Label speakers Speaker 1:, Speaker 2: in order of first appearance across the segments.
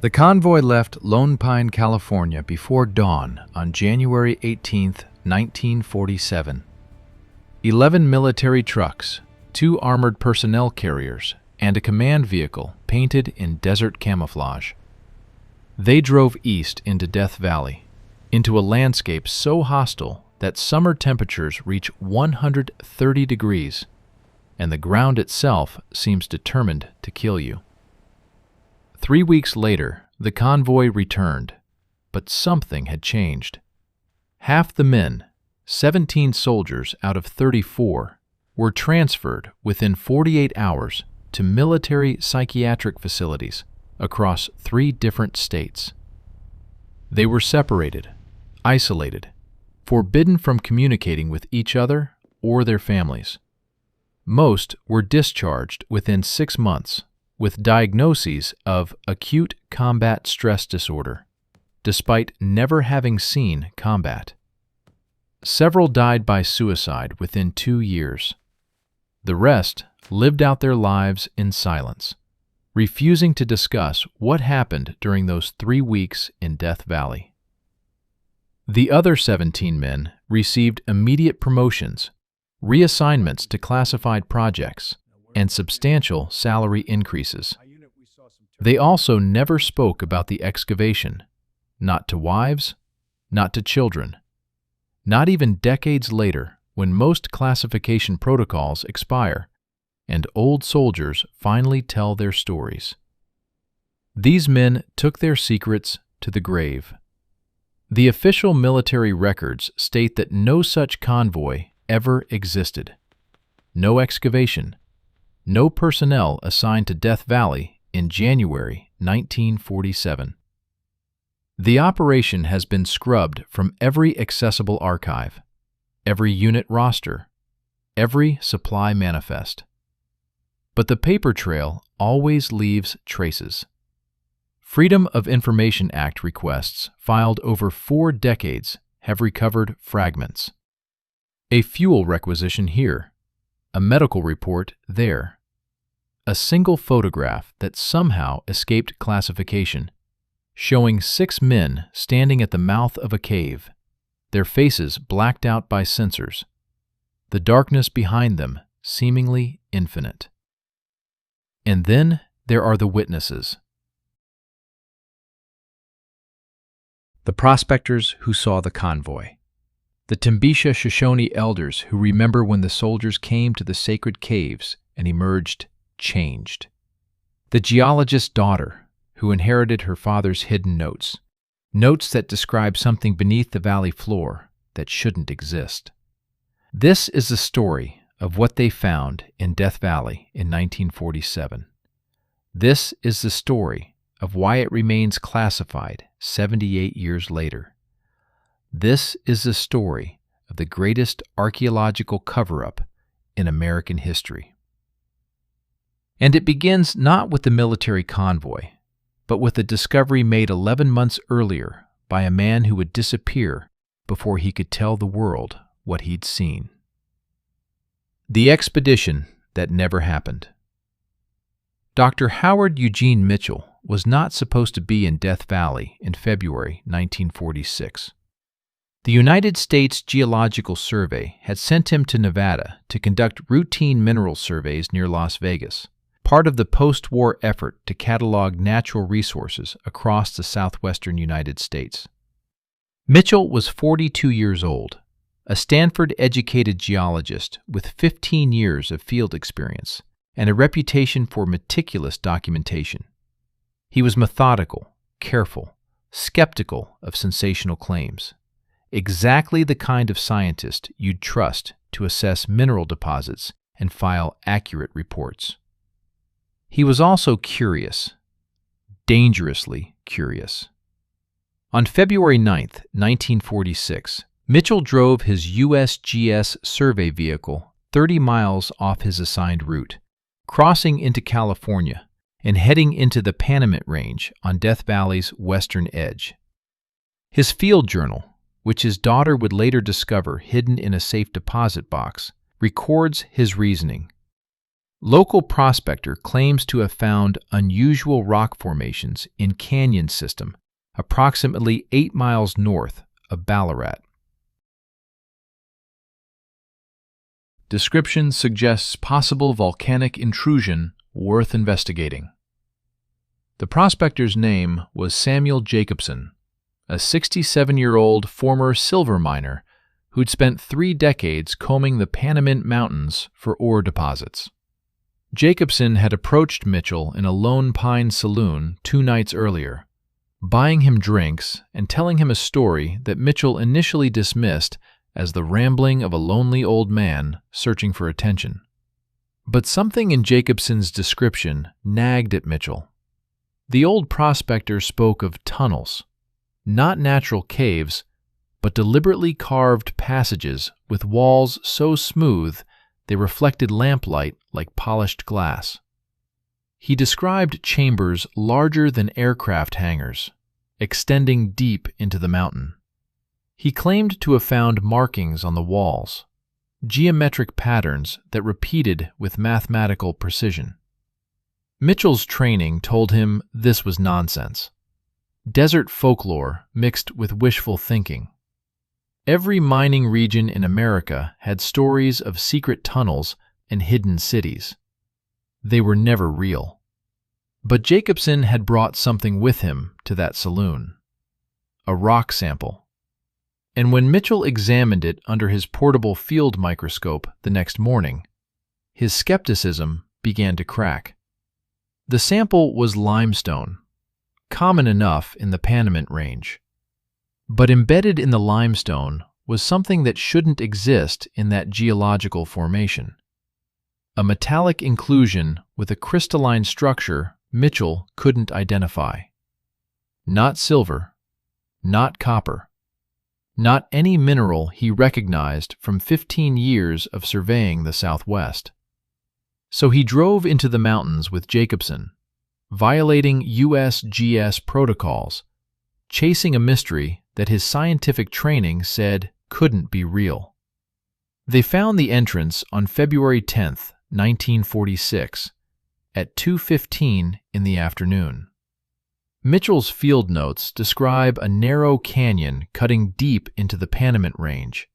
Speaker 1: The convoy left Lone Pine, California before dawn on January 18, 1947. 11 military trucks, 2 armored personnel carriers, and a command vehicle painted in desert camouflage. They drove east into Death Valley, into a landscape so hostile that summer temperatures reach 130 degrees, and the ground itself seems determined to kill you. 3 weeks later, the convoy returned, but something had changed. Half the men, 17 soldiers out of 34, were transferred within 48 hours to military psychiatric facilities across 3 different states. They were separated, isolated, forbidden from communicating with each other or their families. Most were discharged within 6 months with diagnoses of acute combat stress disorder, despite never having seen combat. Several died by suicide within 2 years. The rest lived out their lives in silence, refusing to discuss what happened during those 3 weeks in Death Valley. The other 17 men received immediate promotions, reassignments to classified projects, and substantial salary increases. They also never spoke about the excavation, not to wives, not to children, not even decades later when most classification protocols expire and old soldiers finally tell their stories. These men took their secrets to the grave. The official military records state that no such convoy ever existed. No excavation, no personnel assigned to Death Valley in January 1947. The operation has been scrubbed from every accessible archive, every unit roster, every supply manifest. But the paper trail always leaves traces. Freedom of Information Act requests filed over 4 decades have recovered fragments. A fuel requisition here, a medical report there. A single photograph that somehow escaped classification, showing 6 men standing at the mouth of a cave, their faces blacked out by sensors, the darkness behind them seemingly infinite. And then there are the witnesses. The prospectors who saw the convoy. The Timbisha Shoshone elders who remember when the soldiers came to the sacred caves and emerged changed. The geologist's daughter, who inherited her father's hidden notes, notes that describe something beneath the valley floor that shouldn't exist. This is the story of what they found in Death Valley in 1947. This is the story of why it remains classified 78 years later. This is the story of the greatest archaeological cover-up in American history. And it begins not with the military convoy, but with a discovery made 11 months earlier by a man who would disappear before he could tell the world what he'd seen. The expedition that never happened. Dr. Howard Eugene Mitchell was not supposed to be in Death Valley in February 1946. The United States Geological Survey had sent him to Nevada to conduct routine mineral surveys near Las Vegas, part of the post-war effort to catalog natural resources across the southwestern United States. Mitchell was 42 years old, a Stanford-educated geologist with 15 years of field experience and a reputation for meticulous documentation. He was methodical, careful, skeptical of sensational claims, exactly the kind of scientist you'd trust to assess mineral deposits and file accurate reports. He was also curious, dangerously curious. On February 9, 1946, Mitchell drove his USGS survey vehicle 30 miles off his assigned route, crossing into California and heading into the Panamint Range on Death Valley's western edge. His field journal, which his daughter would later discover hidden in a safe deposit box, records his reasoning. Local prospector claims to have found unusual rock formations in canyon system approximately 8 miles north of Ballarat. Description suggests possible volcanic intrusion worth investigating. The prospector's name was Samuel Jacobson, a 67-year-old former silver miner who'd spent 3 decades combing the Panamint Mountains for ore deposits. Jacobson had approached Mitchell in a Lone Pine saloon 2 nights earlier, buying him drinks and telling him a story that Mitchell initially dismissed as the rambling of a lonely old man searching for attention. But something in Jacobson's description nagged at Mitchell. The old prospector spoke of tunnels, not natural caves, but deliberately carved passages with walls so smooth they reflected lamplight like polished glass. He described chambers larger than aircraft hangars, extending deep into the mountain. He claimed to have found markings on the walls, geometric patterns that repeated with mathematical precision. Mitchell's training told him this was nonsense. Desert folklore mixed with wishful thinking. Every mining region in America had stories of secret tunnels and hidden cities. They were never real. But Jacobson had brought something with him to that saloon. A rock sample. And when Mitchell examined it under his portable field microscope the next morning, his skepticism began to crack. The sample was limestone, common enough in the Panamint Range. But embedded in the limestone was something that shouldn't exist in that geological formation. A metallic inclusion with a crystalline structure Mitchell couldn't identify. Not silver, not copper, not any mineral he recognized from 15 years of surveying the Southwest. So he drove into the mountains with Jacobson, violating USGS protocols, chasing a mystery that his scientific training said couldn't be real. They found the entrance on February 10, 1946, at 2:15 in the afternoon. Mitchell's field notes describe a narrow canyon cutting deep into the Panamint Range,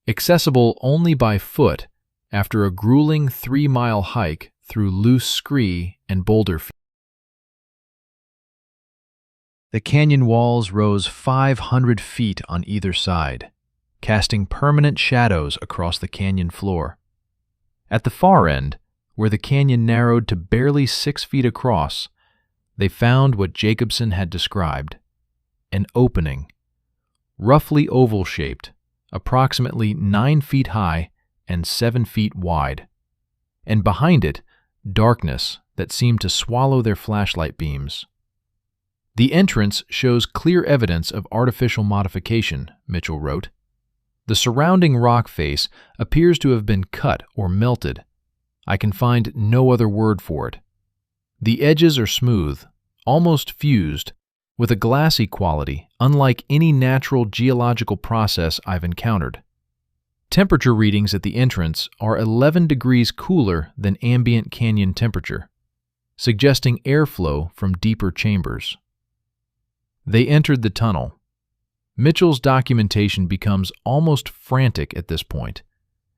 Speaker 1: accessible only by foot after a grueling 3-mile hike through loose scree and boulder fields. The canyon walls rose 500 feet on either side, casting permanent shadows across the canyon floor. At the far end, where the canyon narrowed to barely 6 feet across, they found what Jacobson had described, an opening, roughly oval-shaped, approximately 9 feet high and 7 feet wide, and behind it, darkness that seemed to swallow their flashlight beams. The entrance shows clear evidence of artificial modification, Mitchell wrote. The surrounding rock face appears to have been cut or melted. I can find no other word for it. The edges are smooth, almost fused, with a glassy quality unlike any natural geological process I've encountered. Temperature readings at the entrance are 11 degrees cooler than ambient canyon temperature, suggesting airflow from deeper chambers. They entered the tunnel. Mitchell's documentation becomes almost frantic at this point,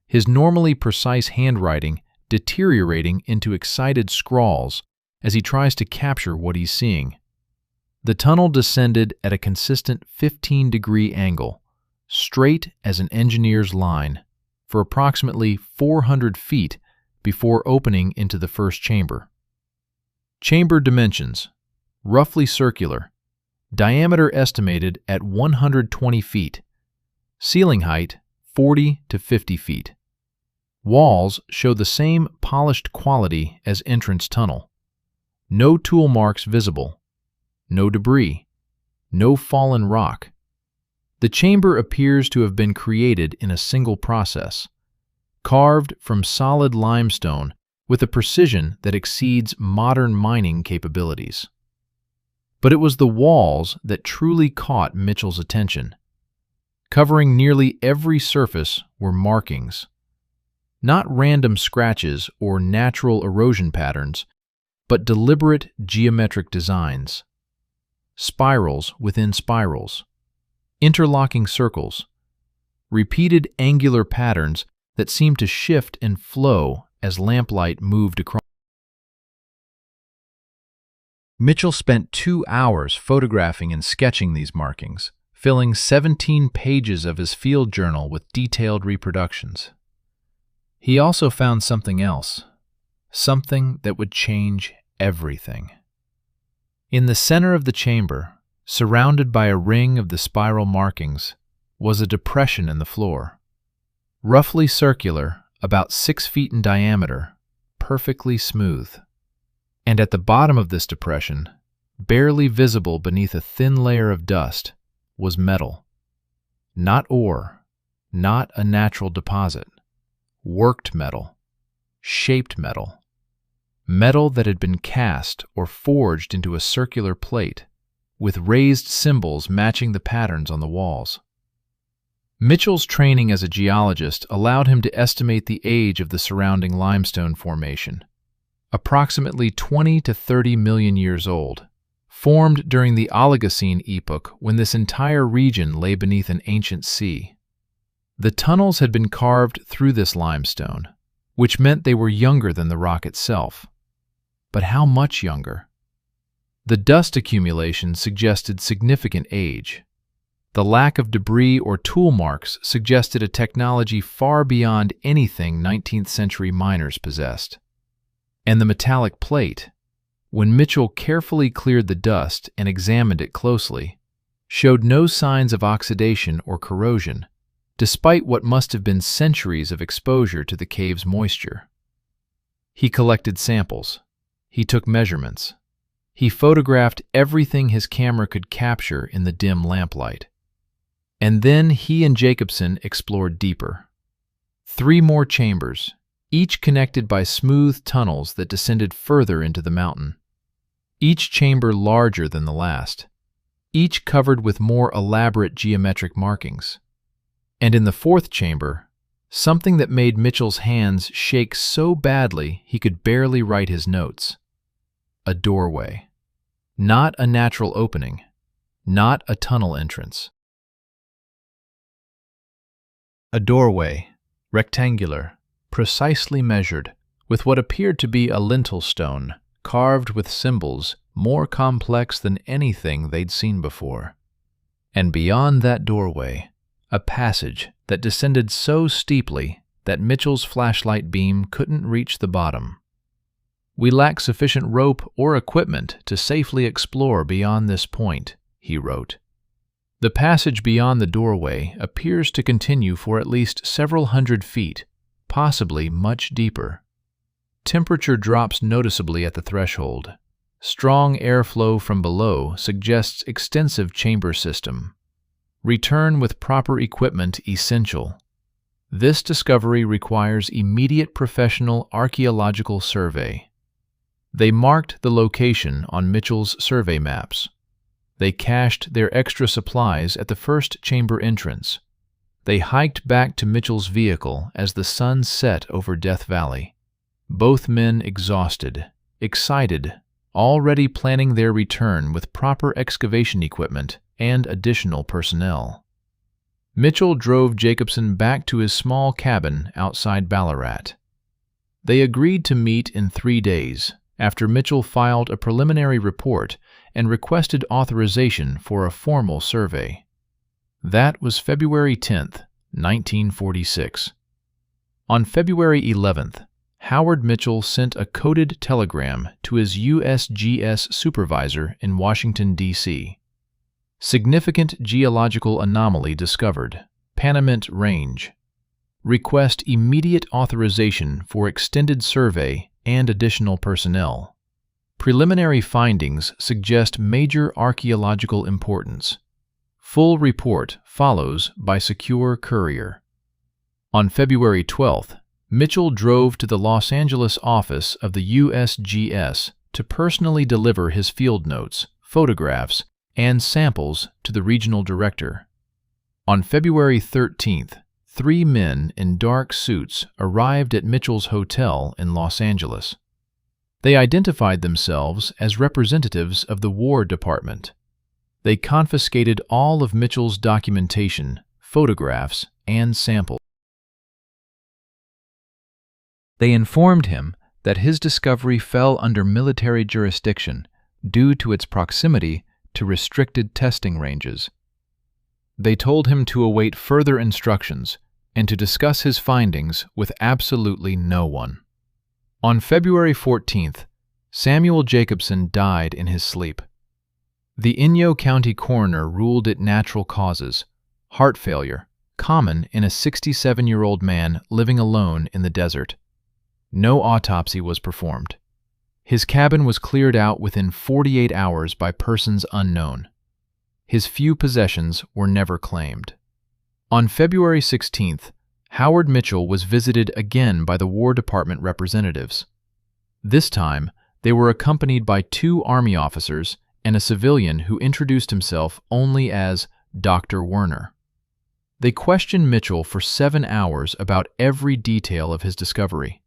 Speaker 1: his normally precise handwriting deteriorating into excited scrawls as he tries to capture what he's seeing. The tunnel descended at a consistent 15-degree angle, straight as an engineer's line, for approximately 400 feet before opening into the first chamber. Chamber dimensions: roughly circular, diameter estimated at 120 feet, ceiling height 40 to 50 feet. Walls show the same polished quality as entrance tunnel. No tool marks visible, no debris, no fallen rock. The chamber appears to have been created in a single process, carved from solid limestone with a precision that exceeds modern mining capabilities. But it was the walls that truly caught Mitchell's attention. Covering nearly every surface were markings. Not random scratches or natural erosion patterns, but deliberate geometric designs. Spirals within spirals, interlocking circles, repeated angular patterns that seemed to shift and flow as lamplight moved across. Mitchell spent 2 hours photographing and sketching these markings, filling 17 pages of his field journal with detailed reproductions. He also found something else, something that would change everything. In the center of the chamber, surrounded by a ring of the spiral markings, was a depression in the floor. Roughly circular, about 6 feet in diameter, perfectly smooth. And at the bottom of this depression, barely visible beneath a thin layer of dust, was metal. Not ore, not a natural deposit. Worked metal, shaped metal. Metal that had been cast or forged into a circular plate, with raised symbols matching the patterns on the walls. Mitchell's training as a geologist allowed him to estimate the age of the surrounding limestone formation, approximately 20 to 30 million years old, formed during the Oligocene epoch when this entire region lay beneath an ancient sea. The tunnels had been carved through this limestone, which meant they were younger than the rock itself. But how much younger? The dust accumulation suggested significant age. The lack of debris or tool marks suggested a technology far beyond anything 19th century miners possessed. And the metallic plate, when Mitchell carefully cleared the dust and examined it closely, showed no signs of oxidation or corrosion, despite what must have been centuries of exposure to the cave's moisture. He collected samples. He took measurements. He photographed everything his camera could capture in the dim lamplight. And then he and Jacobson explored deeper. 3 more chambers, each connected by smooth tunnels that descended further into the mountain. Each chamber larger than the last, each covered with more elaborate geometric markings. And in the 4th chamber, something that made Mitchell's hands shake so badly he could barely write his notes. A doorway. Not a natural opening, not a tunnel entrance. A doorway, rectangular, precisely measured, with what appeared to be a lintel stone, carved with symbols more complex than anything they'd seen before. And beyond that doorway, a passage that descended so steeply that Mitchell's flashlight beam couldn't reach the bottom. "We lack sufficient rope or equipment to safely explore beyond this point," he wrote. The passage beyond the doorway appears to continue for at least several hundred feet, possibly much deeper. Temperature drops noticeably at the threshold. Strong airflow from below suggests extensive chamber system. Return with proper equipment essential. This discovery requires immediate professional archaeological survey. They marked the location on Mitchell's survey maps. They cached their extra supplies at the first chamber entrance. They hiked back to Mitchell's vehicle as the sun set over Death Valley. Both men exhausted, excited, already planning their return with proper excavation equipment and additional personnel. Mitchell drove Jacobson back to his small cabin outside Ballarat. They agreed to meet in 3 days, after Mitchell filed a preliminary report and requested authorization for a formal survey. That was February 10th, 1946. On February 11th, Howard Mitchell sent a coded telegram to his USGS supervisor in Washington, D.C. Significant geological anomaly discovered, Panamint Range. Request immediate authorization for extended survey and additional personnel. Preliminary findings suggest major archaeological importance. Full report follows by secure courier. On February 12th, Mitchell drove to the Los Angeles office of the USGS to personally deliver his field notes, photographs, and samples to the regional director. On February 13th, 3 men in dark suits arrived at Mitchell's hotel in Los Angeles. They identified themselves as representatives of the War Department. They confiscated all of Mitchell's documentation, photographs, and samples. They informed him that his discovery fell under military jurisdiction due to its proximity to restricted testing ranges. They told him to await further instructions and to discuss his findings with absolutely no one. On February 14th, Samuel Jacobson died in his sleep. The Inyo County coroner ruled it natural causes, heart failure, common in a 67-year-old man living alone in the desert. No autopsy was performed. His cabin was cleared out within 48 hours by persons unknown. His few possessions were never claimed. On February 16th, Howard Mitchell was visited again by the War Department representatives. This time, they were accompanied by 2 Army officers and a civilian who introduced himself only as Dr. Werner. They questioned Mitchell for 7 hours about every detail of his discovery.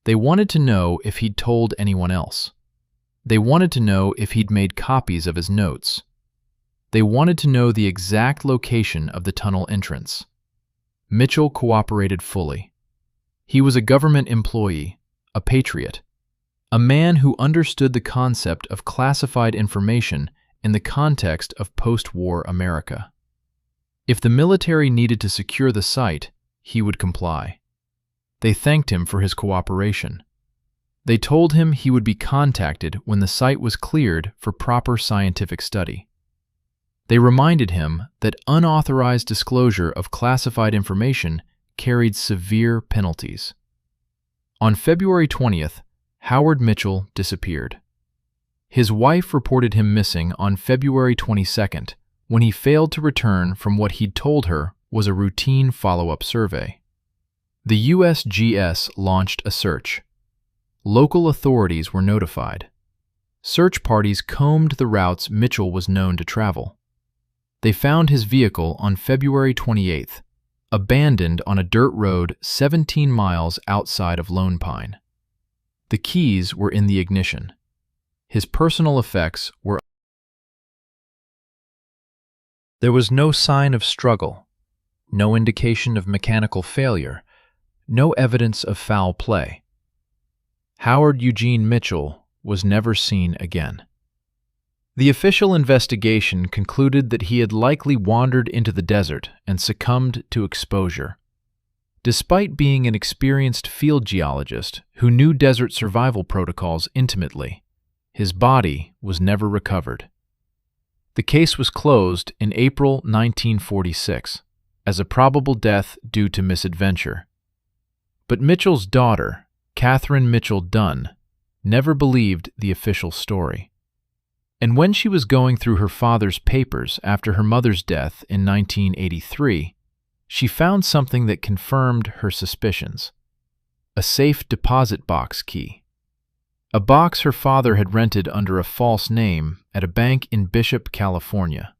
Speaker 1: They wanted to know if he'd told anyone else. They wanted to know if he'd made copies of his notes. They wanted to know the exact location of the tunnel entrance. Mitchell cooperated fully. He was a government employee, a patriot, a man who understood the concept of classified information in the context of post-war America. If the military needed to secure the site, he would comply. They thanked him for his cooperation. They told him he would be contacted when the site was cleared for proper scientific study. They reminded him that unauthorized disclosure of classified information carried severe penalties. On February 20th, Howard Mitchell disappeared. His wife reported him missing on February 22nd when he failed to return from what he'd told her was a routine follow-up survey. The USGS launched a search. Local authorities were notified. Search parties combed the routes Mitchell was known to travel. They found his vehicle on February 28th, abandoned on a dirt road 17 miles outside of Lone Pine. The keys were in the ignition. His personal effects were. There was no sign of struggle, no indication of mechanical failure, no evidence of foul play. Howard Eugene Mitchell was never seen again. The official investigation concluded that he had likely wandered into the desert and succumbed to exposure. Despite being an experienced field geologist who knew desert survival protocols intimately, his body was never recovered. The case was closed in April 1946 as a probable death due to misadventure. But Mitchell's daughter, Catherine Mitchell Dunn, never believed the official story. And when she was going through her father's papers after her mother's death in 1983, she found something that confirmed her suspicions: a safe deposit box key. A box her father had rented under a false name at a bank in Bishop, California.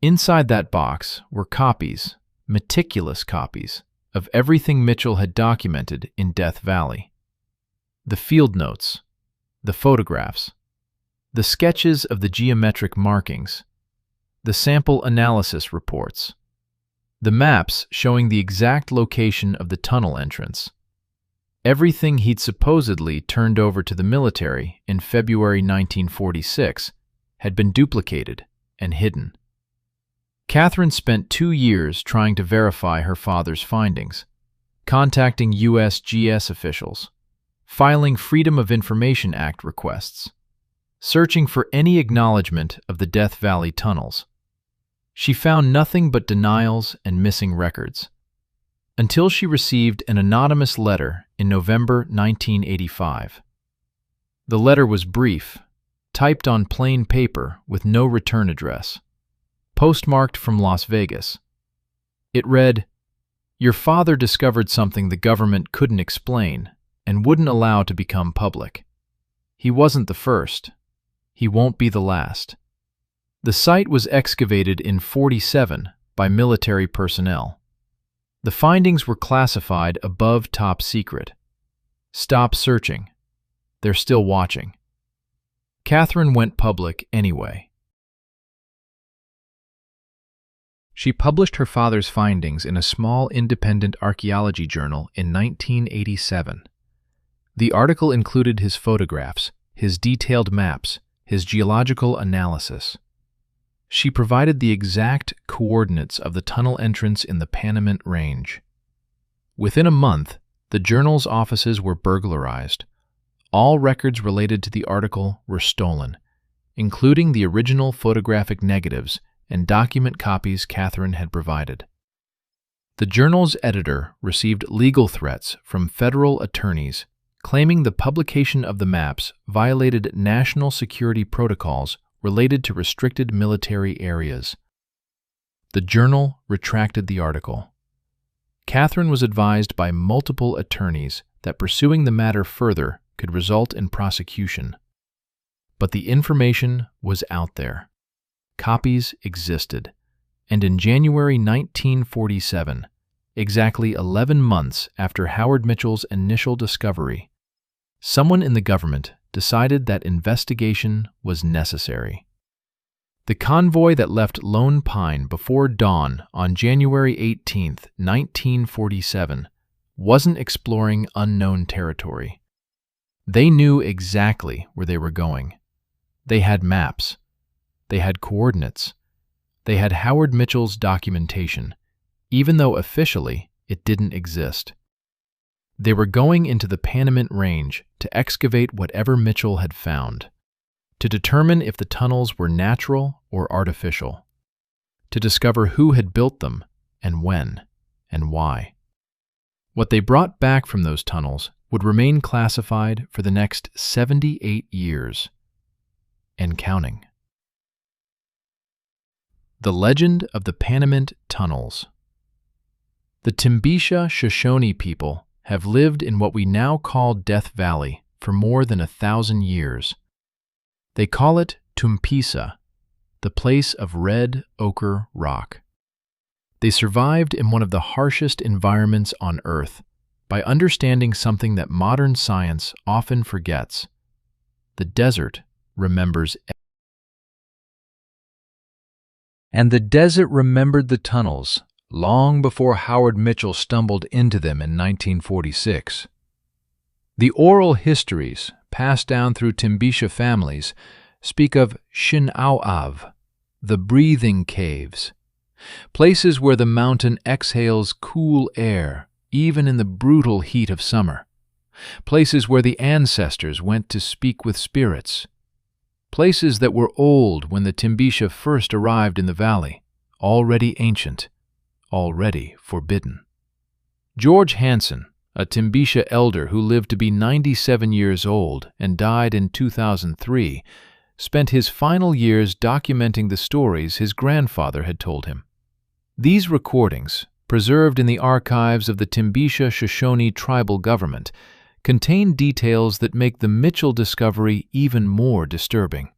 Speaker 1: Inside that box were copies, meticulous copies, of everything Mitchell had documented in Death Valley. The field notes, the photographs, the sketches of the geometric markings, the sample analysis reports, the maps showing the exact location of the tunnel entrance. Everything he'd supposedly turned over to the military in February 1946 had been duplicated and hidden. Catherine spent 2 years trying to verify her father's findings, contacting USGS officials, filing Freedom of Information Act requests, searching for any acknowledgement of the Death Valley tunnels. She found nothing but denials and missing records, until she received an anonymous letter in November 1985. The letter was brief, typed on plain paper with no return address, postmarked from Las Vegas. It read, "Your father discovered something the government couldn't explain and wouldn't allow to become public. He wasn't the first. He won't be the last." The site was excavated in '47 by military personnel. The findings were classified above top secret. Stop searching. They're still watching. Catherine went public anyway. She published her father's findings in a small independent archaeology journal in 1987. The article included his photographs, his detailed maps, his geological analysis. She provided the exact coordinates of the tunnel entrance in the Panamint Range. Within a month, the journal's offices were burglarized. All records related to the article were stolen, including the original photographic negatives and document copies Catherine had provided. The journal's editor received legal threats from federal attorneys claiming the publication of the maps violated national security protocols related to restricted military areas. The journal retracted the article. Catherine was advised by multiple attorneys that pursuing the matter further could result in prosecution. But the information was out there. Copies existed, and in January 1947, exactly 11 months after Howard Mitchell's initial discovery, someone in the government decided that investigation was necessary. The convoy that left Lone Pine before dawn on January 18, 1947, wasn't exploring unknown territory. They knew exactly where they were going. They had maps. They had coordinates. They had Howard Mitchell's documentation, even though officially it didn't exist. They were going into the Panamint Range to excavate whatever Mitchell had found, to determine if the tunnels were natural or artificial, to discover who had built them and when and why. What they brought back from those tunnels would remain classified for the next 78 years, and counting. The legend of the Panamint Tunnels. The Timbisha Shoshone people have lived in what we now call Death Valley for more than 1,000 years. They call it Tumpisa, the place of red ochre rock. They survived in one of the harshest environments on Earth by understanding something that modern science often forgets. The desert remembers everything. And the desert remembered the tunnels long before Howard Mitchell stumbled into them in 1946. The oral histories passed down through Timbisha families speak of Shinauav, the breathing caves, places where the mountain exhales cool air even in the brutal heat of summer, places where the ancestors went to speak with spirits, places that were old when the Timbisha first arrived in the valley, already ancient, already forbidden. George Hansen, a Timbisha elder who lived to be 97 years old and died in 2003, spent his final years documenting the stories his grandfather had told him. These recordings, preserved in the archives of the Timbisha Shoshone tribal government, contain details that make the Mitchell discovery even more disturbing.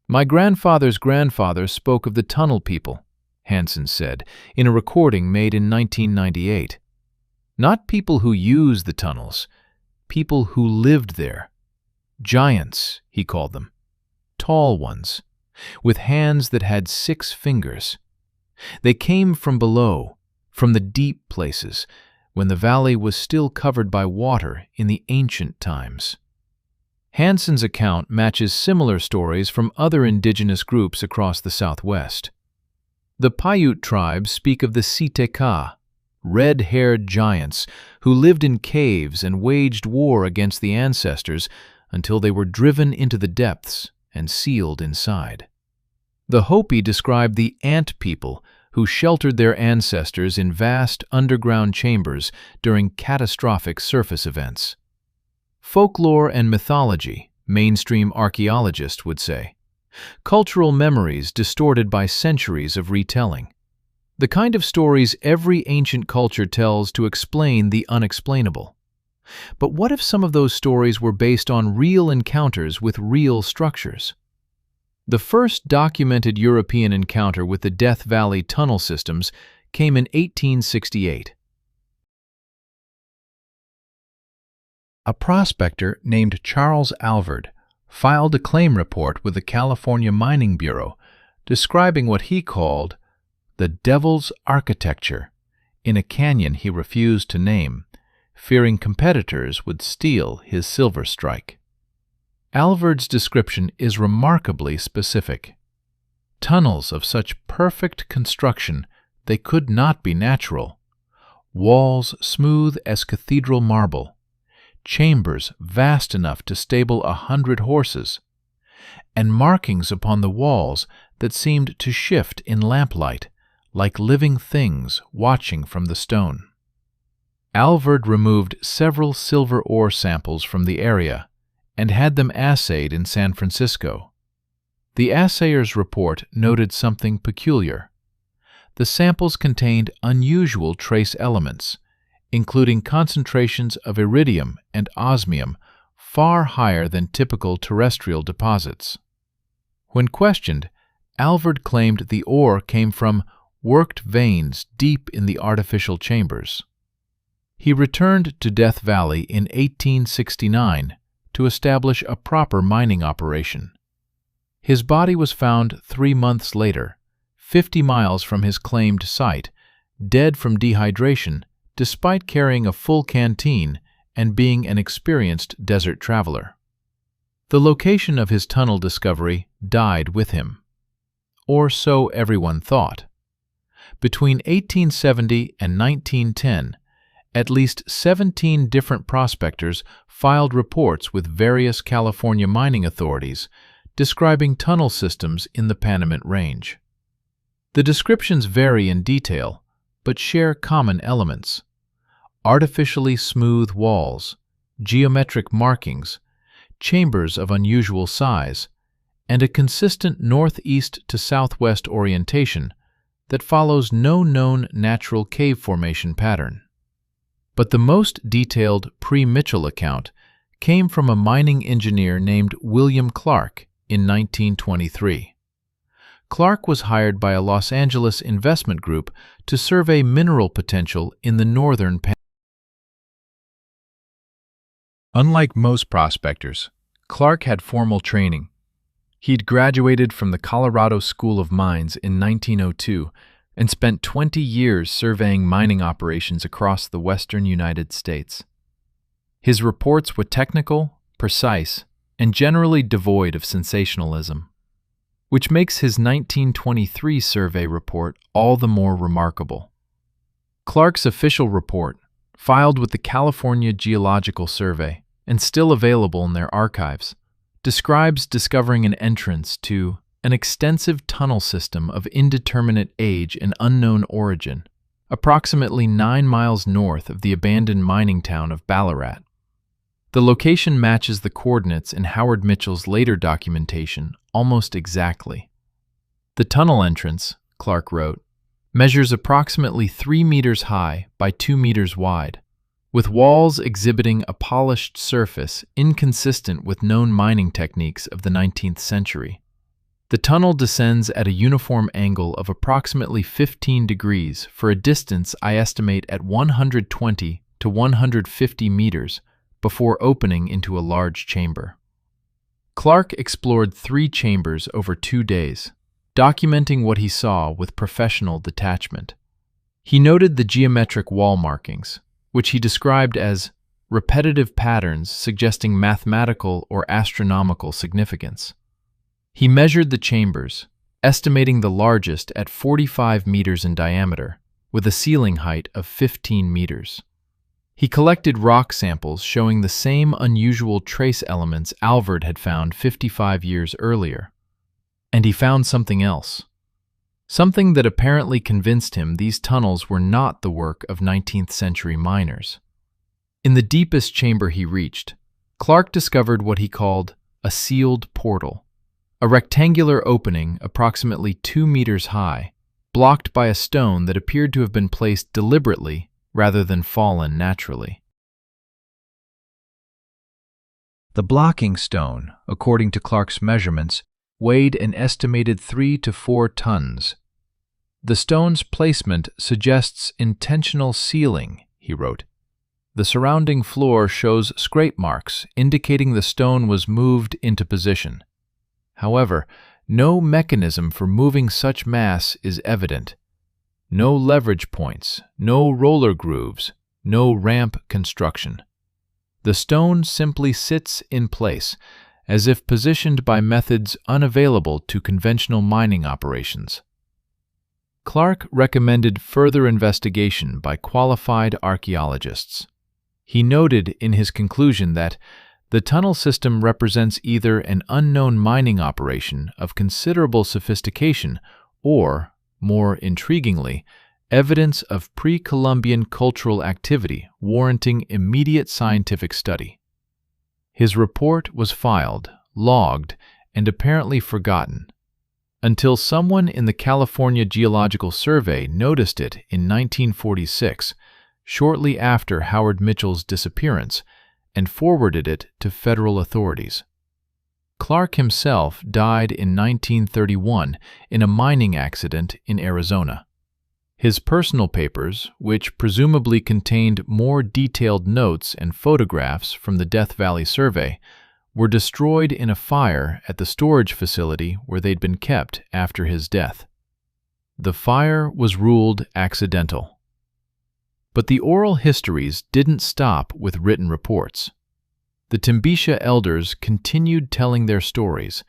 Speaker 1: My grandfather's grandfather spoke of the tunnel people, Hansen said, in a recording made in 1998. Not people who used the tunnels, people who lived there. Giants, he called them. Tall ones, with hands that had 6 fingers. They came from below, from the deep places, when the valley was still covered by water in the ancient times. Hansen's account matches similar stories from other indigenous groups across the Southwest. The Paiute tribes speak of the Siteka, red-haired giants who lived in caves and waged war against the ancestors until they were driven into the depths and sealed inside. The Hopi describe the Ant people who sheltered their ancestors in vast underground chambers during catastrophic surface events. Folklore and mythology, mainstream archaeologists would say. Cultural memories distorted by centuries of retelling. The kind of stories every ancient culture tells to explain the unexplainable. But what if some of those stories were based on real encounters with real structures? The first documented European encounter with the Death Valley tunnel systems came in 1868. A prospector named Charles Alvord filed a claim report with the California Mining Bureau describing what he called the Devil's Architecture in a canyon he refused to name, fearing competitors would steal his silver strike. Alvord's description is remarkably specific. Tunnels of such perfect construction they could not be natural, walls smooth as cathedral marble, chambers vast enough to stable 100 horses, and markings upon the walls that seemed to shift in lamplight, like living things watching from the stone. Alvord removed several silver ore samples from the area and had them assayed in San Francisco. The assayer's report noted something peculiar. The samples contained unusual trace elements, including concentrations of iridium and osmium far higher than typical terrestrial deposits. When questioned, Alvord claimed the ore came from worked veins deep in the artificial chambers. He returned to Death Valley in 1869 to establish a proper mining operation. His body was found 3 months later, 50 miles from his claimed site, dead from dehydration despite carrying a full canteen and being an experienced desert traveler. The location of his tunnel discovery died with him. Or so everyone thought. Between 1870 and 1910, at least 17 different prospectors filed reports with various California mining authorities describing tunnel systems in the Panamint Range. The descriptions vary in detail, but share common elements: artificially smooth walls, geometric markings, chambers of unusual size, and a consistent northeast to southwest orientation that follows no known natural cave formation pattern. But the most detailed pre-Mitchell account came from a mining engineer named William Clark in 1923. Clark was hired by a Los Angeles investment group to survey mineral potential in the northern Panamint. Unlike most prospectors, Clark had formal training. He'd graduated from the Colorado School of Mines in 1902 and spent 20 years surveying mining operations across the western United States. His reports were technical, precise, and generally devoid of sensationalism, which makes his 1923 survey report all the more remarkable. Clark's official report, filed with the California Geological Survey and still available in their archives, describes discovering an entrance to an extensive tunnel system of indeterminate age and unknown origin, approximately 9 miles north of the abandoned mining town of Ballarat. The location matches the coordinates in Howard Mitchell's later documentation almost exactly. The tunnel entrance, Clark wrote, measures approximately 3 meters high by 2 meters wide, with walls exhibiting a polished surface inconsistent with known mining techniques of the 19th century. The tunnel descends at a uniform angle of approximately 15 degrees for a distance I estimate at 120 to 150 meters before opening into a large chamber. Clark explored 3 chambers over 2 days, documenting what he saw with professional detachment. He noted the geometric wall markings, which he described as repetitive patterns suggesting mathematical or astronomical significance. He measured the chambers, estimating the largest at 45 meters in diameter, with a ceiling height of 15 meters. He collected rock samples showing the same unusual trace elements Alvord had found 55 years earlier. And he found something else. Something that apparently convinced him these tunnels were not the work of 19th century miners. In the deepest chamber he reached, Clark discovered what he called a sealed portal, a rectangular opening approximately 2 meters high, blocked by a stone that appeared to have been placed deliberately rather than fallen naturally. The blocking stone, according to Clark's measurements, weighed an estimated 3 to 4 tons. "The stone's placement suggests intentional sealing," he wrote. "The surrounding floor shows scrape marks indicating the stone was moved into position. However, no mechanism for moving such mass is evident. No leverage points, no roller grooves, no ramp construction. The stone simply sits in place, as if positioned by methods unavailable to conventional mining operations." Clark recommended further investigation by qualified archaeologists. He noted in his conclusion that the tunnel system represents either an unknown mining operation of considerable sophistication or, more intriguingly, evidence of pre-Columbian cultural activity warranting immediate scientific study. His report was filed, logged, and apparently forgotten, until someone in the California Geological Survey noticed it in 1946, shortly after Howard Mitchell's disappearance, and forwarded it to federal authorities. Clark himself died in 1931 in a mining accident in Arizona. His personal papers, which presumably contained more detailed notes and photographs from the Death Valley survey, were destroyed in a fire at the storage facility where they'd been kept after his death. The fire was ruled accidental. But the oral histories didn't stop with written reports. The Timbisha elders continued telling their stories,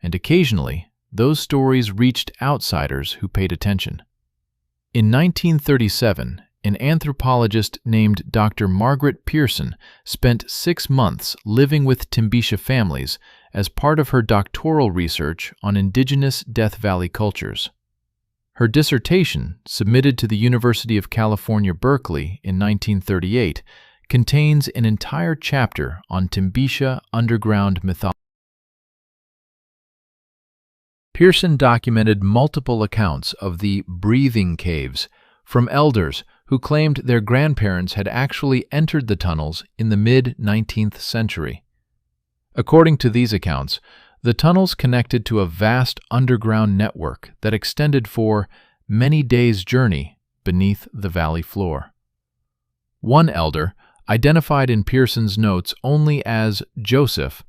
Speaker 1: and occasionally those stories reached outsiders who paid attention. In 1937, an anthropologist named Dr. Margaret Pearson spent 6 months living with Timbisha families as part of her doctoral research on indigenous Death Valley cultures. Her dissertation, submitted to the University of California, Berkeley in 1938, contains an entire chapter on Timbisha underground mythology. Pearson documented multiple accounts of the breathing caves from elders who claimed their grandparents had actually entered the tunnels in the mid-19th century. According to these accounts, the tunnels connected to a vast underground network that extended for many days' journey beneath the valley floor. One elder, identified in Pearson's notes only as Joseph,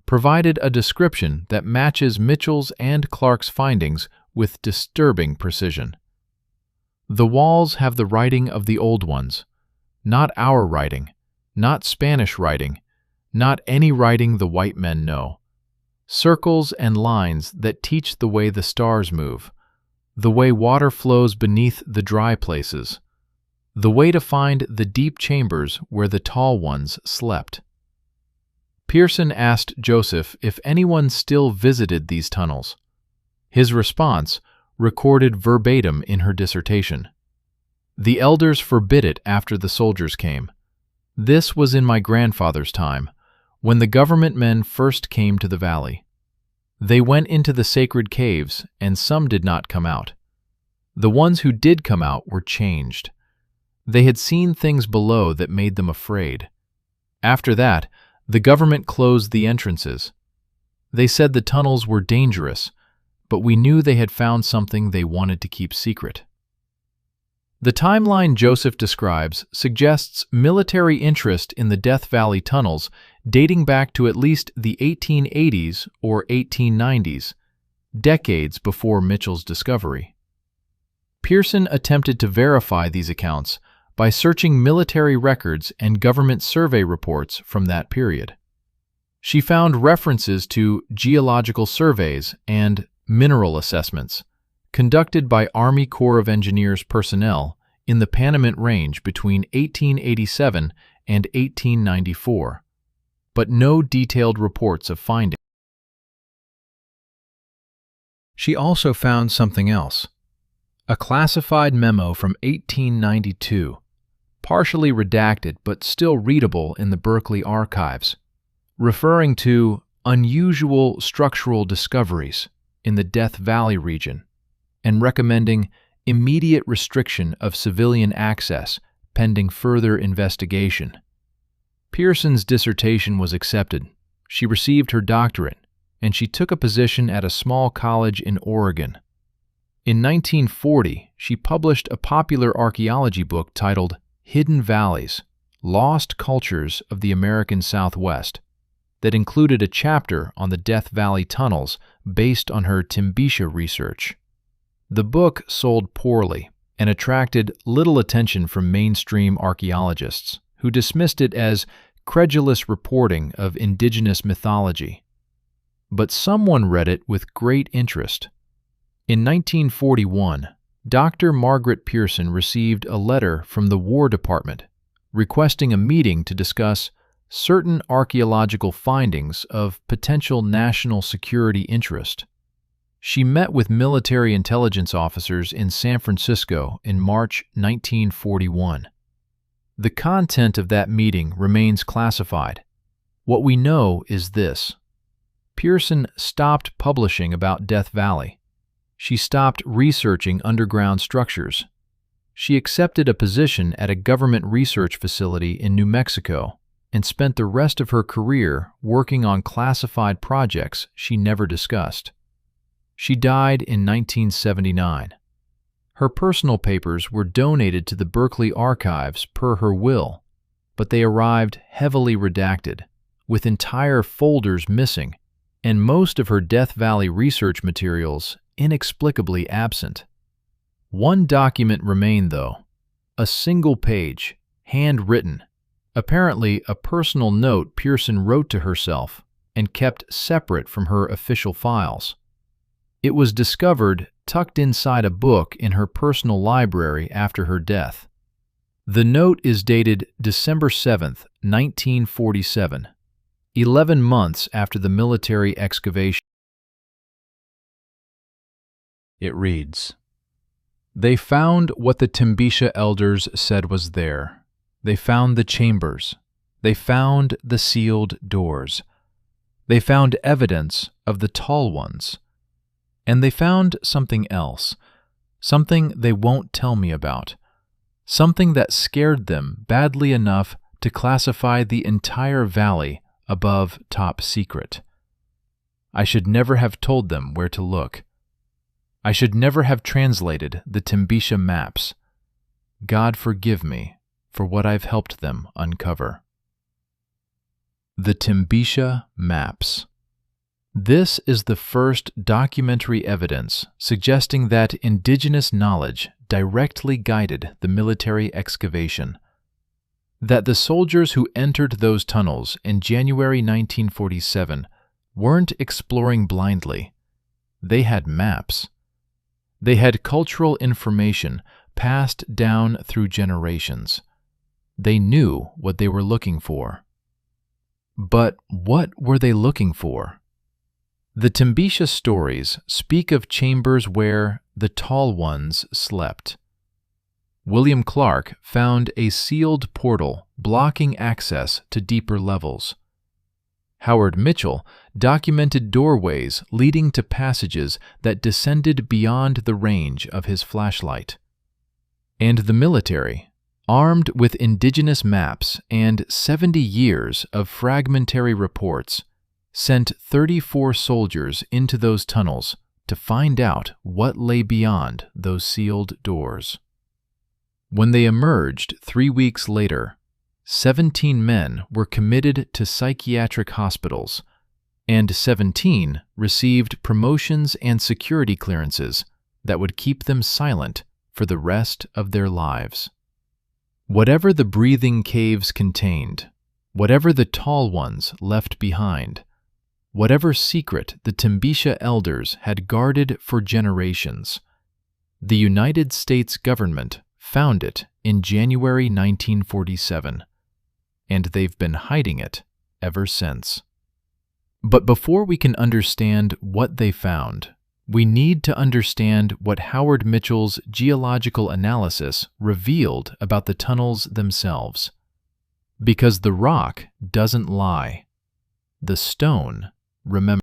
Speaker 1: provided a description that matches Mitchell's and Clark's findings with disturbing precision. "The walls have the writing of the old ones, not our writing, not Spanish writing, not any writing the white men know. Circles and lines that teach the way the stars move, the way water flows beneath the dry places, the way to find the deep chambers where the tall ones slept." Pearson asked Joseph if anyone still visited these tunnels. His response, recorded verbatim in her dissertation: "The elders forbid it after the soldiers came. This was in my grandfather's time, when the government men first came to the valley. They went into the sacred caves, and some did not come out. The ones who did come out were changed. They had seen things below that made them afraid. After that, the government closed the entrances. They said the tunnels were dangerous, but we knew they had found something they wanted to keep secret." The timeline Joseph describes suggests military interest in the Death Valley tunnels dating back to at least the 1880s or 1890s, decades before Mitchell's discovery. Pearson attempted to verify these accounts by searching military records and government survey reports from that period. She found references to geological surveys and mineral assessments conducted by Army Corps of Engineers personnel in the Panamint Range between 1887 and 1894, but no detailed reports of findings. She also found something else: a classified memo from 1892, partially redacted but still readable in the Berkeley archives, referring to unusual structural discoveries in the Death Valley region and recommending immediate restriction of civilian access pending further investigation. Pearson's dissertation was accepted. She received her doctorate, and she took a position at a small college in Oregon. In 1940, she published a popular archaeology book titled Hidden Valleys: Lost Cultures of the American Southwest, that included a chapter on the Death Valley tunnels based on her Timbisha research. The book sold poorly and attracted little attention from mainstream archaeologists, who dismissed it as credulous reporting of indigenous mythology. But someone read it with great interest. In 1941, Dr. Margaret Pearson received a letter from the War Department requesting a meeting to discuss certain archaeological findings of potential national security interest. She met with military intelligence officers in San Francisco in March 1941. The content of that meeting remains classified. What we know is this: Pearson stopped publishing about Death Valley. She stopped researching underground structures. She accepted a position at a government research facility in New Mexico and spent the rest of her career working on classified projects she never discussed. She died in 1979. Her personal papers were donated to the Berkeley Archives per her will, but they arrived heavily redacted, with entire folders missing, and most of her Death Valley research materials inexplicably absent. One document remained, though, a single page, handwritten, apparently a personal note Pearson wrote to herself and kept separate from her official files. It was discovered tucked inside a book in her personal library after her death. The note is dated December 7, 1947, 11 months after the military excavation. It reads, "They found what the Timbisha elders said was there. They found the chambers. They found the sealed doors. They found evidence of the tall ones. And they found something else, something they won't tell me about, something that scared them badly enough to classify the entire valley above top secret. I should never have told them where to look. I should never have translated the Timbisha maps. God forgive me for what I've helped them uncover." The Timbisha maps. This is the first documentary evidence suggesting that indigenous knowledge directly guided the military excavation. That the soldiers who entered those tunnels in January 1947 weren't exploring blindly. They had maps. They had cultural information passed down through generations. They knew what they were looking for. But what were they looking for? The Timbisha stories speak of chambers where the tall ones slept. William Clark found a sealed portal blocking access to deeper levels. Howard Mitchell documented doorways leading to passages that descended beyond the range of his flashlight. And the military, armed with indigenous maps and 70 years of fragmentary reports, sent 34 soldiers into those tunnels to find out what lay beyond those sealed doors. When they emerged 3 weeks later, 17 men were committed to psychiatric hospitals, and 17 received promotions and security clearances that would keep them silent for the rest of their lives. Whatever the breathing caves contained, whatever the tall ones left behind, whatever secret the Timbisha elders had guarded for generations, the United States government found it in January 1947, and they've been hiding it ever since. But before we can understand what they found, we need to understand what Howard Mitchell's geological analysis revealed about the tunnels themselves. Because the rock doesn't lie. The stone remembers.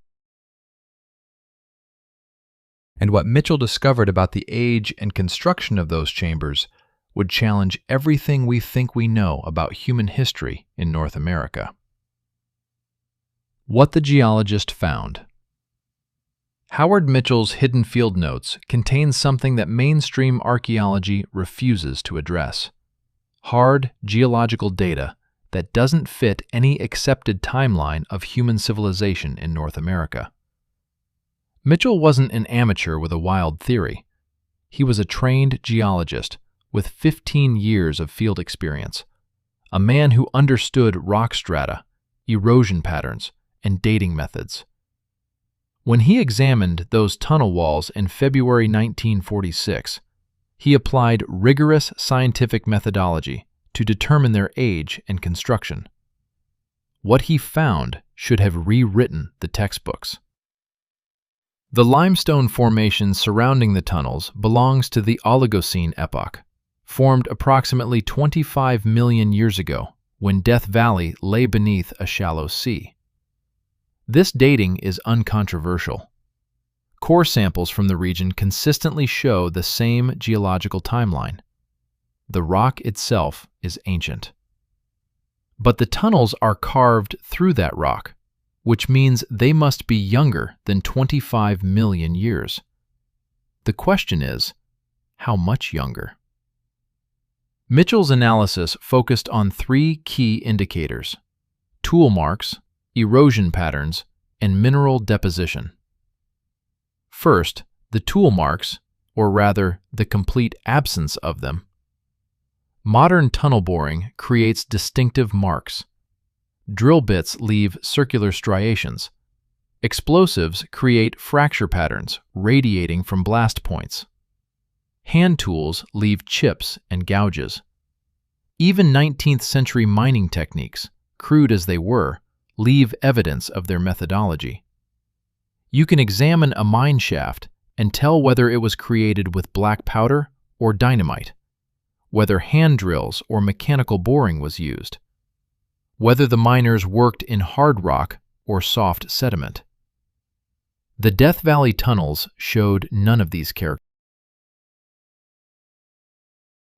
Speaker 1: And what Mitchell discovered about the age and construction of those chambers would challenge everything we think we know about human history in North America. What the geologist found. Howard Mitchell's Hidden Field Notes contains something that mainstream archaeology refuses to address: hard geological data that doesn't fit any accepted timeline of human civilization in North America. Mitchell wasn't an amateur with a wild theory. He was a trained geologist with 15 years of field experience, a man who understood rock strata, erosion patterns, and dating methods. When he examined those tunnel walls in February 1946, he applied rigorous scientific methodology to determine their age and construction. What he found should have rewritten the textbooks. The limestone formation surrounding the tunnels belongs to the Oligocene epoch, formed approximately 25 million years ago when Death Valley lay beneath a shallow sea. This dating is uncontroversial. Core samples from the region consistently show the same geological timeline. The rock itself is ancient. But the tunnels are carved through that rock, which means they must be younger than 25 million years. The question is, how much younger? Mitchell's analysis focused on three key indicators: tool marks, erosion patterns, and mineral deposition. First, the tool marks, or rather, the complete absence of them. Modern tunnel boring creates distinctive marks. Drill bits leave circular striations. Explosives create fracture patterns radiating from blast points. Hand tools leave chips and gouges. Even 19th century mining techniques, crude as they were, leave evidence of their methodology. You can examine a mine shaft and tell whether it was created with black powder or dynamite, whether hand drills or mechanical boring was used, whether the miners worked in hard rock or soft sediment. The Death Valley tunnels showed none of these characteristics.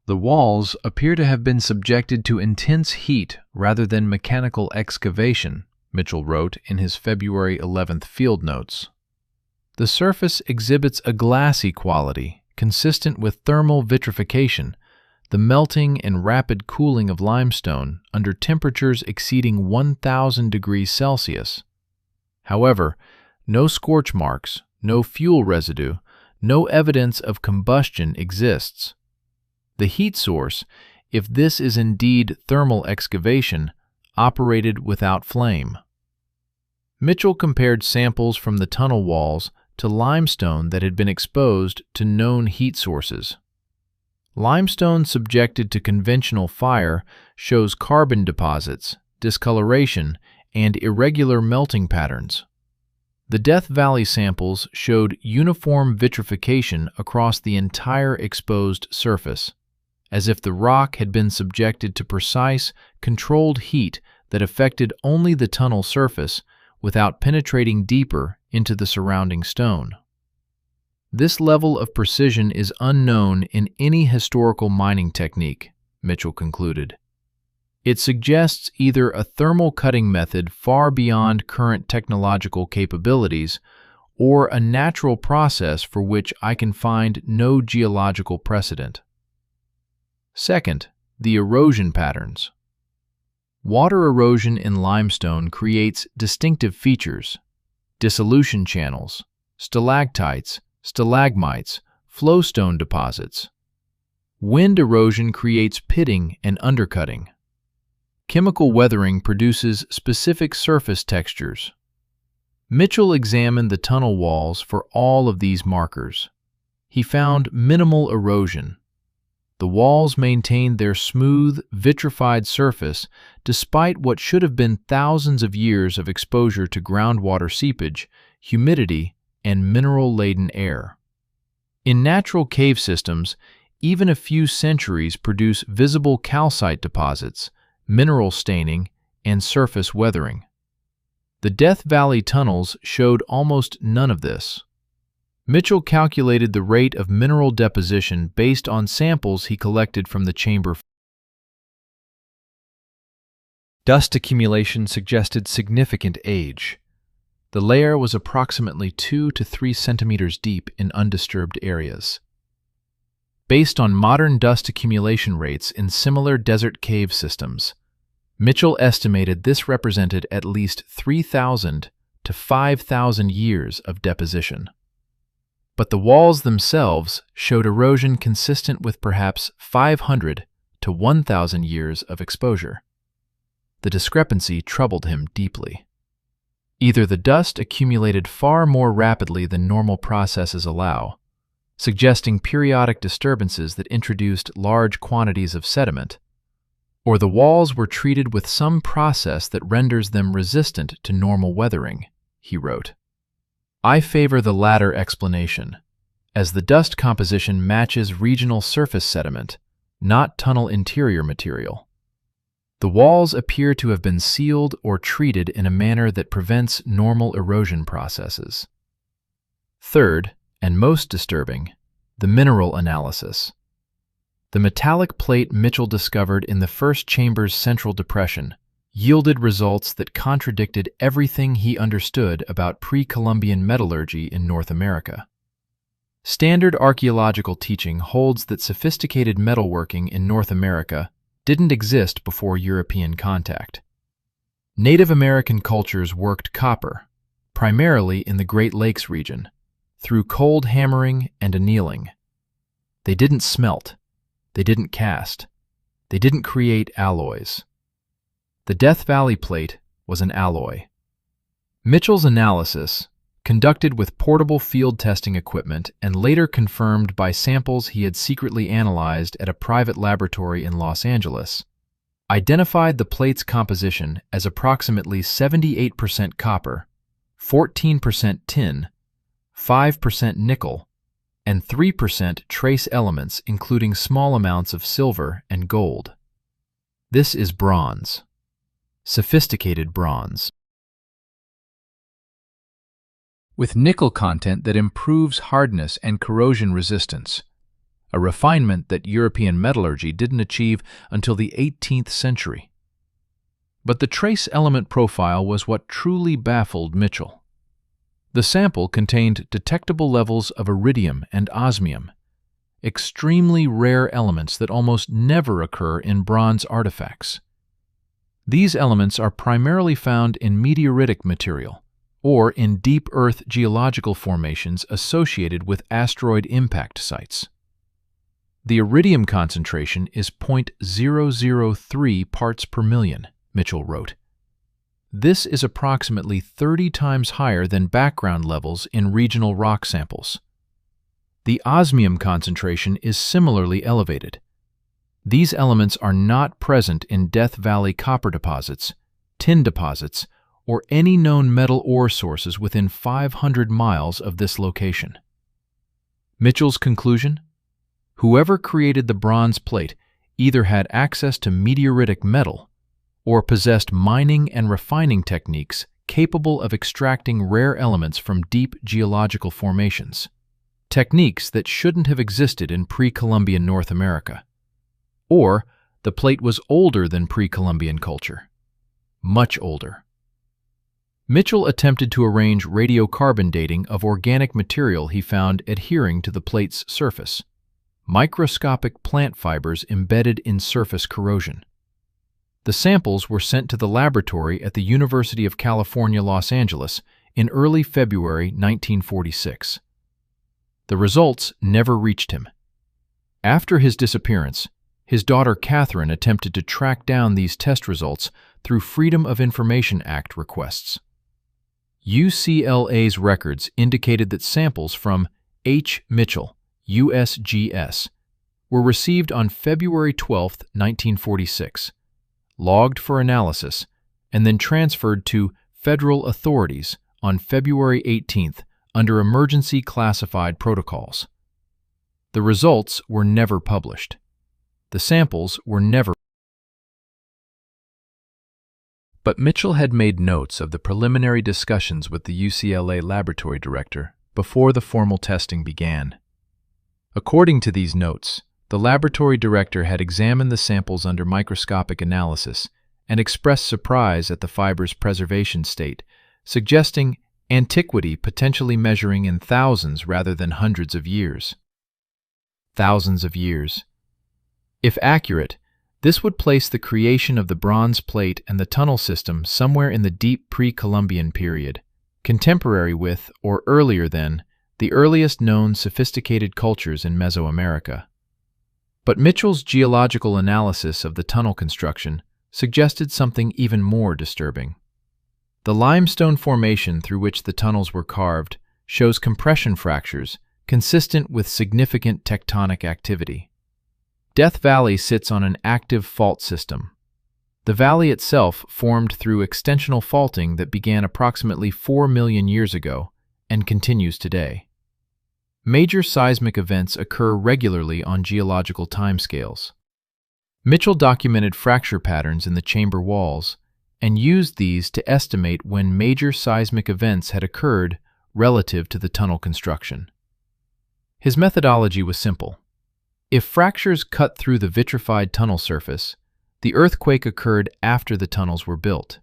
Speaker 1: The walls appear to have been subjected to intense heat rather than mechanical excavation, Mitchell wrote in his February 11th field notes. The surface exhibits a glassy quality consistent with thermal vitrification, the melting and rapid cooling of limestone under temperatures exceeding 1,000 degrees Celsius. However, no scorch marks, no fuel residue, no evidence of combustion exists. The heat source, if this is indeed thermal excavation, operated without flame. Mitchell compared samples from the tunnel walls to limestone that had been exposed to known heat sources. Limestone subjected to conventional fire shows carbon deposits, discoloration, and irregular melting patterns. The Death Valley samples showed uniform vitrification across the entire exposed surface, as if the rock had been subjected to precise, controlled heat that affected only the tunnel surface without penetrating deeper into the surrounding stone. This level of precision is unknown in any historical mining technique, Mitchell concluded. It suggests either a thermal cutting method far beyond current technological capabilities or a natural process for which I can find no geological precedent. Second, the erosion patterns. Water erosion in limestone creates distinctive features: dissolution channels, stalactites, stalagmites, flowstone deposits. Wind erosion creates pitting and undercutting. Chemical weathering produces specific surface textures. Mitchell examined the tunnel walls for all of these markers. He found minimal erosion. The walls maintained their smooth, vitrified surface despite what should have been thousands of years of exposure to groundwater seepage, humidity, and mineral-laden air. In natural cave systems, even a few centuries produce visible calcite deposits, mineral staining, and surface weathering. The Death Valley tunnels showed almost none of this. Mitchell calculated the rate of mineral deposition based on samples he collected from the chamber. Dust accumulation suggested significant age. The layer was approximately 2 to 3 centimeters deep in undisturbed areas. Based on modern dust accumulation rates in similar desert cave systems, Mitchell estimated this represented at least 3,000 to 5,000 years of deposition. But the walls themselves showed erosion consistent with perhaps 500 to 1,000 years of exposure. The discrepancy troubled him deeply. Either the dust accumulated far more rapidly than normal processes allow, suggesting periodic disturbances that introduced large quantities of sediment, or the walls were treated with some process that renders them resistant to normal weathering, he wrote. I favor the latter explanation, as the dust composition matches regional surface sediment, not tunnel interior material. The walls appear to have been sealed or treated in a manner that prevents normal erosion processes. Third, and most disturbing, the mineral analysis. The metallic plate Mitchell discovered in the first chamber's central depression yielded results that contradicted everything he understood about pre-Columbian metallurgy in North America. Standard archaeological teaching holds that sophisticated metalworking in North America didn't exist before European contact. Native American cultures worked copper, primarily in the Great Lakes region, through cold hammering and annealing. They didn't smelt, they didn't cast, they didn't create alloys. The Death Valley plate was an alloy. Mitchell's analysis, conducted with portable field testing equipment and later confirmed by samples he had secretly analyzed at a private laboratory in Los Angeles, identified the plate's composition as approximately 78% copper, 14% tin, 5% nickel, and 3% trace elements including small amounts of silver and gold. This is bronze. Sophisticated bronze. With nickel content that improves hardness and corrosion resistance, a refinement that European metallurgy didn't achieve until the 18th century. But the trace element profile was what truly baffled Mitchell. The sample contained detectable levels of iridium and osmium, extremely rare elements that almost never occur in bronze artifacts. These elements are primarily found in meteoritic material, or in deep earth geological formations associated with asteroid impact sites. The iridium concentration is 0.003 parts per million, Mitchell wrote. This is approximately 30 times higher than background levels in regional rock samples. The osmium concentration is similarly elevated. These elements are not present in Death Valley copper deposits, tin deposits, or any known metal ore sources within 500 miles of this location. Mitchell's conclusion? Whoever created the bronze plate either had access to meteoritic metal or possessed mining and refining techniques capable of extracting rare elements from deep geological formations, techniques that shouldn't have existed in pre-Columbian North America. Or the plate was older than pre-Columbian culture, much older. Mitchell attempted to arrange radiocarbon dating of organic material he found adhering to the plate's surface, microscopic plant fibers embedded in surface corrosion. The samples were sent to the laboratory at the University of California, Los Angeles in early February 1946. The results never reached him. After his disappearance, his daughter Catherine attempted to track down these test results through Freedom of Information Act requests. UCLA's records indicated that samples from H. Mitchell, USGS, were received on February 12, 1946, logged for analysis, and then transferred to federal authorities on February 18 under emergency classified protocols. The results were never published. The samples were never. But Mitchell had made notes of the preliminary discussions with the UCLA laboratory director before the formal testing began. According to these notes, the laboratory director had examined the samples under microscopic analysis and expressed surprise at the fiber's preservation state, suggesting antiquity potentially measuring in thousands rather than hundreds of years. Thousands of years. If accurate, this would place the creation of the bronze plate and the tunnel system somewhere in the deep pre-Columbian period, contemporary with, or earlier than, the earliest known sophisticated cultures in Mesoamerica. But Mitchell's geological analysis of the tunnel construction suggested something even more disturbing. The limestone formation through which the tunnels were carved shows compression fractures consistent with significant tectonic activity. Death Valley sits on an active fault system. The valley itself formed through extensional faulting that began approximately 4 million years ago and continues today. Major seismic events occur regularly on geological timescales. Mitchell documented fracture patterns in the chamber walls and used these to estimate when major seismic events had occurred relative to the tunnel construction. His methodology was simple. If fractures cut through the vitrified tunnel surface, the earthquake occurred after the tunnels were built.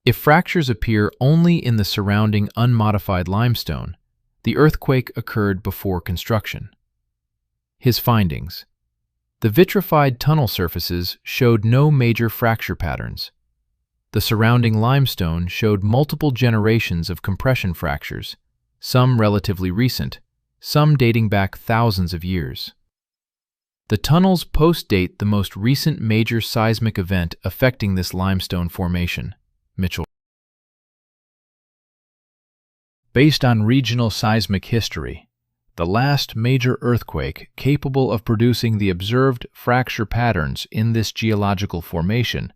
Speaker 1: If fractures appear only in the surrounding unmodified limestone, the earthquake occurred before construction. His findings. The vitrified tunnel surfaces showed no major fracture patterns. The surrounding limestone showed multiple generations of compression fractures, some relatively recent, some dating back thousands of years. The tunnels post-date the most recent major seismic event affecting this limestone formation, Mitchell. Based on regional seismic history, the last major earthquake capable of producing the observed fracture patterns in this geological formation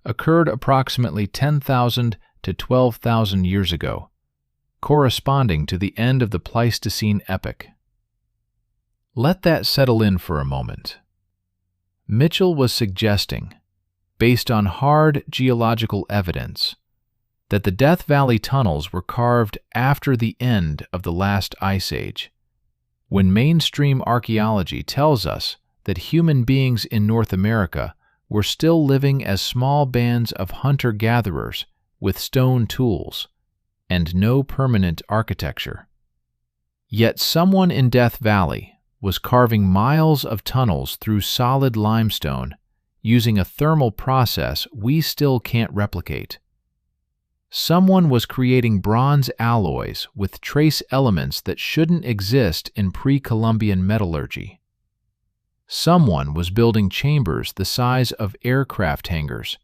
Speaker 1: occurred approximately 10,000 to 12,000 years ago, corresponding to the end of the Pleistocene epoch. Let that settle in for a moment. Mitchell was suggesting, based on hard geological evidence, that the Death Valley tunnels were carved after the end of the last ice age, when mainstream archaeology tells us that human beings in North America were still living as small bands of hunter-gatherers with stone tools and no permanent architecture. Yet someone in Death Valley was carving miles of tunnels through solid limestone using a thermal process we still can't replicate. Someone was creating bronze alloys with trace elements that shouldn't exist in pre-Columbian metallurgy. Someone was building chambers the size of aircraft hangars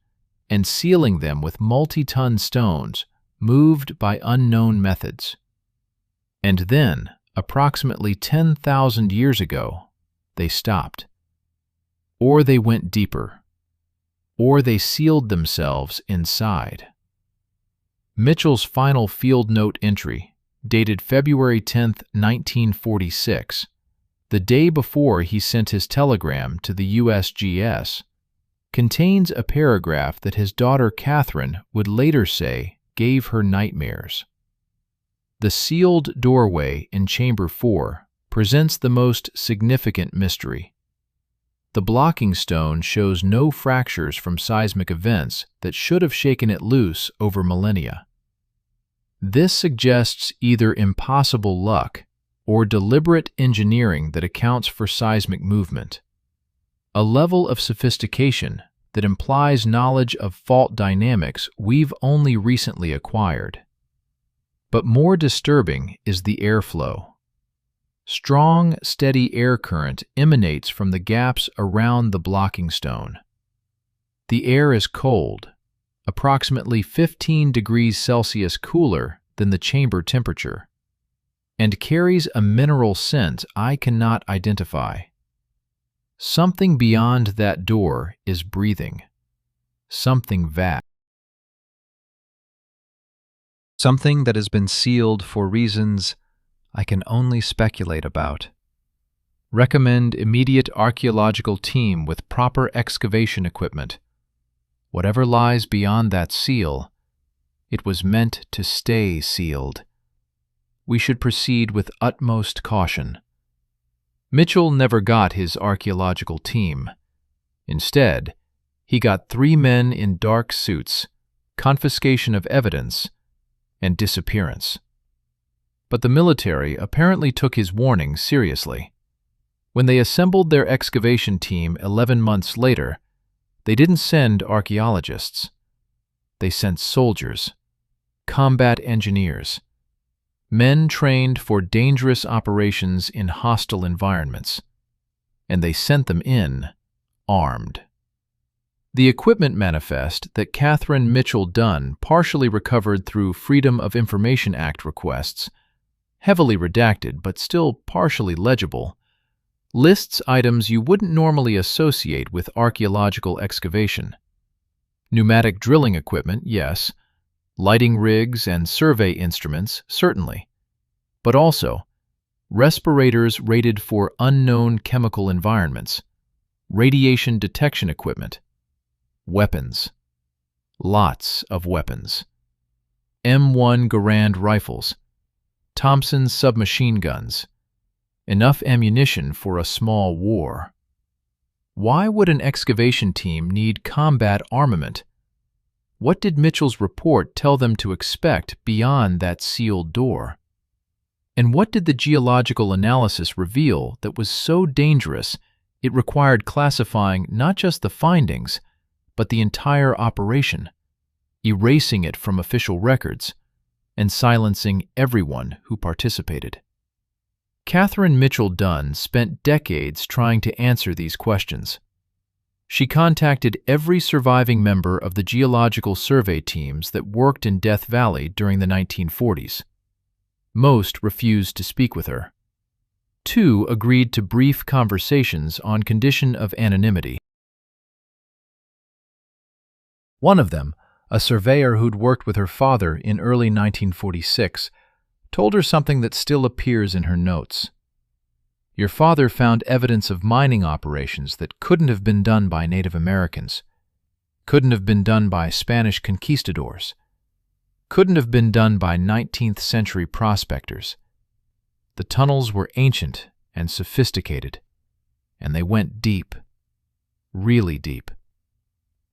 Speaker 1: and sealing them with multi-ton stones moved by unknown methods. And then, approximately 10,000 years ago, they stopped. Or they went deeper. Or they sealed themselves inside. Mitchell's final field note entry, dated February 10, 1946, the day before he sent his telegram to the USGS, contains a paragraph that his daughter Catherine would later say gave her nightmares. The sealed doorway in Chamber 4 presents the most significant mystery. The blocking stone shows no fractures from seismic events that should have shaken it loose over millennia. This suggests either impossible luck or deliberate engineering that accounts for seismic movement, a level of sophistication that implies knowledge of fault dynamics we've only recently acquired. But more disturbing is the airflow. Strong, steady air current emanates from the gaps around the blocking stone. The air is cold, approximately 15 degrees Celsius cooler than the chamber temperature, and carries a mineral scent I cannot identify. Something beyond that door is breathing. Something vast. Something that has been sealed for reasons I can only speculate about. Recommend immediate archaeological team with proper excavation equipment. Whatever lies beyond that seal, it was meant to stay sealed. We should proceed with utmost caution. Mitchell never got his archaeological team. Instead, he got 3 men in dark suits, confiscation of evidence, and disappearance. But the military apparently took his warning seriously. When they assembled their excavation team 11 months later, they didn't send archaeologists. They sent soldiers, combat engineers, men trained for dangerous operations in hostile environments, and they sent them in armed. The equipment manifest that Catherine Mitchell Dunn partially recovered through Freedom of Information Act requests, heavily redacted but still partially legible, lists items you wouldn't normally associate with archaeological excavation. Pneumatic drilling equipment, yes. Lighting rigs and survey instruments, certainly. But also, respirators rated for unknown chemical environments, radiation detection equipment, weapons. Lots of weapons. M1 Garand rifles, Thompson submachine guns, enough ammunition for a small war. Why would an excavation team need combat armament? What did Mitchell's report tell them to expect beyond that sealed door? And what did the geological analysis reveal that was so dangerous it required classifying not just the findings, but the entire operation, erasing it from official records, and silencing everyone who participated? Catherine Mitchell Dunn spent decades trying to answer these questions. She contacted every surviving member of the geological survey teams that worked in Death Valley during the 1940s. Most refused to speak with her. 2 agreed to brief conversations on condition of anonymity. One of them, a surveyor who'd worked with her father in early 1946, told her something that still appears in her notes. Your father found evidence of mining operations that couldn't have been done by Native Americans, couldn't have been done by Spanish conquistadors, couldn't have been done by 19th century prospectors. The tunnels were ancient and sophisticated, and they went deep, really deep.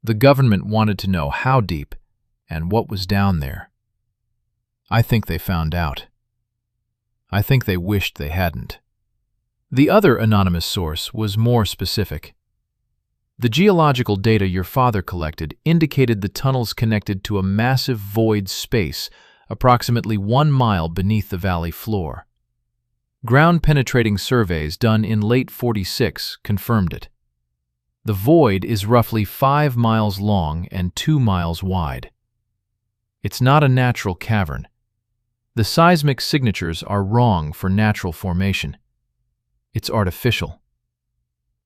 Speaker 1: The government wanted to know how deep and what was down there. I think they found out. I think they wished they hadn't. The other anonymous source was more specific. The geological data your father collected indicated the tunnels connected to a massive void space approximately 1 mile beneath the valley floor. Ground-penetrating surveys done in late '46 confirmed it. The void is roughly 5 miles long and 2 miles wide. It's not a natural cavern. The seismic signatures are wrong for natural formation. It's artificial.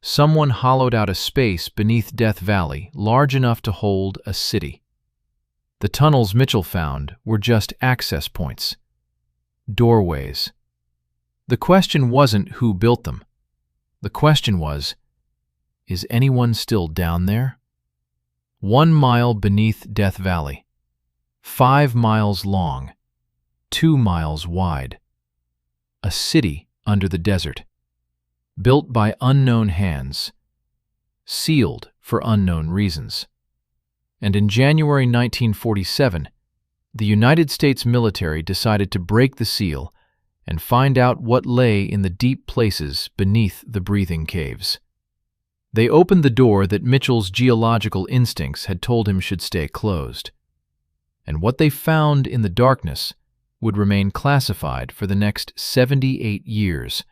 Speaker 1: Someone hollowed out a space beneath Death Valley large enough to hold a city. The tunnels Mitchell found were just access points, doorways. The question wasn't who built them. The question was, is anyone still down there? 1 mile beneath Death Valley, 5 miles long, 2 miles wide. A city under the desert, built by unknown hands, sealed for unknown reasons. And in January 1947, the United States military decided to break the seal and find out what lay in the deep places beneath the breathing caves. They opened the door that Mitchell's geological instincts had told him should stay closed. And what they found in the darkness would remain classified for the next 78 years,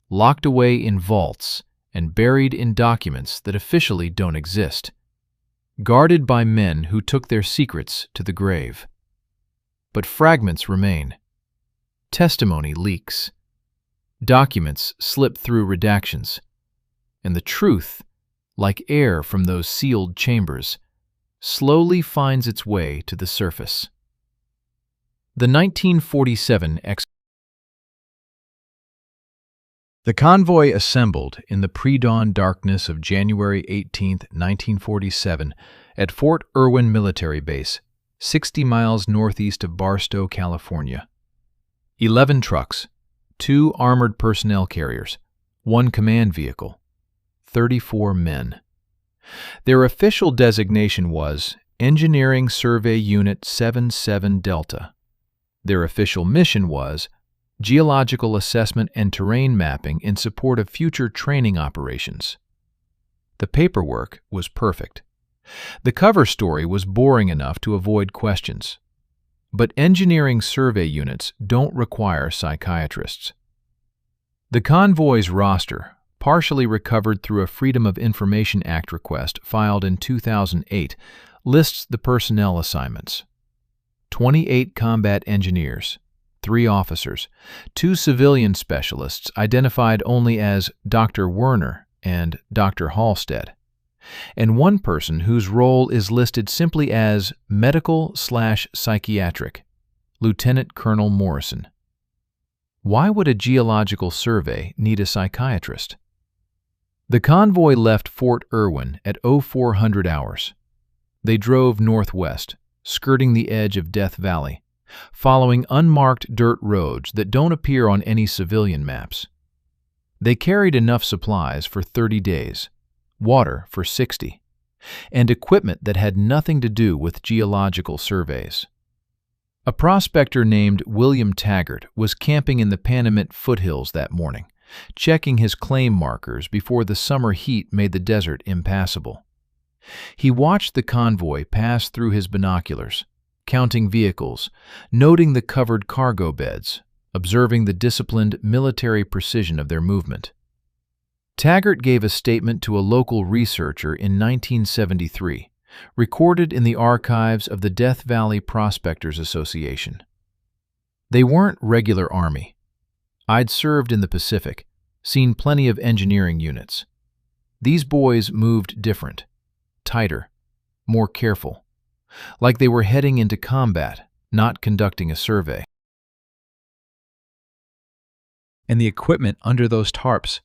Speaker 1: locked away in vaults and buried in documents that officially don't exist, guarded by men who took their secrets to the grave. But fragments remain. Testimony leaks. Documents slip through redactions. And the truth, like air from those sealed chambers, slowly finds its way to the surface. The 1947 The convoy assembled in the pre-dawn darkness of January 18, 1947, at Fort Irwin Military Base, 60 miles northeast of Barstow, California. 11 trucks, 2 armored personnel carriers, 1 command vehicle, 34 men. Their official designation was Engineering Survey Unit 77 Delta. Their official mission was geological assessment and terrain mapping in support of future training operations. The paperwork was perfect. The cover story was boring enough to avoid questions. But engineering survey units don't require psychiatrists. The convoy's roster, partially recovered through a Freedom of Information Act request filed in 2008, lists the personnel assignments. 28 combat engineers, 3 officers, 2 civilian specialists identified only as Dr. Werner and Dr. Halstead, and 1 person whose role is listed simply as medical/psychiatric, Lieutenant Colonel Morrison. Why would a geological survey need a psychiatrist? The convoy left Fort Irwin at 0400 hours. They drove northwest, skirting the edge of Death Valley, following unmarked dirt roads that don't appear on any civilian maps. They carried enough supplies for 30 days, water for 60, and equipment that had nothing to do with geological surveys. A prospector named William Taggart was camping in the Panamint foothills that morning, checking his claim markers before the summer heat made the desert impassable. He watched the convoy pass through his binoculars, counting vehicles, noting the covered cargo beds, observing the disciplined military precision of their movement. Taggart gave a statement to a local researcher in 1973, recorded in the archives of the Death Valley Prospectors Association. They weren't regular Army. I'd served in the Pacific, seen plenty of engineering units. These boys moved different, tighter, more careful, like they were heading into combat, not conducting a survey. And the equipment under those tarps.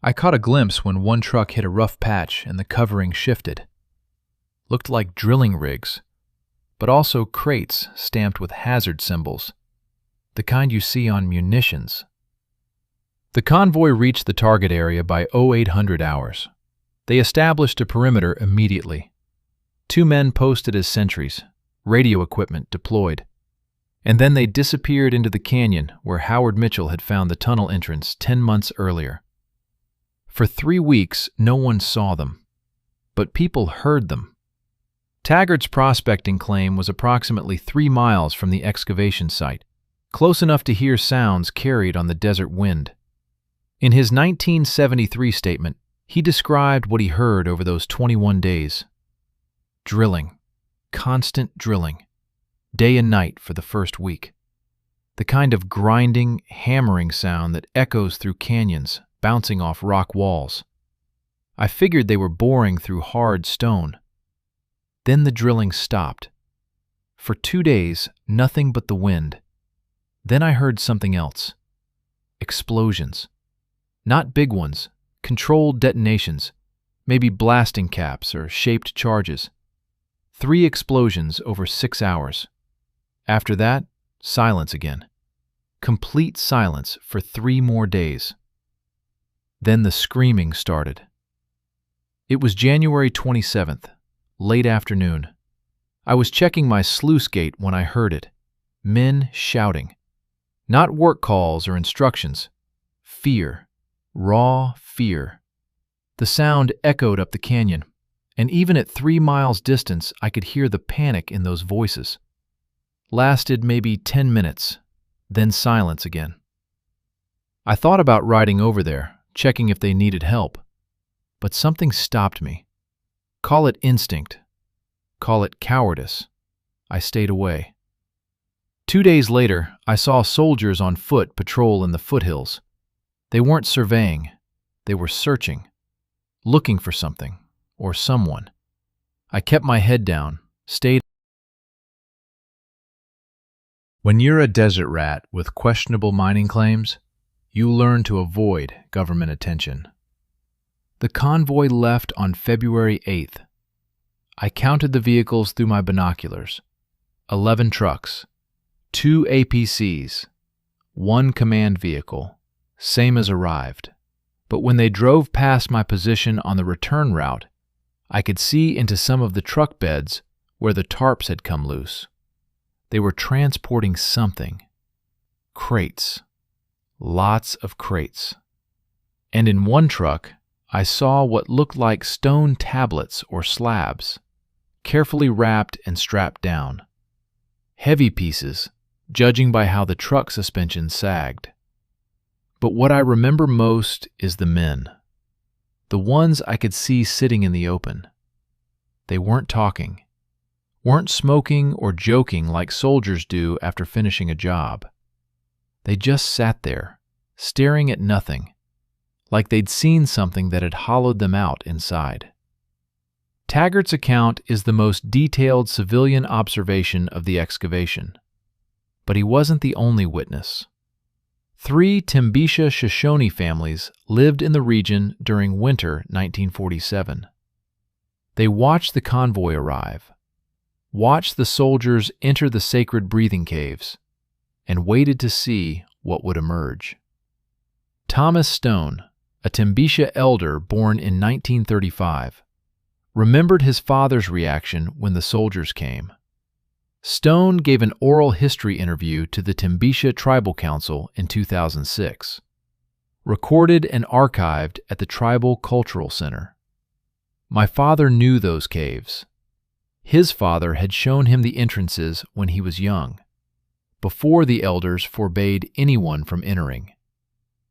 Speaker 1: I caught a glimpse when one truck hit a rough patch and the covering shifted. Looked like drilling rigs, but also crates stamped with hazard symbols, the kind you see on munitions. The convoy reached the target area by 0800 hours. They established a perimeter immediately. 2 men posted as sentries, radio equipment deployed. And then they disappeared into the canyon where Howard Mitchell had found the tunnel entrance 10 months earlier. For 3 weeks, no one saw them, but people heard them. Taggart's prospecting claim was approximately 3 miles from the excavation site, close enough to hear sounds carried on the desert wind. In his 1973 statement, he described what he heard over those 21 days. Drilling, constant drilling, day and night for the first week. The kind of grinding, hammering sound that echoes through canyons, bouncing off rock walls. I figured they were boring through hard stone. Then the drilling stopped. For 2 days, nothing but the wind. Then I heard something else. Explosions. Not big ones, controlled detonations, maybe blasting caps or shaped charges. 3 explosions over 6 hours. After that, silence again. Complete silence for 3 more days. Then the screaming started. It was January 27th, late afternoon. I was checking my sluice gate when I heard it. Men shouting. Not work calls or instructions. Fear. Raw fear. The sound echoed up the canyon, and even at 3 miles distance I could hear the panic in those voices. Lasted maybe 10 minutes, then silence again. I thought about riding over there, checking if they needed help, but something stopped me. Call it instinct, call it cowardice. I stayed away. 2 days later, I saw soldiers on foot patrol in the foothills. They weren't surveying, they were searching, looking for something or someone. I kept my head down, stayed. When you're a desert rat with questionable mining claims, you learn to avoid government attention. The convoy left on February 8th. I counted the vehicles through my binoculars. 11 trucks, 2 APCs, 1 command vehicle, same as arrived. But when they drove past my position on the return route, I could see into some of the truck beds where the tarps had come loose. They were transporting something. Crates. Lots of crates. And in one truck, I saw what looked like stone tablets or slabs, carefully wrapped and strapped down. Heavy pieces, judging by how the truck suspension sagged. But what I remember most is the men. The ones I could see sitting in the open. They weren't talking, weren't smoking or joking like soldiers do after finishing a job. They just sat there, staring at nothing, like they'd seen something that had hollowed them out inside. Taggart's account is the most detailed civilian observation of the excavation. But he wasn't the only witness. 3 Timbisha Shoshone families lived in the region during winter 1947. They watched the convoy arrive, watched the soldiers enter the sacred breathing caves, and waited to see what would emerge. Thomas Stone, a Timbisha elder born in 1935, remembered his father's reaction when the soldiers came. Stone gave an oral history interview to the Timbisha Tribal Council in 2006, recorded and archived at the Tribal Cultural Center. My father knew those caves. His father had shown him the entrances when he was young, before the elders forbade anyone from entering.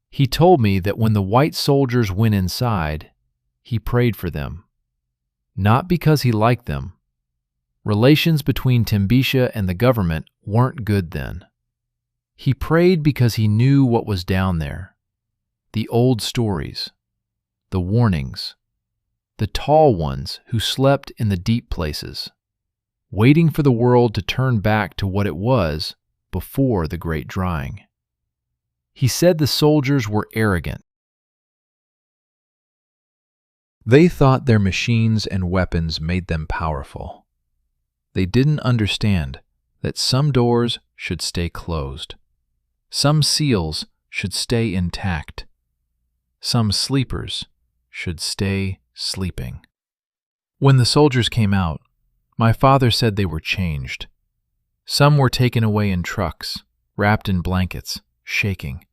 Speaker 1: He told me that when the white soldiers went inside, he prayed for them. Not because he liked them. Relations between Timbisha and the government weren't good then. He prayed because he knew what was down there. The old stories, the warnings, the tall ones who slept in the deep places, waiting for the world to turn back to what it was before the Great Drying. He said the soldiers were arrogant. They thought their machines and weapons made them powerful. They didn't understand that some doors should stay closed. Some seals should stay intact. Some sleepers should stay sleeping. When the soldiers came out, my father said they were changed. Some were taken away in trucks, wrapped in blankets, shaking.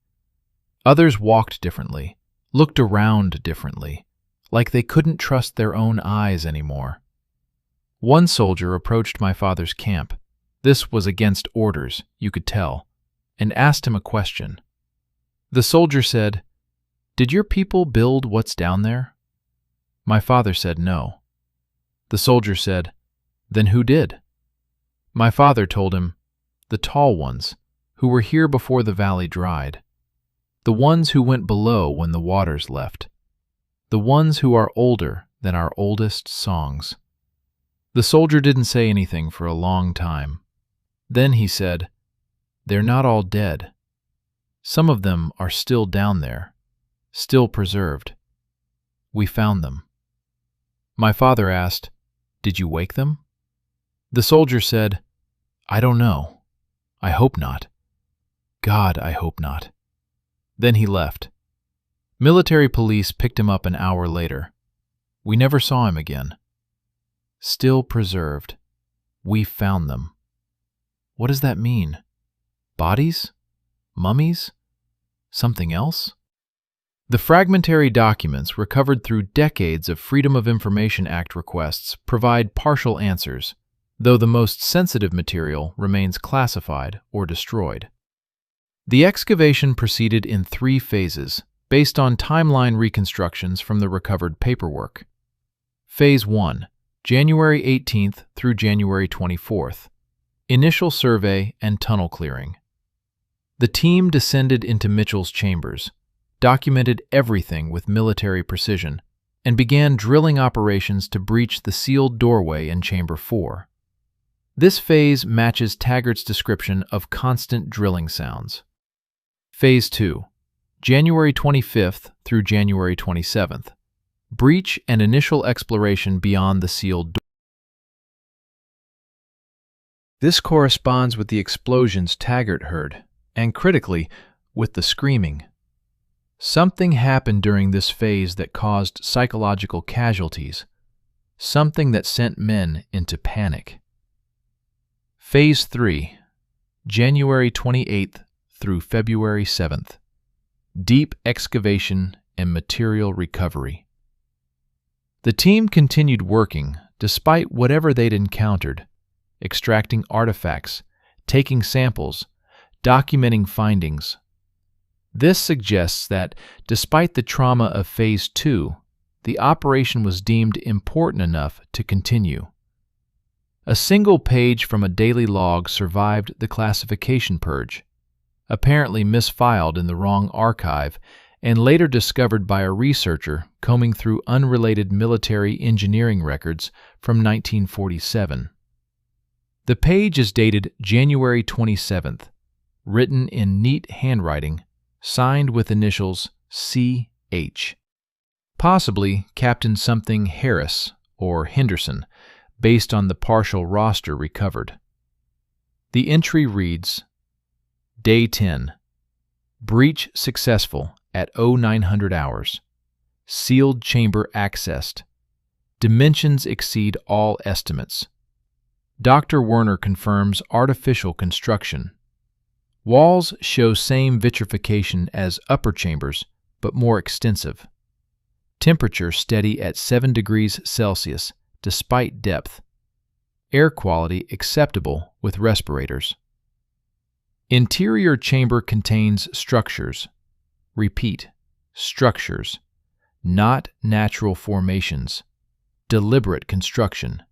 Speaker 1: Others walked differently, looked around differently, like they couldn't trust their own eyes anymore. One soldier approached my father's camp. This was against orders, you could tell, and asked him a question. The soldier said, "Did your people build what's down there?" My father said no. The soldier said, "Then who did?" My father told him, "The tall ones, who were here before the valley dried. The ones who went below when the waters left. The ones who are older than our oldest songs." The soldier didn't say anything for a long time. Then he said, "They're not all dead. Some of them are still down there, still preserved. We found them." My father asked, "Did you wake them?" The soldier said, "I don't know. I hope not. God, I hope not." Then he left. Military police picked him up an hour later. We never saw him again. Still preserved. We found them. What does that mean? Bodies? Mummies? Something else? The fragmentary documents recovered through decades of Freedom of Information Act requests provide partial answers, though the most sensitive material remains classified or destroyed. The excavation proceeded in 3 phases, based on timeline reconstructions from the recovered paperwork. Phase 1. January 18th through January 24th. Initial survey and tunnel clearing. The team descended into Mitchell's chambers, documented everything with military precision, and began drilling operations to breach the sealed doorway in Chamber 4. This phase matches Taggart's description of constant drilling sounds. Phase 2. January 25th through January 27th. Breach and initial exploration beyond the sealed door. This corresponds with the explosions Taggart heard, and critically, with the screaming. Something happened during this phase that caused psychological casualties, something that sent men into panic. Phase 3, January 28th through February 7th. Deep excavation and material recovery. The team continued working despite whatever they'd encountered, extracting artifacts, taking samples, documenting findings. This suggests that, despite the trauma of Phase 2, the operation was deemed important enough to continue. A single page from a daily log survived the classification purge, apparently misfiled in the wrong archive and later discovered by a researcher combing through unrelated military engineering records from 1947. The page is dated January 27th, written in neat handwriting, signed with initials C.H. Possibly Captain something Harris or Henderson, based on the partial roster recovered. The entry reads, Day 10. Breach successful at 0900 hours. Sealed chamber accessed. Dimensions exceed all estimates. Dr. Werner confirms artificial construction. Walls show same vitrification as upper chambers, but more extensive. Temperature steady at 7 degrees Celsius, despite depth. Air quality acceptable with respirators. Interior chamber contains structures. Repeat, structures, not natural formations. Deliberate construction.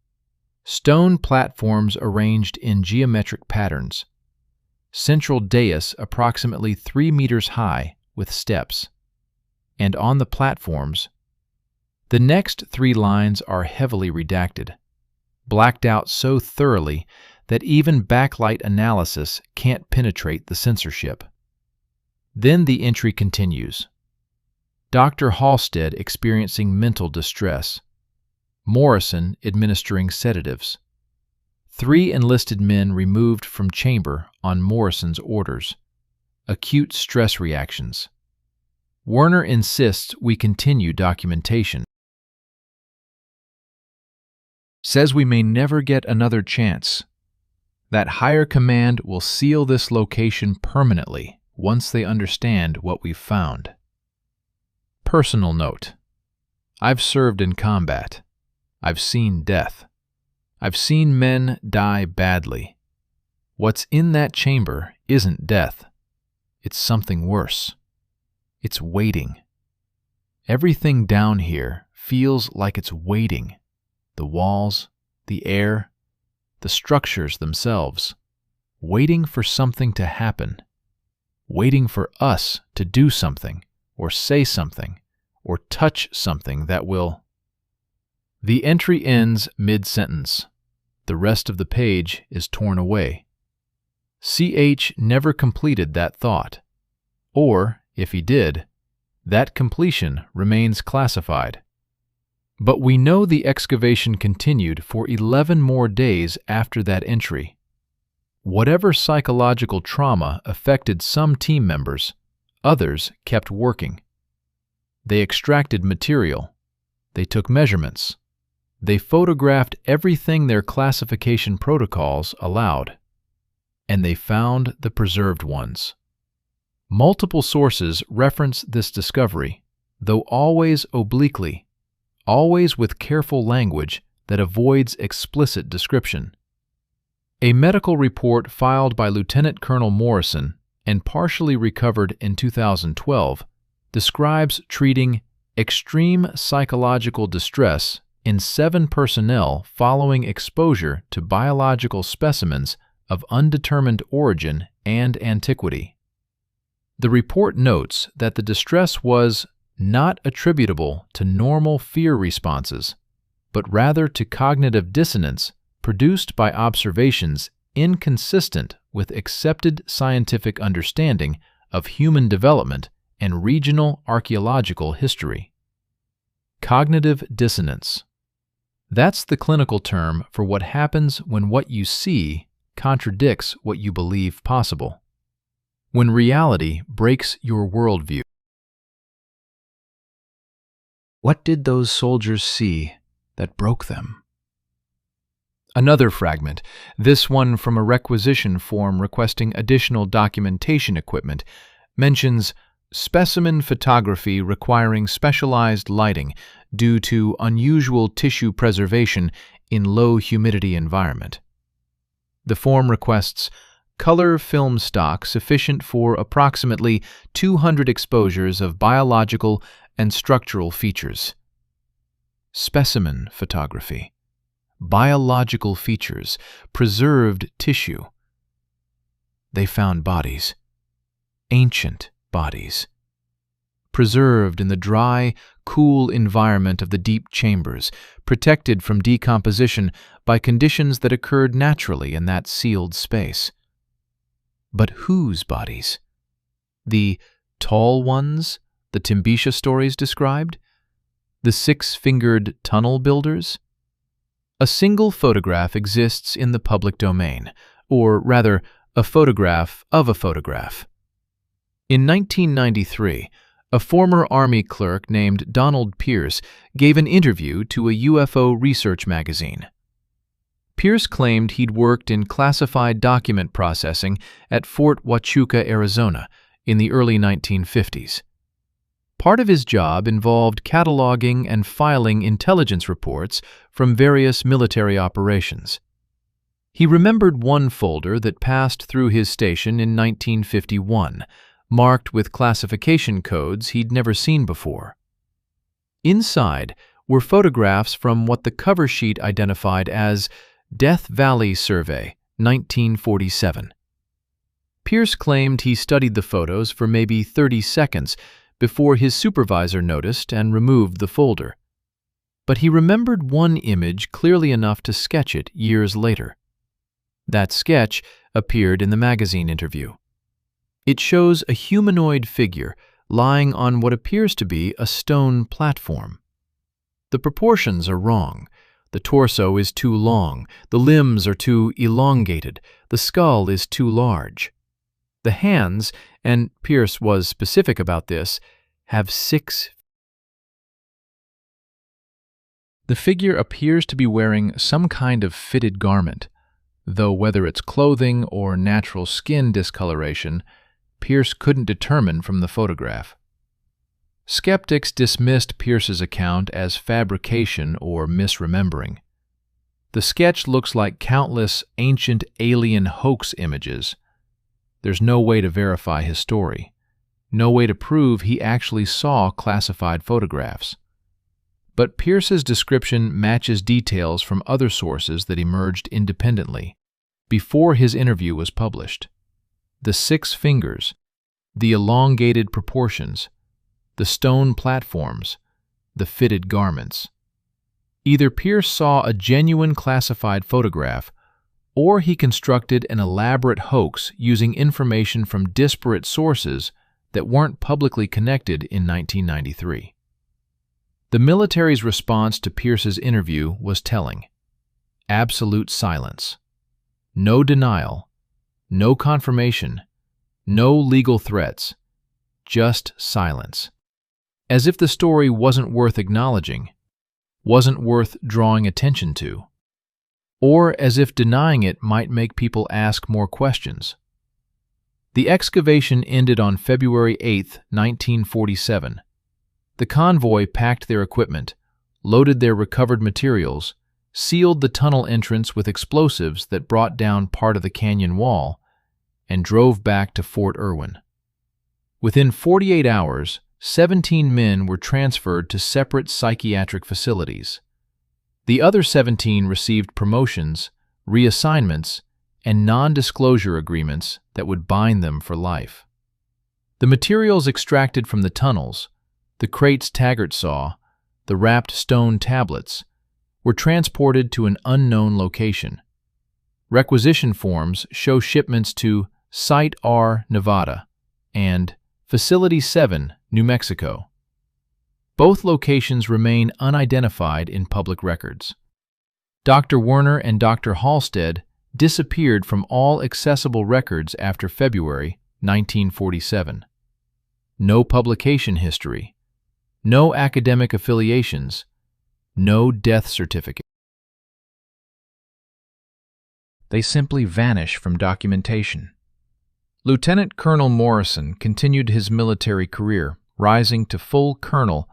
Speaker 1: Stone platforms arranged in geometric patterns. Central dais approximately 3 meters high with steps. And on the platforms, the next 3 lines are heavily redacted, blacked out so thoroughly that even backlight analysis can't penetrate the censorship. Then the entry continues. Dr. Halstead experiencing mental distress. Morrison administering sedatives. 3 enlisted men removed from chamber on Morrison's orders. Acute stress reactions. Werner insists we continue documentation. Says we may never get another chance. That higher command will seal this location permanently once they understand what we've found. Personal note. I've served in combat. I've seen death. I've seen men die badly. What's in that chamber isn't death. It's something worse. It's waiting. Everything down here feels like it's waiting. The walls, the air, the structures themselves, waiting for something to happen, waiting for us to do something, or say something, or touch something that will. The entry ends mid-sentence. The rest of the page is torn away. C.H. never completed that thought. Or, if he did, that completion remains classified. But we know the excavation continued for 11 more days after that entry. Whatever psychological trauma affected some team members, others kept working. They extracted material. They took measurements. They photographed everything their classification protocols allowed. And they found the preserved ones. Multiple sources reference this discovery, though always obliquely, always with careful language that avoids explicit description. A medical report filed by Lieutenant Colonel Morrison and partially recovered in 2012 describes treating extreme psychological distress in 7 personnel following exposure to biological specimens of undetermined origin and antiquity. The report notes that the distress was not attributable to normal fear responses, but rather to cognitive dissonance produced by observations inconsistent with accepted scientific understanding of human development and regional archaeological history. Cognitive dissonance. That's the clinical term for what happens when what you see contradicts what you believe possible. When reality breaks your worldview. What did those soldiers see that broke them? Another fragment, this one from a requisition form requesting additional documentation equipment, mentions specimen photography requiring specialized lighting due to unusual tissue preservation in low humidity environment. The form requests color film stock sufficient for approximately 200 exposures of biological and structural features. Specimen photography. Biological features, preserved tissue. They found bodies, ancient bodies, preserved in the dry, cool environment of the deep chambers, protected from decomposition by conditions that occurred naturally in that sealed space. But whose bodies? The tall ones the Timbisha stories described? The six-fingered tunnel builders? A single photograph exists in the public domain, or rather, a photograph of a photograph. In 1993, a former Army clerk named Donald Pierce gave an interview to a UFO research magazine. Pierce claimed he'd worked in classified document processing at Fort Huachuca, Arizona, in the early 1950s. Part of his job involved cataloging and filing intelligence reports from various military operations. He remembered one folder that passed through his station in 1951, marked with classification codes he'd never seen before. Inside were photographs from what the cover sheet identified as Death Valley Survey, 1947. Pierce claimed he studied the photos for maybe 30 seconds before his supervisor noticed and removed the folder. But he remembered one image clearly enough to sketch it years later. That sketch appeared in the magazine interview. It shows a humanoid figure lying on what appears to be a stone platform. The proportions are wrong. The torso is too long, the limbs are too elongated, the skull is too large. The hands, and Pierce was specific about this, have 6. The figure appears to be wearing some kind of fitted garment, though whether it's clothing or natural skin discoloration, Pierce couldn't determine from the photograph. Skeptics dismissed Pierce's account as fabrication or misremembering. The sketch looks like countless ancient alien hoax images. There's no way to verify his story, no way to prove he actually saw classified photographs. But Pierce's description matches details from other sources that emerged independently before his interview was published. The 6 fingers, the elongated proportions, the stone platforms, the fitted garments. Either Pierce saw a genuine classified photograph, or he constructed an elaborate hoax using information from disparate sources that weren't publicly connected in 1993. The military's response to Pierce's interview was telling. Absolute silence. No denial, no confirmation, no legal threats, just silence. As if the story wasn't worth acknowledging, wasn't worth drawing attention to, or as if denying it might make people ask more questions. The excavation ended on February 8, 1947. The convoy packed their equipment, loaded their recovered materials, sealed the tunnel entrance with explosives that brought down part of the canyon wall, and drove back to Fort Irwin. Within 48 hours, 17 men were transferred to separate psychiatric facilities. The other 17 received promotions, reassignments, and non-disclosure agreements that would bind them for life. The materials extracted from the tunnels, the crates Taggart saw, the wrapped stone tablets, were transported to an unknown location. Requisition forms show shipments to Site R, Nevada, and Facility 7, New Mexico. Both locations remain unidentified in public records. Dr. Werner and Dr. Halstead disappeared from all accessible records after February 1947. No publication history, no academic affiliations, no death certificate. They simply vanish from documentation. Lieutenant Colonel Morrison continued his military career, rising to full colonel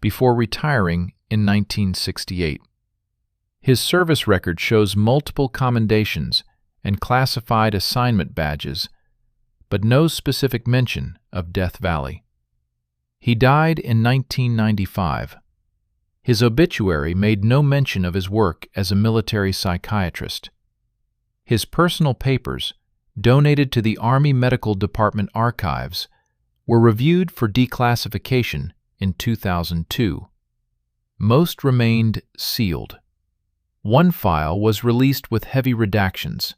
Speaker 1: before retiring in 1968. His service record shows multiple commendations and classified assignment badges, but no specific mention of Death Valley. He died in 1995. His obituary made no mention of his work as a military psychiatrist. His personal papers, donated to the Army Medical Department archives, were reviewed for declassification in 2002. Most remained sealed. One file was released with heavy redactions.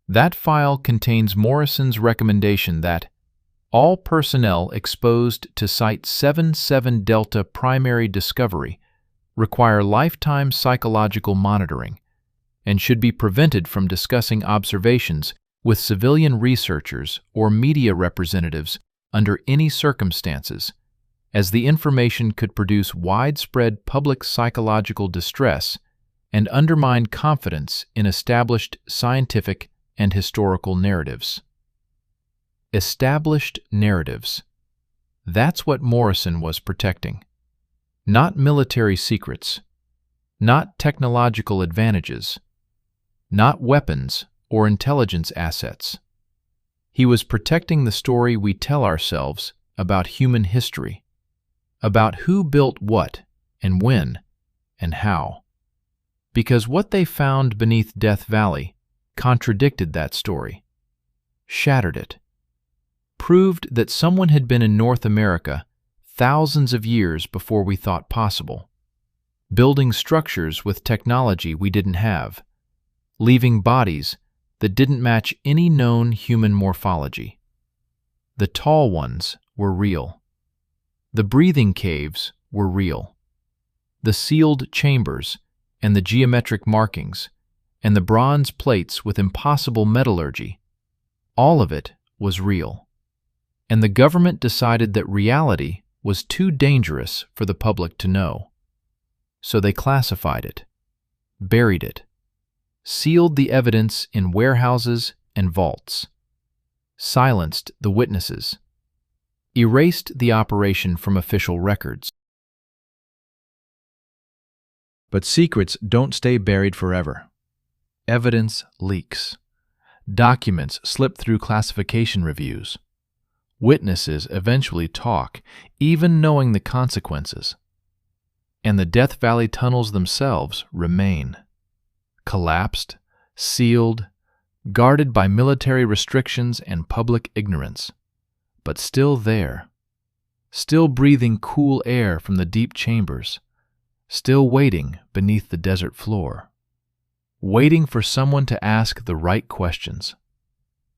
Speaker 1: That file contains Morrison's recommendation that all personnel exposed to Site 77 Delta primary discovery require lifetime psychological monitoring and should be prevented from discussing observations with civilian researchers or media representatives under any circumstances, as the information could produce widespread public psychological distress and undermine confidence in established scientific and historical narratives. Established narratives. That's what Morrison was protecting. Not military secrets, not technological advantages, not weapons or intelligence assets. He was protecting the story we tell ourselves about human history, about who built what and when and how. Because what they found beneath Death Valley contradicted that story, shattered it, proved that someone had been in North America thousands of years before we thought possible, building structures with technology we didn't have, leaving bodies that didn't match any known human morphology. The tall ones were real. The breathing caves were real. The sealed chambers and the geometric markings and the bronze plates with impossible metallurgy, all of it was real. And the government decided that reality was too dangerous for the public to know. So they classified it, buried it, sealed the evidence in warehouses and vaults, silenced the witnesses, erased the operation from official records. But secrets don't stay buried forever. Evidence leaks. Documents slip through classification reviews. Witnesses eventually talk, even knowing the consequences. And the Death Valley tunnels themselves remain. Collapsed, sealed, guarded by military restrictions and public ignorance, but still there, still breathing cool air from the deep chambers, still waiting beneath the desert floor, waiting for someone to ask the right questions,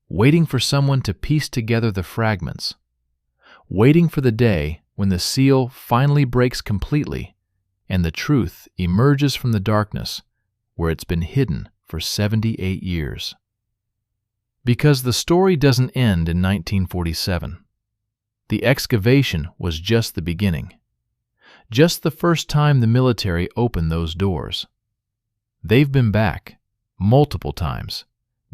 Speaker 1: waiting for someone to piece together the fragments, waiting for the day when the seal finally breaks completely and the truth emerges from the darkness where it's been hidden for 78 years. Because the story doesn't end in 1947. The excavation was just the beginning, just the first time the military opened those doors. They've been back multiple times,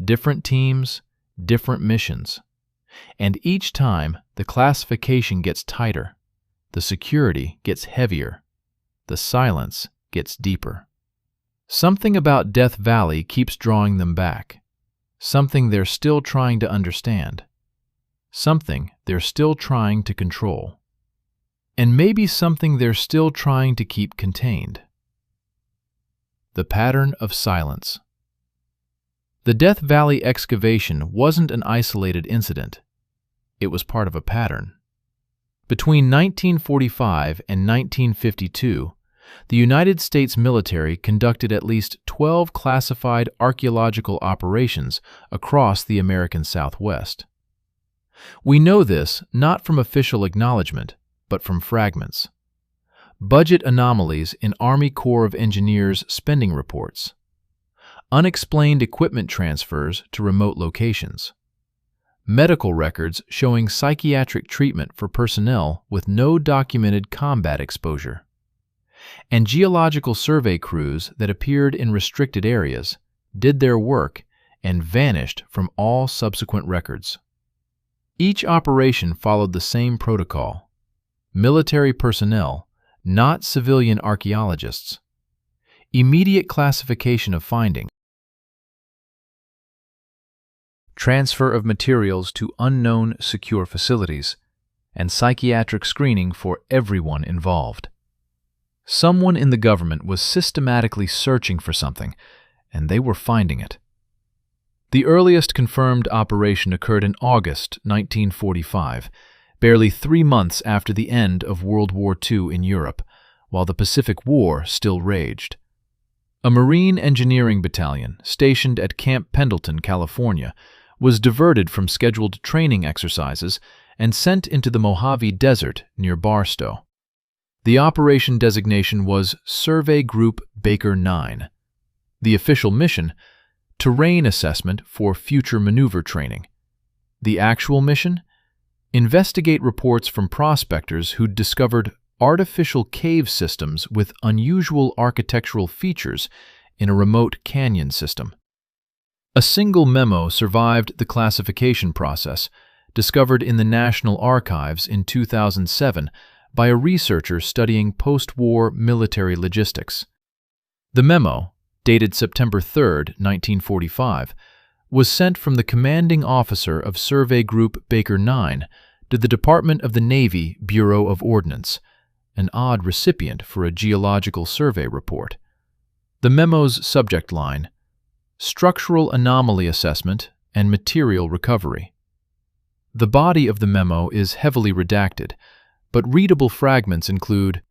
Speaker 1: different teams, different missions, and each time the classification gets tighter, the security gets heavier, the silence gets deeper. Something about Death Valley keeps drawing them back, something they're still trying to understand, something they're still trying to control, and maybe something they're still trying to keep contained. The pattern of silence. The Death Valley excavation wasn't an isolated incident. It was part of a pattern. Between 1945 and 1952, the United States military conducted at least 12 classified archaeological operations across the American Southwest. We know this not from official acknowledgement, but from fragments. Budget anomalies in Army Corps of Engineers spending reports. Unexplained equipment transfers to remote locations. Medical records showing psychiatric treatment for personnel with no documented combat exposure. And geological survey crews that appeared in restricted areas, did their work, and vanished from all subsequent records. Each operation followed the same protocol: military personnel, not civilian archaeologists. Immediate classification of findings. Transfer of materials to unknown secure facilities, and psychiatric screening for everyone involved. Someone in the government was systematically searching for something, and they were finding it. The earliest confirmed operation occurred in August 1945, barely 3 months after the end of World War II in Europe, while the Pacific War still raged. A Marine engineering battalion stationed at Camp Pendleton, California, was diverted from scheduled training exercises and sent into the Mojave Desert near Barstow. The operation designation was Survey Group Baker 9. The official mission: terrain assessment for future maneuver training. The actual mission: investigate reports from prospectors who'd discovered artificial cave systems with unusual architectural features in a remote canyon system. A single memo survived the classification process, discovered in the National Archives in 2007 by a researcher studying post-war military logistics. The memo, dated September 3, 1945, was sent from the commanding officer of Survey Group Baker 9 to the Department of the Navy Bureau of Ordnance, an odd recipient for a geological survey report. The memo's subject line: structural anomaly assessment and material recovery. The body of the memo is heavily redacted, but readable fragments include: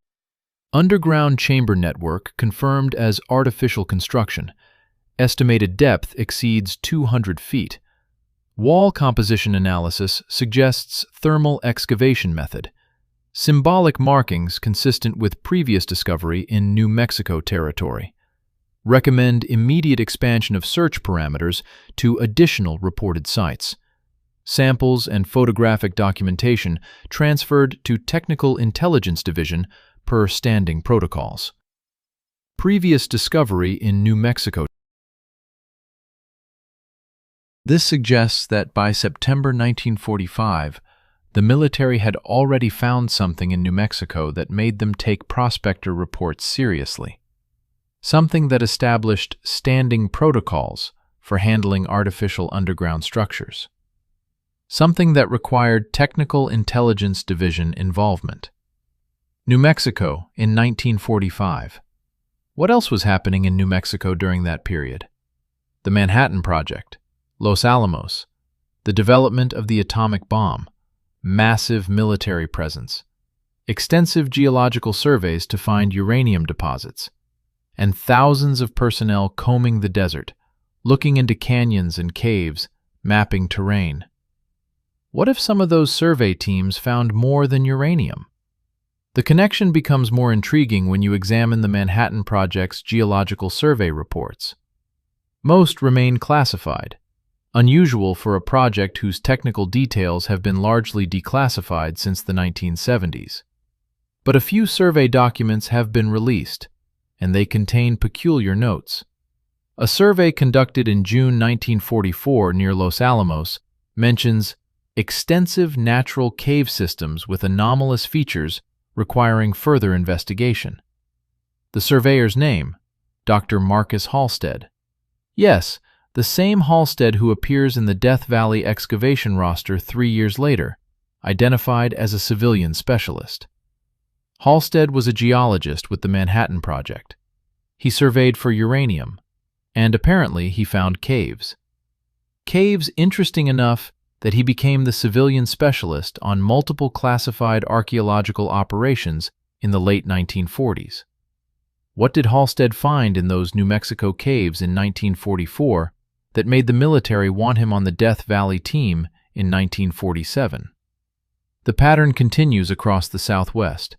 Speaker 1: underground chamber network confirmed as artificial construction. Estimated depth exceeds 200 feet. Wall composition analysis suggests thermal excavation method. Symbolic markings consistent with previous discovery in New Mexico territory. Recommend immediate expansion of search parameters to additional reported sites. Samples and photographic documentation transferred to Technical Intelligence Division per standing protocols. Previous discovery in New Mexico. This suggests that by September 1945, the military had already found something in New Mexico that made them take prospector reports seriously. Something that established standing protocols for handling artificial underground structures. Something that required Technical Intelligence Division involvement. New Mexico in 1945. What else was happening in New Mexico during that period? The Manhattan Project, Los Alamos, the development of the atomic bomb, massive military presence, extensive geological surveys to find uranium deposits, and thousands of personnel combing the desert, looking into canyons and caves, mapping terrain. What if some of those survey teams found more than uranium? The connection becomes more intriguing when you examine the Manhattan Project's geological survey reports. Most remain classified, unusual for a project whose technical details have been largely declassified since the 1970s. But a few survey documents have been released, and they contain peculiar notes. A survey conducted in June 1944 near Los Alamos mentions extensive natural cave systems with anomalous features requiring further investigation. The surveyor's name: Dr. Marcus Halstead. Yes, the same Halstead who appears in the Death Valley excavation roster 3 years later, identified as a civilian specialist. Halstead was a geologist with the Manhattan Project. He surveyed for uranium, and apparently he found caves. Caves interesting enough that he became the civilian specialist on multiple classified archaeological operations in the late 1940s. What did Halstead find in those New Mexico caves in 1944 that made the military want him on the Death Valley team in 1947? The pattern continues across the Southwest.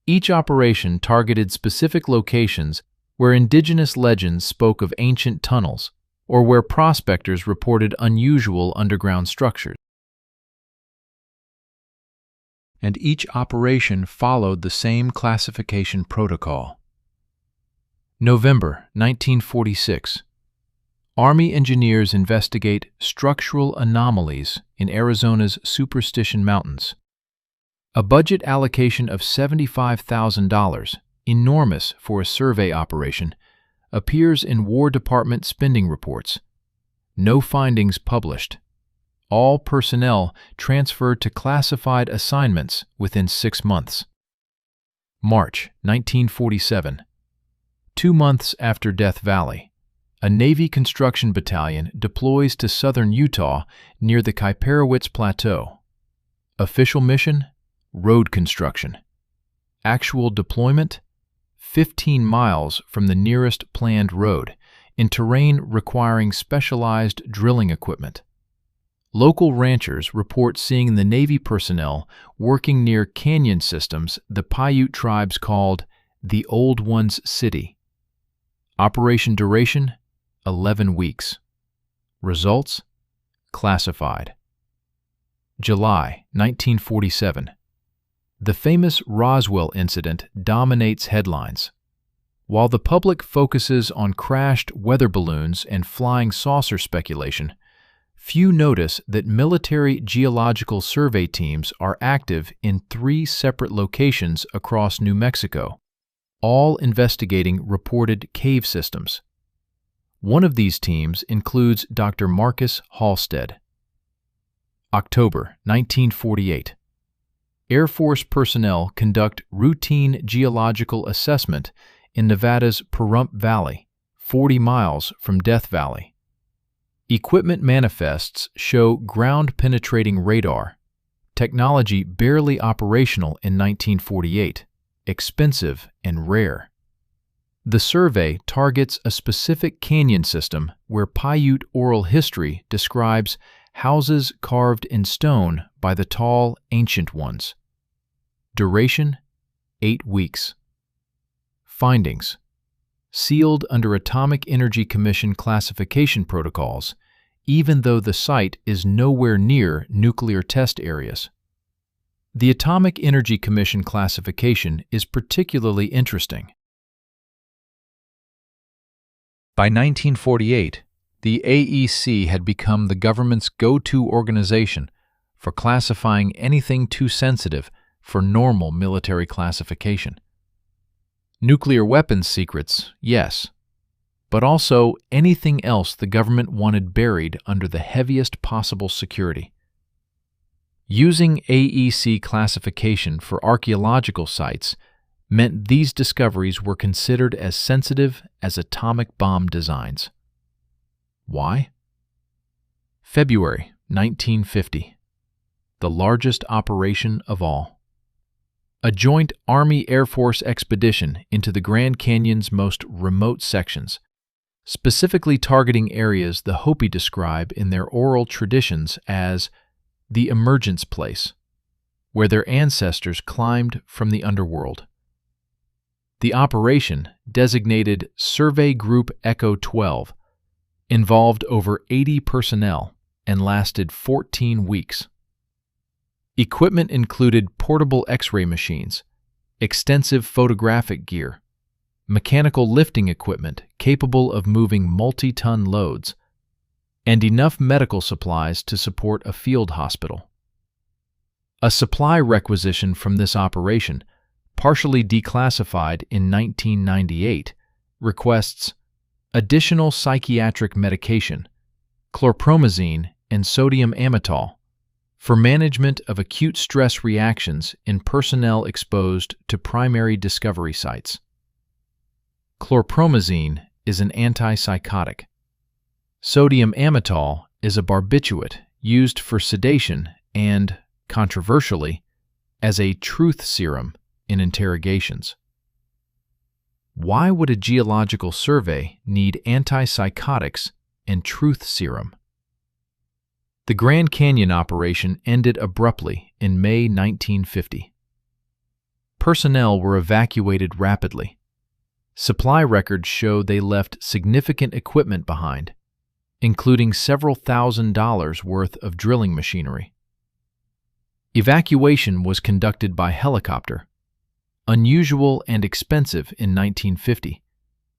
Speaker 1: Each operation targeted specific locations where indigenous legends spoke of ancient tunnels or where prospectors reported unusual underground structures. And each operation followed the same classification protocol. November 1946. Army engineers investigate structural anomalies in Arizona's Superstition Mountains. A budget allocation of $75,000, enormous for a survey operation, appears in War Department spending reports. No findings published. All personnel transferred to classified assignments within 6 months. March 1947. 2 months after Death Valley, a Navy construction battalion deploys to southern Utah near the Kuiperowitz Plateau. Official mission: road construction. Actual deployment: 15 miles from the nearest planned road, in terrain requiring specialized drilling equipment. Local ranchers report seeing the Navy personnel working near canyon systems the Paiute tribes called the Old Ones City. Operation duration: 11 weeks. Results: classified. July 1947. The famous Roswell incident dominates headlines. While the public focuses on crashed weather balloons and flying saucer speculation, few notice that military geological survey teams are active in 3 separate locations across New Mexico, all investigating reported cave systems. One of these teams includes Dr. Marcus Halstead. October 1948. Air Force personnel conduct routine geological assessment in Nevada's Pahrump Valley, 40 miles from Death Valley. Equipment manifests show ground-penetrating radar, technology barely operational in 1948, expensive and rare. The survey targets a specific canyon system where Paiute oral history describes houses carved in stone by the tall, ancient ones. Duration: 8 weeks. Findings: sealed under Atomic Energy Commission classification protocols, even though the site is nowhere near nuclear test areas. The Atomic Energy Commission classification is particularly interesting. By 1948, the AEC had become the government's go-to organization for classifying anything too sensitive for normal military classification. Nuclear weapons secrets, yes, but also anything else the government wanted buried under the heaviest possible security. Using AEC classification for archaeological sites meant these discoveries were considered as sensitive as atomic bomb designs. Why? February 1950. The largest operation of all. A joint Army-Air Force expedition into the Grand Canyon's most remote sections, specifically targeting areas the Hopi describe in their oral traditions as the emergence place, where their ancestors climbed from the underworld. The operation, designated Survey Group Echo 12, involved over 80 personnel and lasted 14 weeks. Equipment included portable X-ray machines, extensive photographic gear, mechanical lifting equipment capable of moving multi-ton loads, and enough medical supplies to support a field hospital. A supply requisition from this operation, partially declassified in 1998, requests additional psychiatric medication, chlorpromazine and sodium amytal, for management of acute stress reactions in personnel exposed to primary discovery sites. Chlorpromazine is an antipsychotic. Sodium amytal is a barbiturate used for sedation and, controversially, as a truth serum in interrogations. Why would a geological survey need antipsychotics and truth serum? The Grand Canyon operation ended abruptly in May 1950. Personnel were evacuated rapidly. Supply records show they left significant equipment behind, including several $1,000s worth of drilling machinery. Evacuation was conducted by helicopter, unusual and expensive in 1950,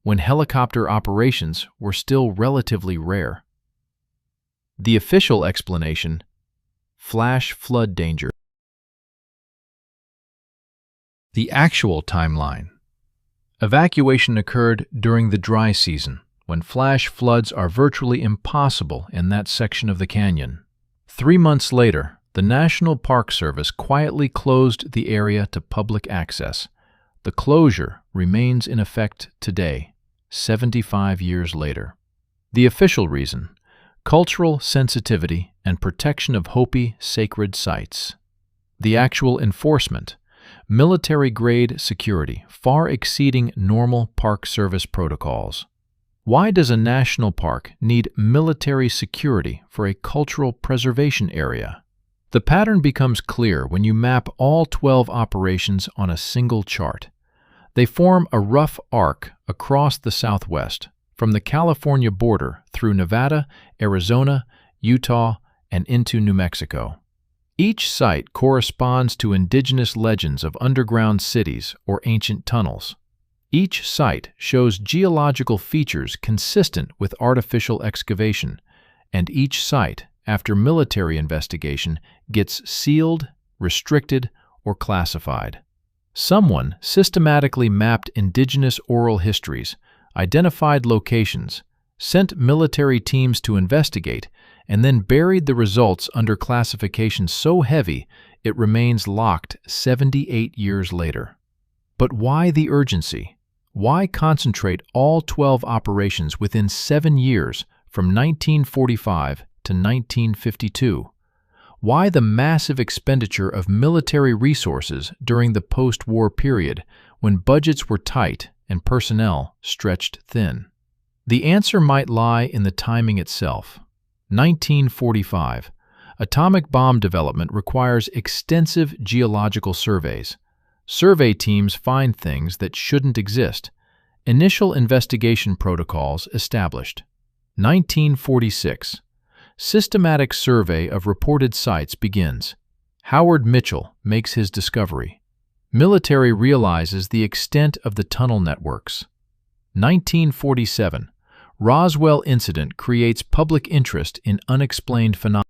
Speaker 1: when helicopter operations were still relatively rare. The official explanation: flash flood danger. The actual timeline. Evacuation occurred during the dry season, when flash floods are virtually impossible in that section of the canyon. 3 months later, the National Park Service quietly closed the area to public access. The closure remains in effect today, 75 years later. The official reason: cultural sensitivity and protection of Hopi sacred sites. The actual enforcement: military-grade security, far exceeding normal Park Service protocols. Why does a national park need military security for a cultural preservation area? The pattern becomes clear when you map all 12 operations on a single chart. They form a rough arc across the Southwest, from the California border through Nevada, Arizona, Utah, and into New Mexico. Each site corresponds to indigenous legends of underground cities or ancient tunnels. Each site shows geological features consistent with artificial excavation, and each site, after military investigation, gets sealed, restricted, or classified. Someone systematically mapped indigenous oral histories, identified locations, sent military teams to investigate, and then buried the results under classification so heavy it remains locked 78 years later. But why the urgency? Why concentrate all 12 operations within 7 years from 1945 to 1952? Why the massive expenditure of military resources during the post-war period when budgets were tight and personnel stretched thin? The answer might lie in the timing itself. 1945. Atomic bomb development requires extensive geological surveys. Survey teams find things that shouldn't exist. Initial investigation protocols established. 1946. Systematic survey of reported sites begins. Howard Mitchell makes his discovery. Military realizes the extent of the tunnel networks. 1947. Roswell incident creates public interest in unexplained phenomena.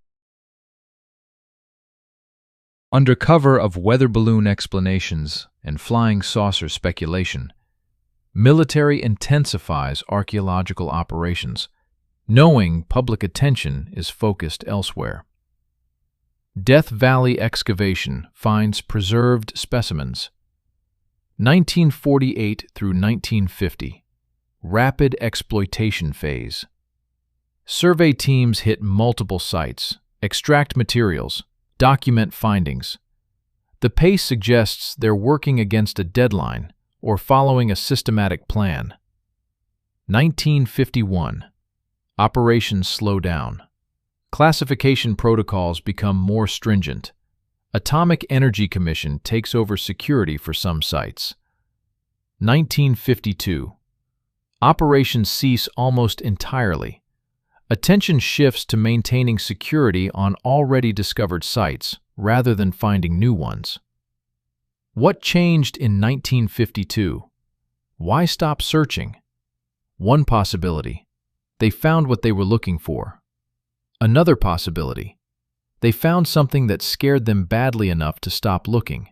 Speaker 1: Under cover of weather balloon explanations and flying saucer speculation, military intensifies archaeological operations, knowing public attention is focused elsewhere. Death Valley excavation finds preserved specimens. 1948 through 1950. Rapid exploitation phase. Survey teams hit multiple sites, extract materials, document findings. The pace suggests they're working against a deadline or following a systematic plan. 1951. Operations slow down. Classification protocols become more stringent. Atomic Energy Commission takes over security for some sites. 1952. Operations cease almost entirely. Attention shifts to maintaining security on already discovered sites rather than finding new ones. What changed in 1952? Why stop searching? One possibility: they found what they were looking for. Another possibility: they found something that scared them badly enough to stop looking.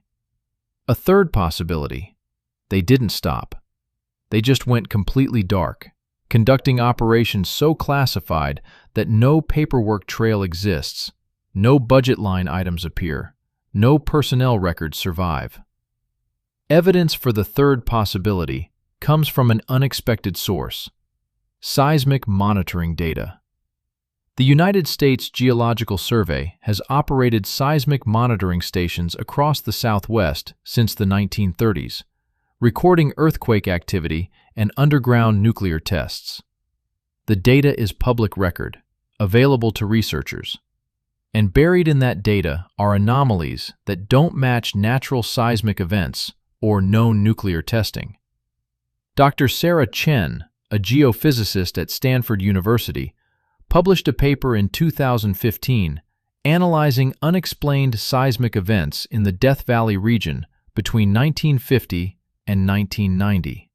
Speaker 1: A third possibility: they didn't stop. They just went completely dark, conducting operations so classified that no paperwork trail exists, no budget line items appear, no personnel records survive. Evidence for the third possibility comes from an unexpected source: seismic monitoring data. The United States Geological Survey has operated seismic monitoring stations across the Southwest since the 1930s, recording earthquake activity and underground nuclear tests. The data is public record, available to researchers. And buried in that data are anomalies that don't match natural seismic events or known nuclear testing. Dr. Sarah Chen, a geophysicist at Stanford University, published a paper in 2015 analyzing unexplained seismic events in the Death Valley region between 1950 and 1990.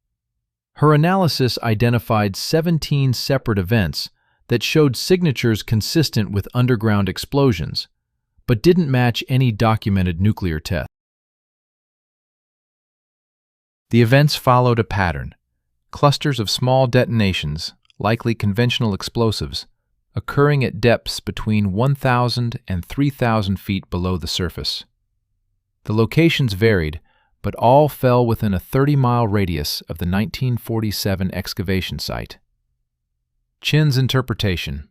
Speaker 1: Her analysis identified 17 separate events that showed signatures consistent with underground explosions, but didn't match any documented nuclear test. The events followed a pattern: clusters of small detonations, likely conventional explosives, occurring at depths between 1,000 and 3,000 feet below the surface. The locations varied, but all fell within a 30-mile radius of the 1947 excavation site. Chin's interpretation: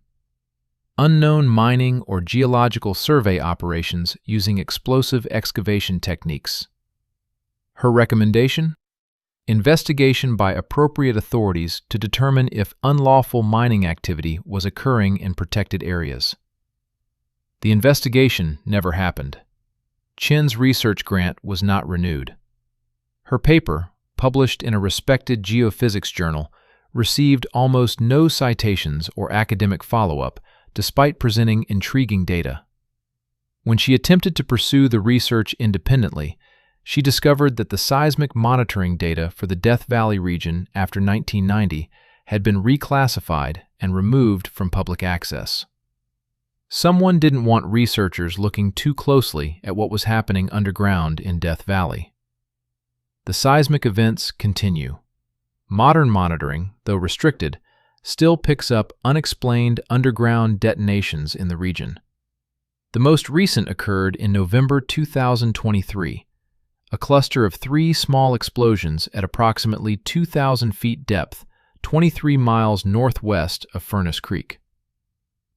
Speaker 1: unknown mining or geological survey operations using explosive excavation techniques. Her recommendation: investigation by appropriate authorities to determine if unlawful mining activity was occurring in protected areas. The investigation never happened. Chin's research grant was not renewed. Her paper, published in a respected geophysics journal, received almost no citations or academic follow-up, despite presenting intriguing data. When she attempted to pursue the research independently, she discovered that the seismic monitoring data for the Death Valley region after 1990 had been reclassified and removed from public access. Someone didn't want researchers looking too closely at what was happening underground in Death Valley. The seismic events continue. Modern monitoring, though restricted, still picks up unexplained underground detonations in the region. The most recent occurred in November 2023. A cluster of 3 small explosions at approximately 2,000 feet depth, 23 miles northwest of Furnace Creek.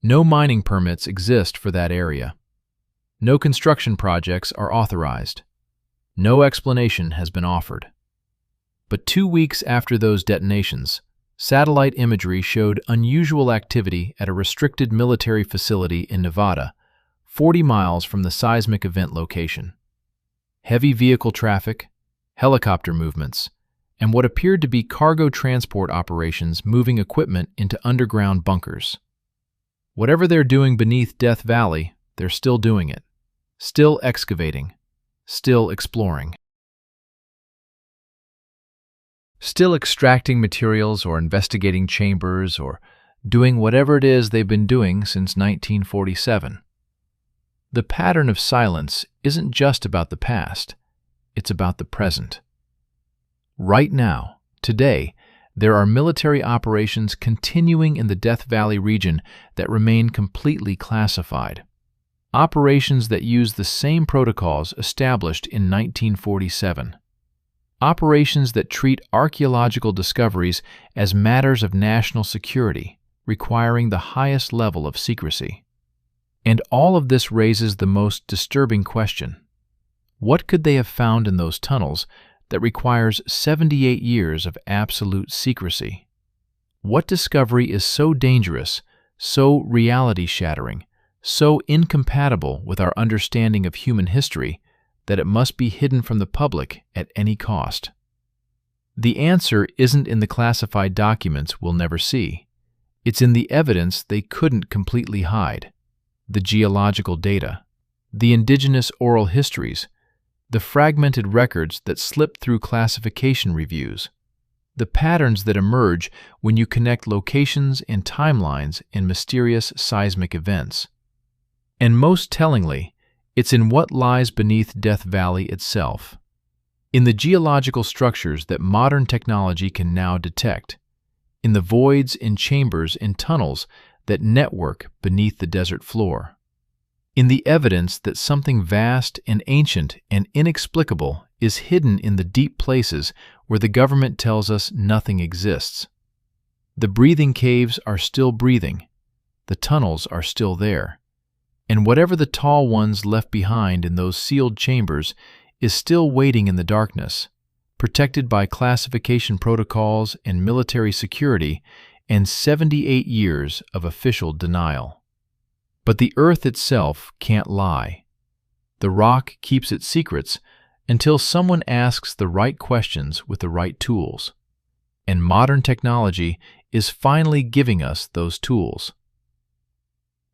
Speaker 1: No mining permits exist for that area. No construction projects are authorized. No explanation has been offered. But 2 weeks after those detonations, satellite imagery showed unusual activity at a restricted military facility in Nevada, 40 miles from the seismic event location. Heavy vehicle traffic, helicopter movements, and what appeared to be cargo transport operations moving equipment into underground bunkers. Whatever they're doing beneath Death Valley, they're still doing it. Still excavating. Still exploring. Still extracting materials or investigating chambers or doing whatever it is they've been doing since 1947. The pattern of silence isn't just about the past, it's about the present. Right now, today, there are military operations continuing in the Death Valley region that remain completely classified. Operations that use the same protocols established in 1947. Operations that treat archaeological discoveries as matters of national security, requiring the highest level of secrecy. And all of this raises the most disturbing question. What could they have found in those tunnels that requires 78 years of absolute secrecy? What discovery is so dangerous, so reality-shattering, so incompatible with our understanding of human history that it must be hidden from the public at any cost? The answer isn't in the classified documents we'll never see. It's in the evidence they couldn't completely hide. The geological data, the indigenous oral histories, the fragmented records that slip through classification reviews, the patterns that emerge when you connect locations and timelines in mysterious seismic events. And most tellingly, it's in what lies beneath Death Valley itself, in the geological structures that modern technology can now detect, in the voids in chambers and tunnels that network beneath the desert floor, in the evidence that something vast and ancient and inexplicable is hidden in the deep places where the government tells us nothing exists. The breathing caves are still breathing, the tunnels are still there, and whatever the tall ones left behind in those sealed chambers is still waiting in the darkness, protected by classification protocols and military security and 78 years of official denial. But the earth itself can't lie. The rock keeps its secrets until someone asks the right questions with the right tools. And modern technology is finally giving us those tools.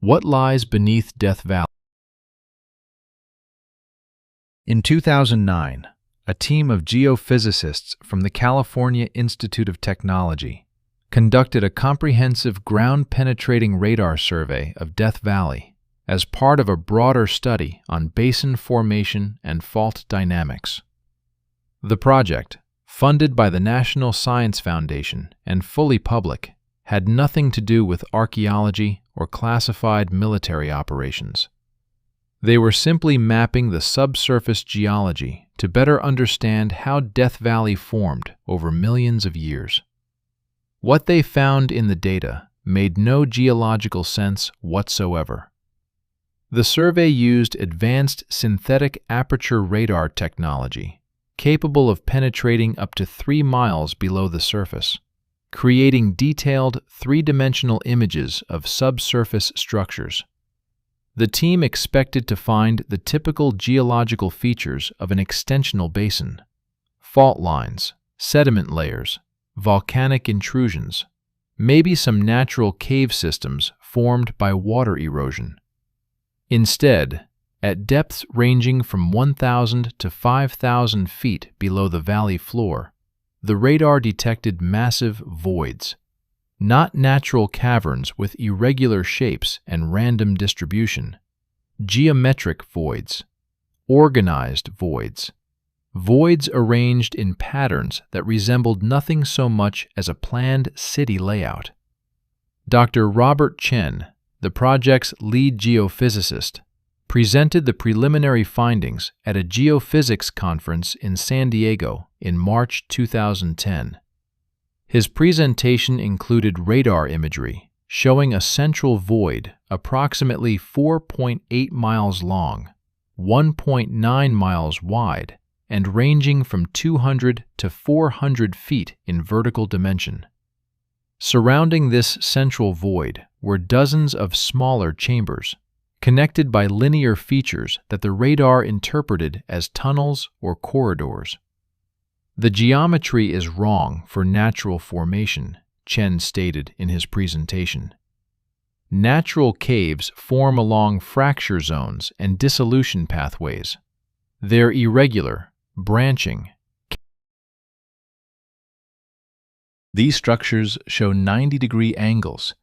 Speaker 1: What lies beneath Death Valley? In 2009, a team of geophysicists from the California Institute of Technology conducted a comprehensive ground-penetrating radar survey of Death Valley as part of a broader study on basin formation and fault dynamics. The project, funded by the National Science Foundation and fully public, had nothing to do with archaeology or classified military operations. They were simply mapping the subsurface geology to better understand how Death Valley formed over millions of years. What they found in the data made no geological sense whatsoever. The survey used advanced synthetic aperture radar technology capable of penetrating up to 3 miles below the surface, creating detailed three-dimensional images of subsurface structures. The team expected to find the typical geological features of an extensional basin: fault lines, sediment layers, volcanic intrusions, maybe some natural cave systems formed by water erosion. Instead, at depths ranging from 1,000 to 5,000 feet below the valley floor, the radar detected massive voids, not natural caverns with irregular shapes and random distribution, geometric voids, organized voids, voids arranged in patterns that resembled nothing so much as a planned city layout. Dr. Robert Chen, the project's lead geophysicist, presented the preliminary findings at a geophysics conference in San Diego in March 2010. His presentation included radar imagery showing a central void approximately 4.8 miles long, 1.9 miles wide, and ranging from 200 to 400 feet in vertical dimension. Surrounding this central void were dozens of smaller chambers, connected by linear features that the radar interpreted as tunnels or corridors. The geometry is wrong for natural formation, Chen stated in his presentation. Natural caves form along fracture zones and dissolution pathways. They're irregular, branching. These structures show 90-degree angles,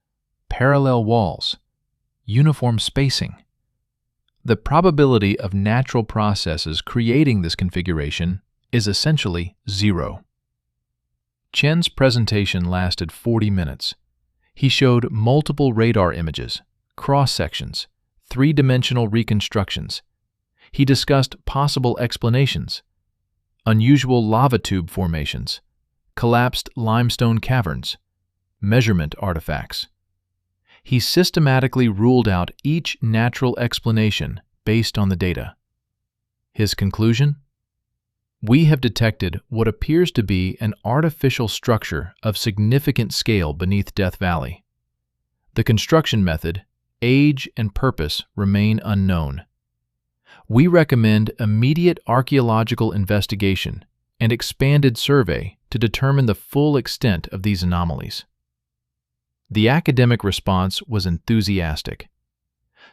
Speaker 1: parallel walls, uniform spacing. The probability of natural processes creating this configuration is essentially zero. Chen's presentation lasted 40 minutes. He showed multiple radar images, cross-sections, three-dimensional reconstructions. He discussed possible explanations: unusual lava tube formations, collapsed limestone caverns, measurement artifacts. He systematically ruled out each natural explanation based on the data. His conclusion? We have detected what appears to be an artificial structure of significant scale beneath Death Valley. The construction method, age, and purpose remain unknown. We recommend immediate archaeological investigation and expanded survey to determine the full extent of these anomalies. The academic response was enthusiastic.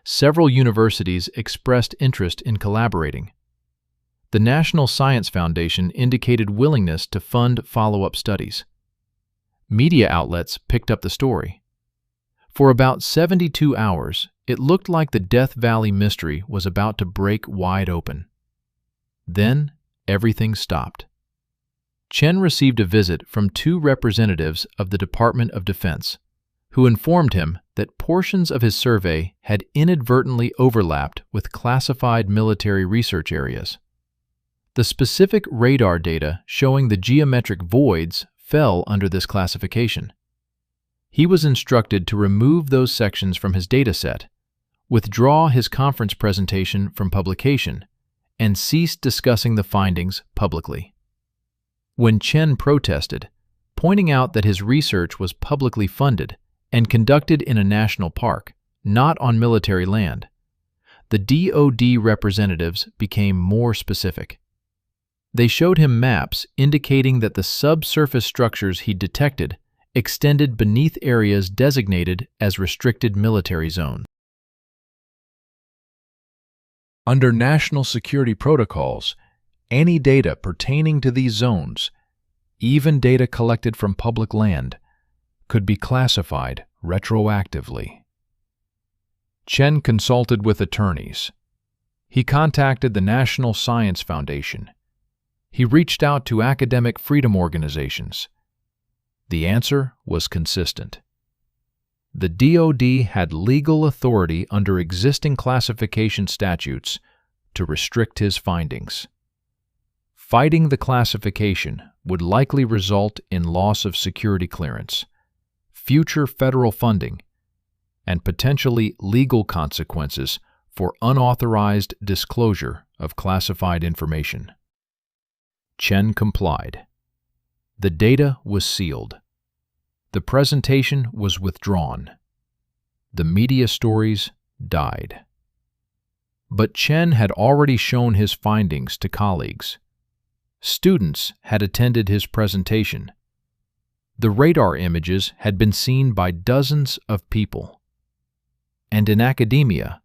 Speaker 1: Several universities expressed interest in collaborating. The National Science Foundation indicated willingness to fund follow-up studies. Media outlets picked up the story. For about 72 hours, it looked like the Death Valley mystery was about to break wide open. Then, everything stopped. Chen received a visit from 2 representatives of the Department of Defense, who informed him that portions of his survey had inadvertently overlapped with classified military research areas. The specific radar data showing the geometric voids fell under this classification. He was instructed to remove those sections from his dataset, withdraw his conference presentation from publication, and cease discussing the findings publicly. When Chen protested, pointing out that his research was publicly funded and conducted in a national park, not on military land, the DoD representatives became more specific. They showed him maps indicating that the subsurface structures he detected extended beneath areas designated as restricted military zones. Under national security protocols, Any data pertaining to these zones, even data collected from public land, could be classified retroactively. Chen consulted with attorneys. He contacted the National Science Foundation. He reached out to academic freedom organizations. The answer was consistent. The DoD had legal authority under existing classification statutes to restrict his findings. Fighting the classification would likely result in loss of security clearance, future federal funding, and potentially legal consequences for unauthorized disclosure of classified information. Chen complied. The data was sealed. The presentation was withdrawn. The media stories died. But Chen had already shown his findings to colleagues. Students had attended his presentation. The radar images had been seen by dozens of people. And in academia,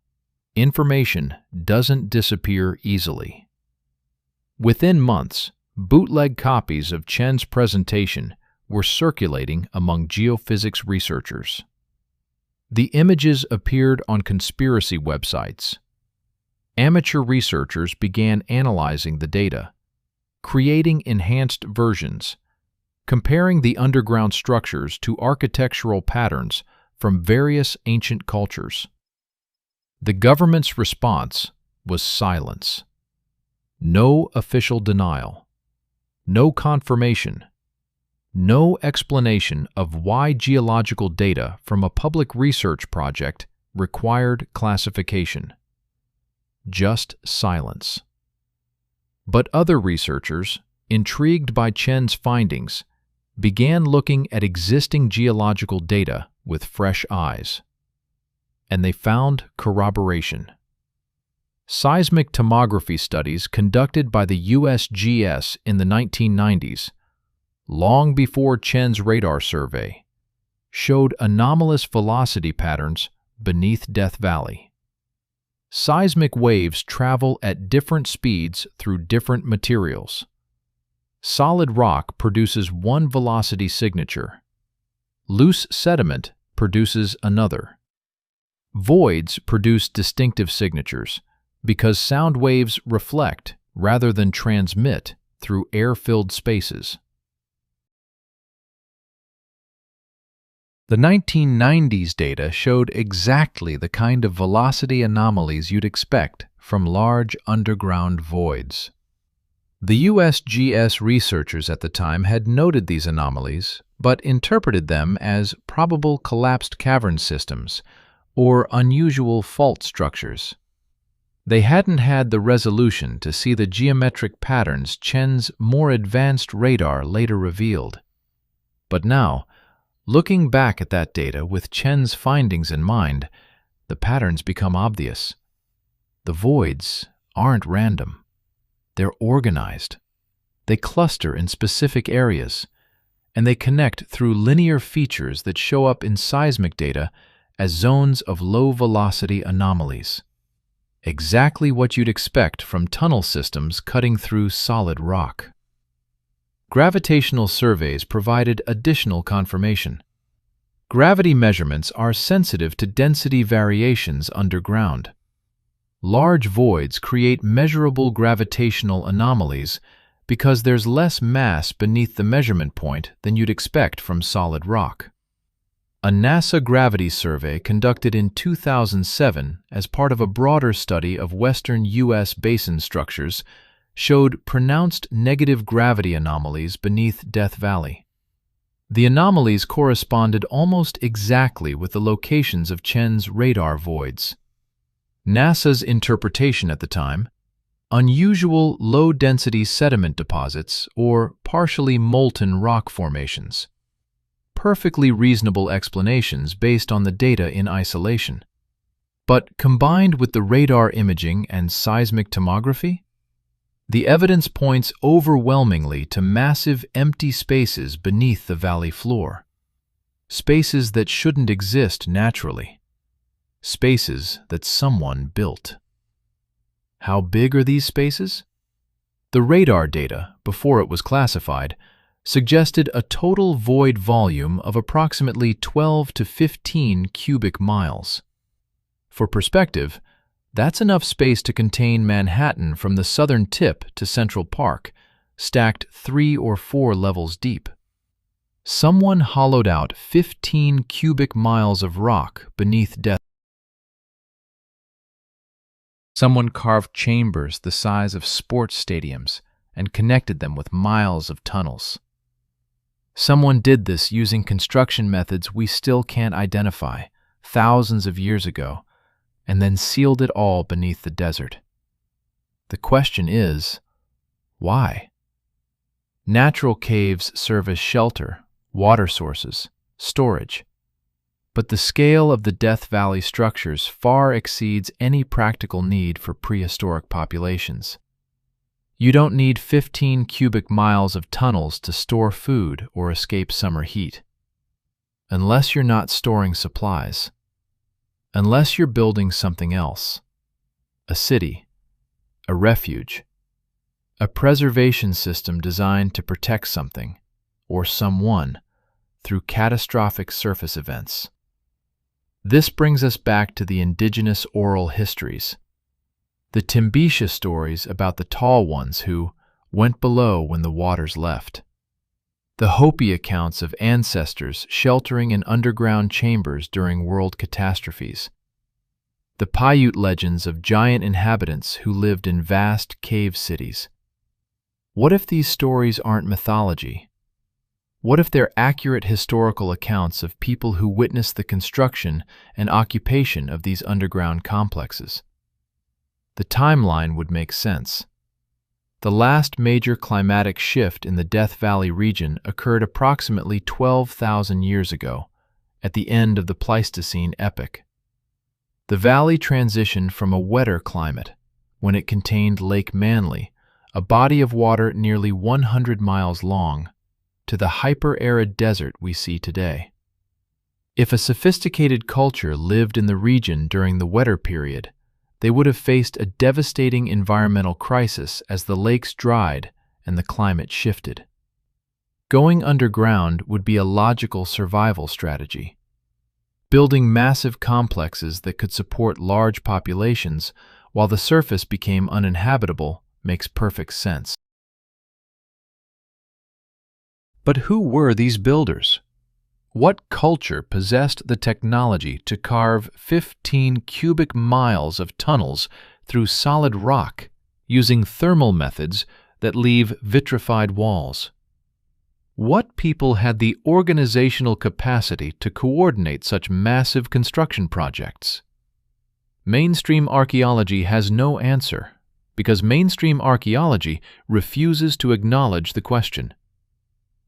Speaker 1: information doesn't disappear easily. Within months, bootleg copies of Chen's presentation were circulating among geophysics researchers. The images appeared on conspiracy websites. Amateur researchers began analyzing the data, creating enhanced versions, comparing the underground structures to architectural patterns from various ancient cultures. The government's response was silence. No official denial. No confirmation. No explanation of why geological data from a public research project required classification. Just silence. But other researchers, intrigued by Chen's findings, began looking at existing geological data with fresh eyes. And they found corroboration. Seismic tomography studies conducted by the USGS in the 1990s, long before Chen's radar survey, showed anomalous velocity patterns beneath Death Valley. Seismic waves travel at different speeds through different materials. Solid rock produces one velocity signature. Loose sediment produces another. Voids produce distinctive signatures because sound waves reflect rather than transmit through air-filled spaces. The 1990s data showed exactly the kind of velocity anomalies you'd expect from large underground voids. The USGS researchers at the time had noted these anomalies, but interpreted them as probable collapsed cavern systems or unusual fault structures. They hadn't had the resolution to see the geometric patterns Chen's more advanced radar later revealed. But now, looking back at that data with Chen's findings in mind, the patterns become obvious. The voids aren't random. They're organized. They cluster in specific areas, and they connect through linear features that show up in seismic data as zones of low-velocity anomalies. Exactly what you'd expect from tunnel systems cutting through solid rock. Gravitational surveys provided additional confirmation. Gravity measurements are sensitive to density variations underground. Large voids create measurable gravitational anomalies because there's less mass beneath the measurement point than you'd expect from solid rock. A NASA gravity survey conducted in 2007 as part of a broader study of western U.S. basin structures showed pronounced negative gravity anomalies beneath Death Valley. The anomalies corresponded almost exactly with the locations of Chen's radar voids. NASA's interpretation at the time, unusual low-density sediment deposits or partially molten rock formations. Perfectly reasonable explanations based on the data in isolation. But combined with the radar imaging and seismic tomography, the evidence points overwhelmingly to massive empty spaces beneath the valley floor. Spaces that shouldn't exist naturally. Spaces that someone built. How big are these spaces? The radar data, before it was classified, suggested a total void volume of approximately 12 to 15 cubic miles. For perspective, that's enough space to contain Manhattan from the southern tip to Central Park, stacked 3 or 4 levels deep. Someone hollowed out 15 cubic miles of rock beneath death. Someone carved chambers the size of sports stadiums and connected them with miles of tunnels. Someone did this using construction methods we still can't identify, thousands of years ago, and then sealed it all beneath the desert. The question is, why? Natural caves serve as shelter, water sources, storage. But the scale of the Death Valley structures far exceeds any practical need for prehistoric populations. You don't need 15 cubic miles of tunnels to store food or escape summer heat. Unless you're not storing supplies. Unless you're building something else. A city, a refuge, a preservation system designed to protect something, or someone, through catastrophic surface events. This brings us back to the indigenous oral histories. The Timbisha stories about the tall ones who went below when the waters left. The Hopi accounts of ancestors sheltering in underground chambers during world catastrophes. The Paiute legends of giant inhabitants who lived in vast cave cities. What if these stories aren't mythology? What if they're accurate historical accounts of people who witnessed the construction and occupation of these underground complexes? The timeline would make sense. The last major climatic shift in the Death Valley region occurred approximately 12,000 years ago, at the end of the Pleistocene epoch. The valley transitioned from a wetter climate, when it contained Lake Manly, a body of water nearly 100 miles long, to the hyper-arid desert we see today. If a sophisticated culture lived in the region during the wetter period, they would have faced a devastating environmental crisis as the lakes dried and the climate shifted. Going underground would be a logical survival strategy. Building massive complexes that could support large populations while the surface became uninhabitable makes perfect sense. But who were these builders? What culture possessed the technology to carve 15 cubic miles of tunnels through solid rock using thermal methods that leave vitrified walls? What people had the organizational capacity to coordinate such massive construction projects? Mainstream archaeology has no answer, because mainstream archaeology refuses to acknowledge the question.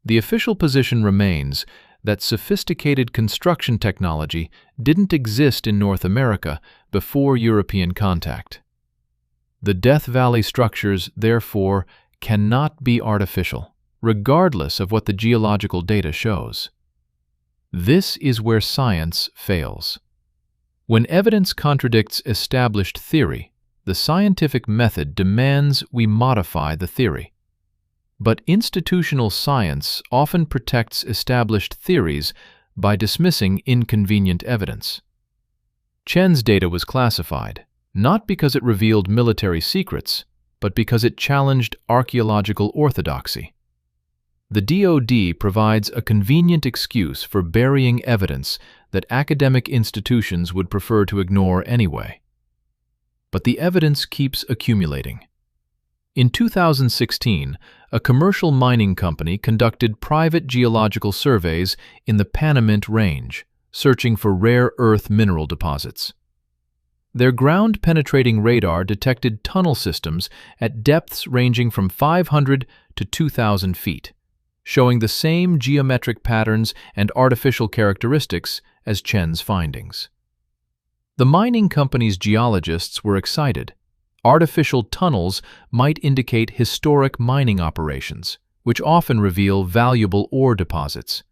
Speaker 1: The official position remains that sophisticated construction technology didn't exist in North America before European contact. The Death Valley structures, therefore, cannot be artificial, regardless of what the geological data shows. This is where science fails. When evidence contradicts established theory, the scientific method demands we modify the theory. But institutional science often protects established theories by dismissing inconvenient evidence. Chen's data was classified, not because it revealed military secrets, but because it challenged archaeological orthodoxy. The DoD provides a convenient excuse for burying evidence that academic institutions would prefer to ignore anyway. But the evidence keeps accumulating. In 2016, a commercial mining company conducted private geological surveys in the Panamint Range, searching for rare earth mineral deposits. Their ground-penetrating radar detected tunnel systems at depths ranging from 500 to 2,000 feet, showing the same geometric patterns and artificial characteristics as Chen's findings. The mining company's geologists were excited. Artificial tunnels might indicate historic mining operations, which often reveal valuable ore deposits.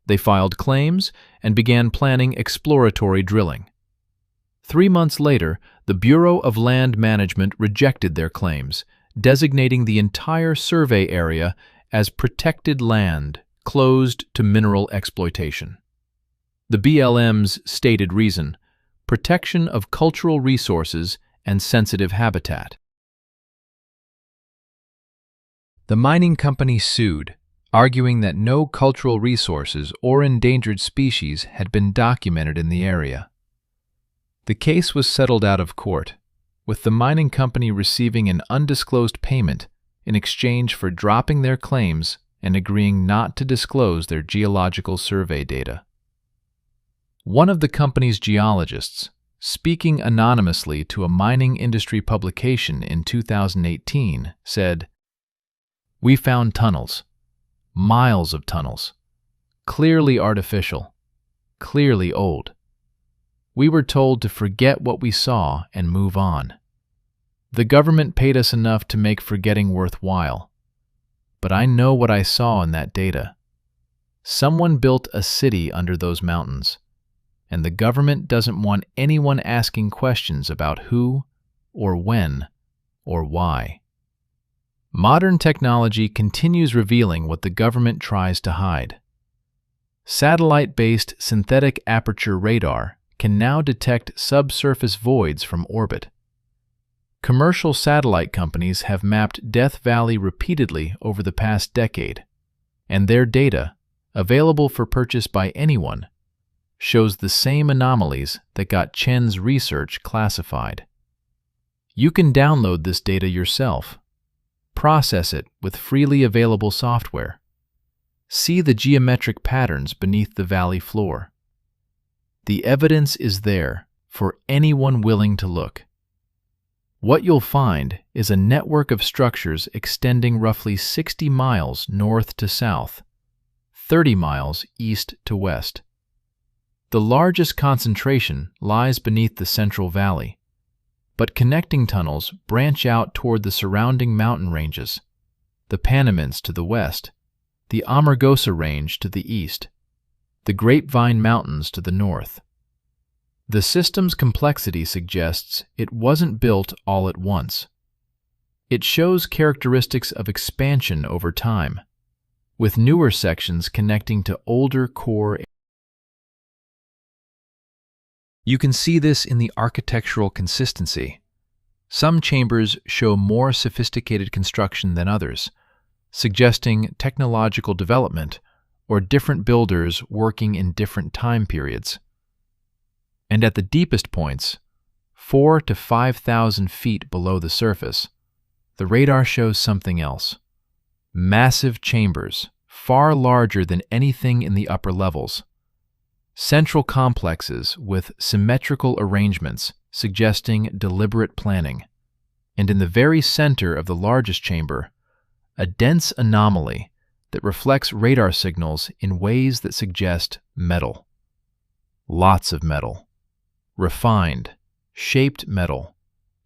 Speaker 1: They filed claims and began planning exploratory drilling. 3 months later, the Bureau of Land Management rejected their claims, designating the entire survey area as protected land, closed to mineral exploitation. The BLM's stated reason: protection of cultural resources and sensitive habitat. The mining company sued, arguing that no cultural resources or endangered species had been documented in the area. The case was settled out of court, with the mining company receiving an undisclosed payment in exchange for dropping their claims and agreeing not to disclose their geological survey data. One of the company's geologists, speaking anonymously to a mining industry publication in 2018, said, "We found tunnels, miles of tunnels, clearly artificial, clearly old. We were told to forget what we saw and move on. The government paid us enough to make forgetting worthwhile. But I know what I saw in that data. Someone built a city under those mountains, and the government doesn't want anyone asking questions about who, or when, or why." Modern technology continues revealing what the government tries to hide. Satellite-based synthetic aperture radar can now detect subsurface voids from orbit. Commercial satellite companies have mapped Death Valley repeatedly over the past decade, and their data, available for purchase by anyone, shows the same anomalies that got Chen's research classified. You can download this data yourself, process it with freely available software, see the geometric patterns beneath the valley floor. The evidence is there for anyone willing to look. What you'll find is a network of structures extending roughly 60 miles north to south, 30 miles east to west. The largest concentration lies beneath the Central Valley, but connecting tunnels branch out toward the surrounding mountain ranges, the Panamints to the west, the Amargosa Range to the east, the Grapevine Mountains to the north. The system's complexity suggests it wasn't built all at once. It shows characteristics of expansion over time, with newer sections connecting to older core. You can see this in the architectural consistency. Some chambers show more sophisticated construction than others, suggesting technological development or different builders working in different time periods. And at the deepest points, 4,000 to 5,000 feet below the surface, the radar shows something else. Massive chambers, far larger than anything in the upper levels. Central complexes with symmetrical arrangements suggesting deliberate planning. And in the very center of the largest chamber, a dense anomaly that reflects radar signals in ways that suggest metal. Lots of metal. Refined, shaped metal,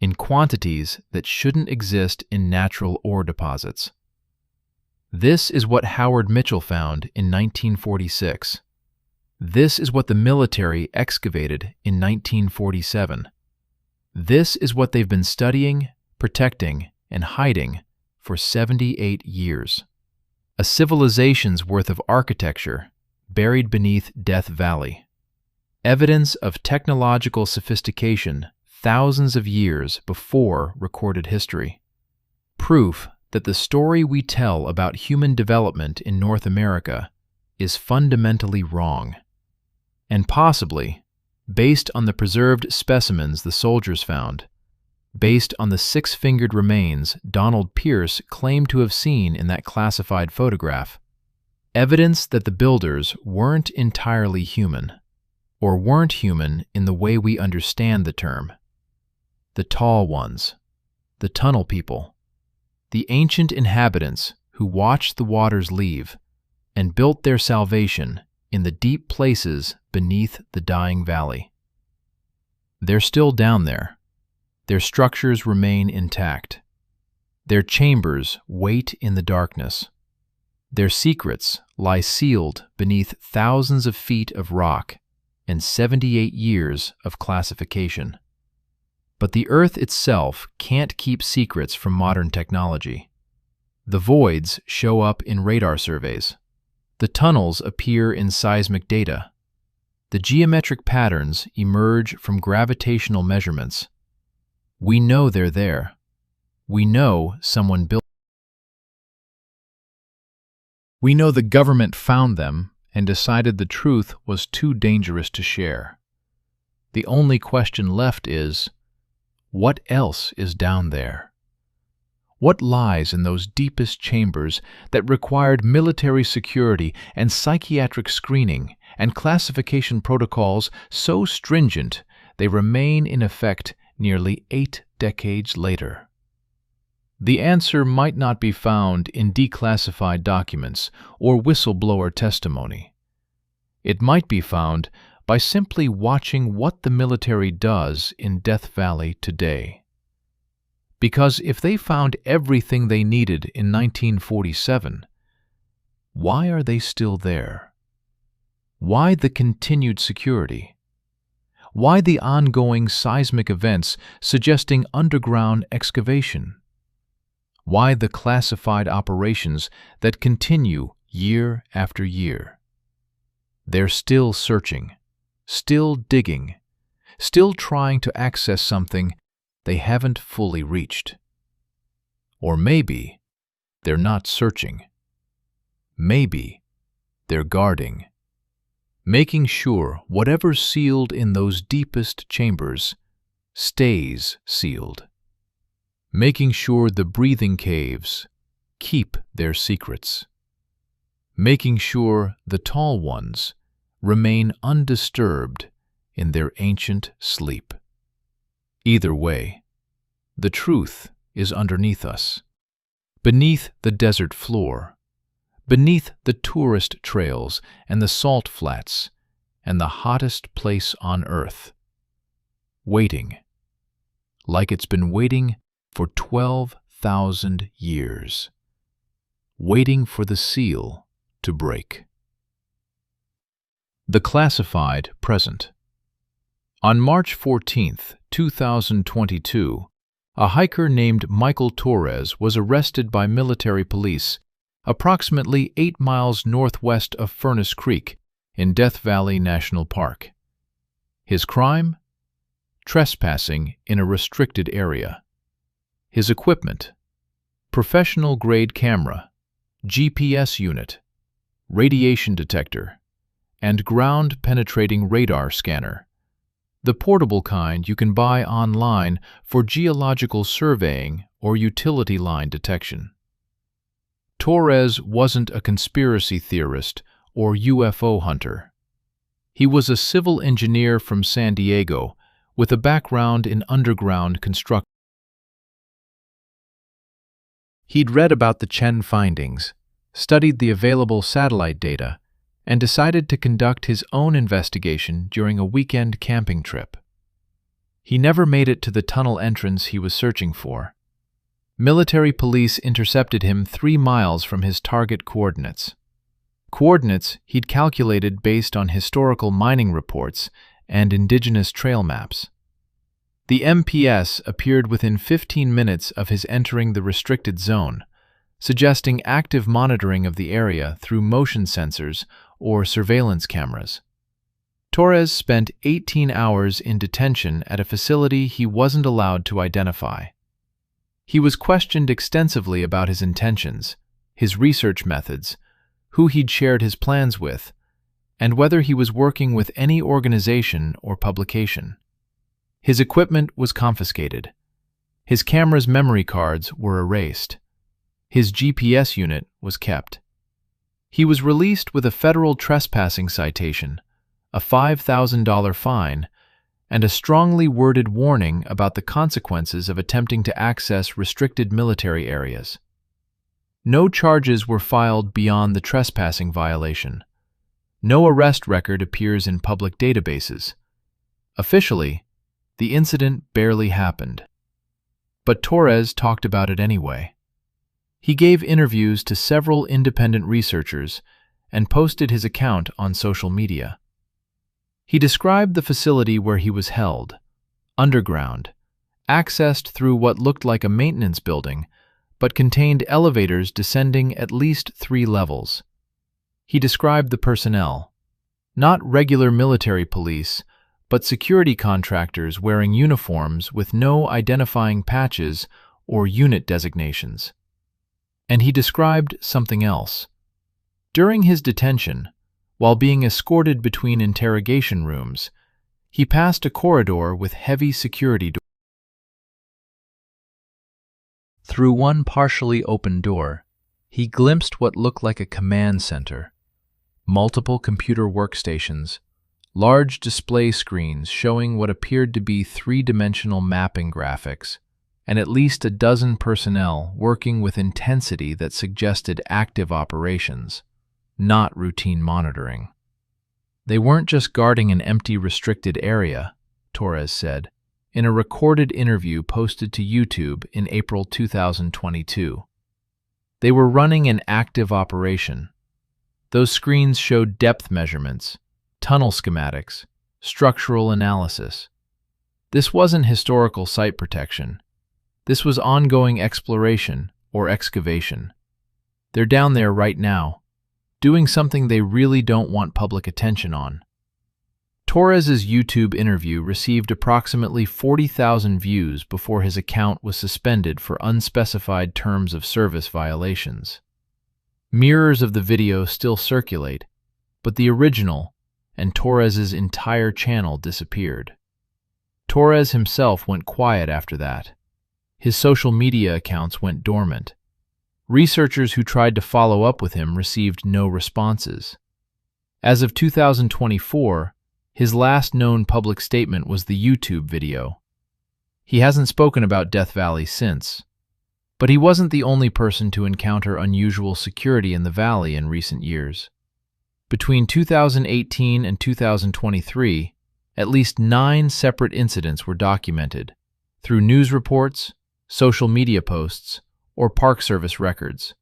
Speaker 1: in quantities that shouldn't exist in natural ore deposits. This is what Howard Mitchell found in 1946. This is what the military excavated in 1947. This is what they've been studying, protecting, and hiding for 78 years. A civilization's worth of architecture buried beneath Death Valley. Evidence of technological sophistication thousands of years before recorded history. Proof that the story we tell about human development in North America is fundamentally wrong. And possibly, based on the preserved specimens the soldiers found, based on the six-fingered remains Donald Pierce claimed to have seen in that classified photograph, evidence that the builders weren't entirely human, or weren't human in the way we understand the term. The tall ones, the tunnel people, the ancient inhabitants who watched the waters leave and built their salvation in the deep places beneath the dying valley. They're still down there. Their structures remain intact. Their chambers wait in the darkness. Their secrets lie sealed beneath thousands of feet of rock and 78 years of classification. But the Earth itself can't keep secrets from modern technology. The voids show up in radar surveys. The tunnels appear in seismic data. The geometric patterns emerge from gravitational measurements. We know they're there. We know someone built them. We know the government found them and decided the truth was too dangerous to share. The only question left is, what else is down there? What lies in those deepest chambers that required military security and psychiatric screening and classification protocols so stringent they remain in effect nearly 8 decades later? The answer might not be found in declassified documents or whistleblower testimony. It might be found by simply watching what the military does in Death Valley today. Because if they found everything they needed in 1947, why are they still there? Why the continued security? Why the ongoing seismic events suggesting underground excavation? Why the classified operations that continue year after year? They're still searching, still digging, still trying to access something they haven't fully reached. Or maybe they're not searching. Maybe they're guarding, making sure whatever's sealed in those deepest chambers stays sealed, making sure the breathing caves keep their secrets, making sure the tall ones remain undisturbed in their ancient sleep. Either way, the truth is underneath us, beneath the desert floor, beneath the tourist trails and the salt flats and the hottest place on Earth, waiting, like it's been waiting for 12,000 years, waiting for the seal to break. The classified present. On March 14, 2022, a hiker named Michael Torres was arrested by military police approximately 8 miles northwest of Furnace Creek in Death Valley National Park. His crime? Trespassing in a restricted area. His equipment: professional-grade camera, GPS unit, radiation detector, and ground-penetrating radar scanner, the portable kind you can buy online for geological surveying or utility line detection. Torres wasn't a conspiracy theorist or UFO hunter. He was a civil engineer from San Diego with a background in underground construction. He'd read about the Chen findings, studied the available satellite data, and decided to conduct his own investigation during a weekend camping trip. He never made it to the tunnel entrance he was searching for. Military police intercepted him 3 miles from his target coordinates. Coordinates he'd calculated based on historical mining reports and indigenous trail maps. The MPS appeared within 15 minutes of his entering the restricted zone, suggesting active monitoring of the area through motion sensors or surveillance cameras. Torres spent 18 hours in detention at a facility he wasn't allowed to identify. He was questioned extensively about his intentions, his research methods, who he'd shared his plans with, and whether he was working with any organization or publication. His equipment was confiscated. His camera's memory cards were erased. His GPS unit was kept. He was released with a federal trespassing citation, a $5,000 fine, and a strongly worded warning about the consequences of attempting to access restricted military areas. No charges were filed beyond the trespassing violation. No arrest record appears in public databases. Officially, the incident barely happened. But Torres talked about it anyway. He gave interviews to several independent researchers and posted his account on social media. He described the facility where he was held, underground, accessed through what looked like a maintenance building, but contained elevators descending at least 3 levels. He described the personnel: not regular military police, but security contractors wearing uniforms with no identifying patches or unit designations. And he described something else. During his detention, while being escorted between interrogation rooms, he passed a corridor with heavy security doors. Through one partially open door, he glimpsed what looked like a command center. Multiple computer workstations, large display screens showing what appeared to be 3-dimensional mapping graphics, and at least a dozen personnel working with intensity that suggested active operations, not routine monitoring. They weren't just guarding an empty, restricted area, Torres said, in a recorded interview posted to YouTube in April 2022. They were running an active operation. Those screens showed depth measurements, tunnel schematics, structural analysis. This wasn't historical site protection. This was ongoing exploration or excavation. They're down there right now, doing something they really don't want public attention on. Torres's YouTube interview received approximately 40,000 views before his account was suspended for unspecified terms of service violations. Mirrors of the video still circulate, but the original and Torres's entire channel disappeared. Torres himself went quiet after that. His social media accounts went dormant. Researchers who tried to follow up with him received no responses. As of 2024, his last known public statement was the YouTube video. He hasn't spoken about Death Valley since. But he wasn't the only person to encounter unusual security in the valley in recent years. Between 2018 and 2023, at least 9 separate incidents were documented through news reports, social media posts, or Park Service records,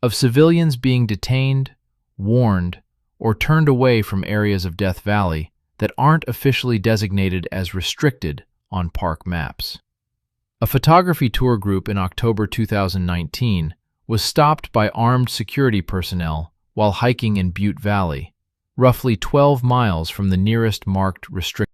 Speaker 1: of civilians being detained, warned, or turned away from areas of Death Valley that aren't officially designated as restricted on park maps. A photography tour group in October 2019 was stopped by armed security personnel while hiking in Butte Valley, roughly 12 miles from the nearest marked restriction.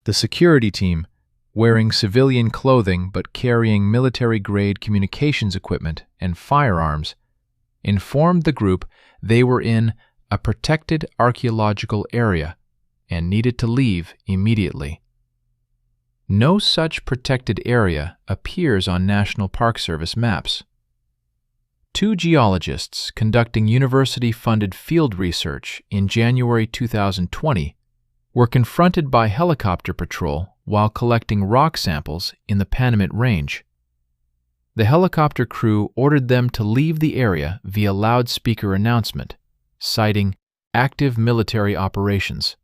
Speaker 1: The security team, wearing civilian clothing but carrying military-grade communications equipment and firearms, informed the group they were in a protected archaeological area and needed to leave immediately. No such protected area appears on National Park Service maps. 2 geologists conducting university-funded field research in January 2020 were confronted by helicopter patrol while collecting rock samples in the Panamint Range. The helicopter crew ordered them to leave the area via loudspeaker announcement, citing active military operations.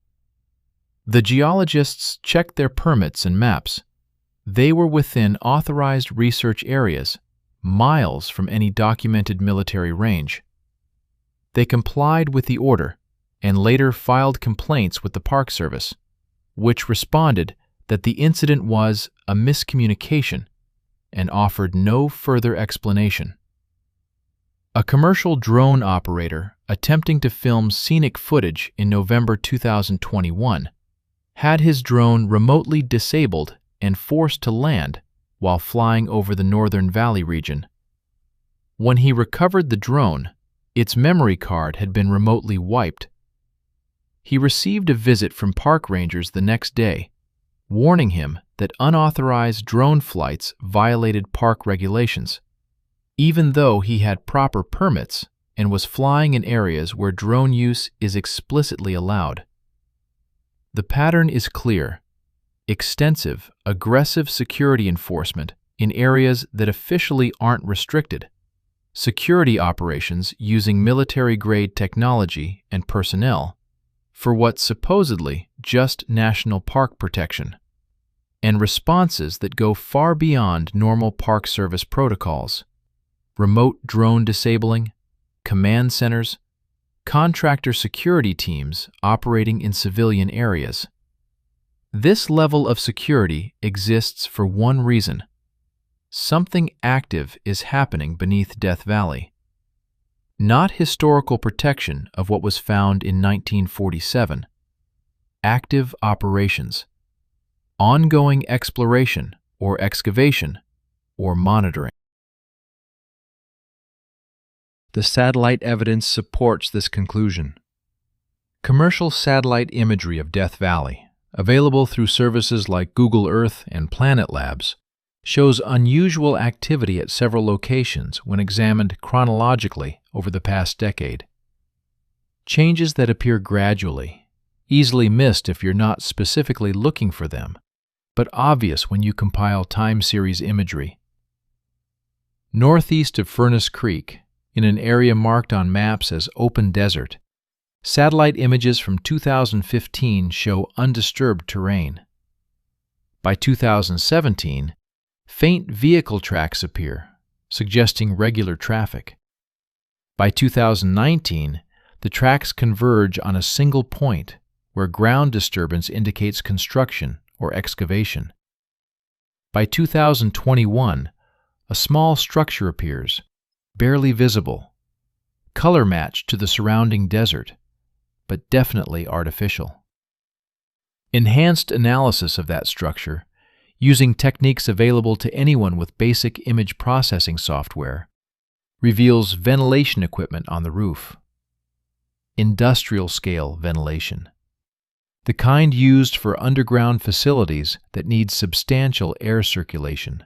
Speaker 1: The geologists checked their permits and maps. They were within authorized research areas, miles from any documented military range. They complied with the order and later filed complaints with the Park Service, which responded that the incident was a miscommunication and offered no further explanation. A commercial drone operator attempting to film scenic footage in November 2021 had his drone remotely disabled and forced to land while flying over the Northern Valley region. When he recovered the drone, its memory card had been remotely wiped. He received a visit from park rangers the next day, warning him that unauthorized drone flights violated park regulations, even though he had proper permits and was flying in areas where drone use is explicitly allowed. The pattern is clear: extensive, aggressive security enforcement in areas that officially aren't restricted, security operations using military-grade technology and personnel for what's supposedly just national park protection, and responses that go far beyond normal Park Service protocols: remote drone disabling, command centers, contractor security teams operating in civilian areas. This level of security exists for one reason. Something active is happening beneath Death Valley. Not historical protection of what was found in 1947. Active operations. Ongoing exploration or excavation or monitoring. The satellite evidence supports this conclusion. Commercial satellite imagery of Death Valley, available through services like Google Earth and Planet Labs, shows unusual activity at several locations when examined chronologically over the past decade. Changes that appear gradually, easily missed if you're not specifically looking for them, but obvious when you compile time series imagery. Northeast of Furnace Creek, in an area marked on maps as open desert, satellite images from 2015 show undisturbed terrain. By 2017, faint vehicle tracks appear, suggesting regular traffic. By 2019, the tracks converge on a single point where ground disturbance indicates construction or excavation. By 2021, a small structure appears, barely visible, color matched to the surrounding desert, but definitely artificial. Enhanced analysis of that structure, using techniques available to anyone with basic image processing software, reveals ventilation equipment on the roof. Industrial-scale ventilation. The kind used for underground facilities that need substantial air circulation.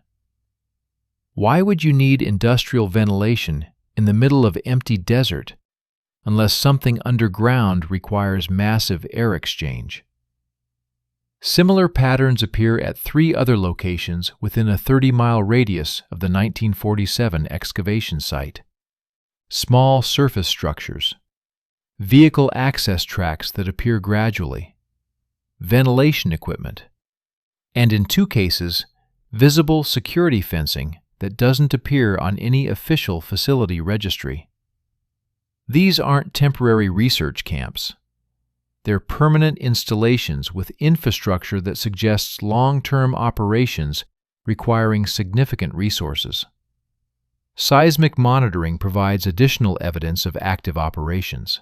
Speaker 1: Why would you need industrial ventilation in the middle of empty desert unless something underground requires massive air exchange? Similar patterns appear at 3 other locations within a 30-mile radius of the 1947 excavation site. Small surface structures, vehicle access tracks that appear gradually, ventilation equipment, and in 2 cases, visible security fencing that doesn't appear on any official facility registry. These aren't temporary research camps. They're permanent installations with infrastructure that suggests long-term operations requiring significant resources. Seismic monitoring provides additional evidence of active operations.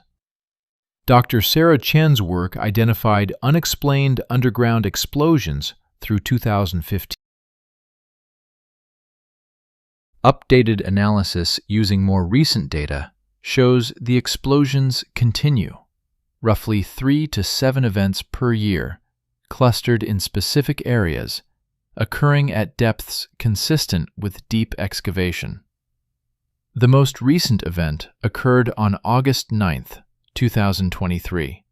Speaker 1: Dr. Sarah Chen's work identified unexplained underground explosions through 2015. Updated analysis using more recent data shows the explosions continue, roughly 3 to 7 events per year, clustered in specific areas, occurring at depths consistent with deep excavation. The most recent event occurred on August 9, 2023.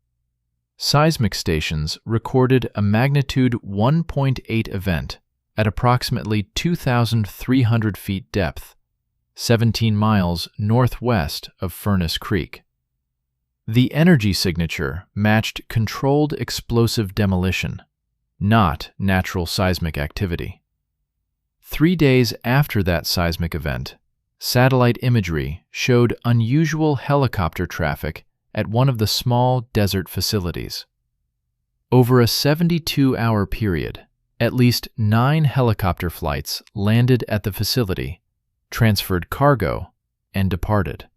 Speaker 1: Seismic stations recorded a magnitude 1.8 event at approximately 2,300 feet depth, 17 miles northwest of Furnace Creek. The energy signature matched controlled explosive demolition, not natural seismic activity. 3 days after that seismic event, satellite imagery showed unusual helicopter traffic at one of the small desert facilities. Over a 72-hour period, at least 9 helicopter flights landed at the facility, transferred cargo, and departed.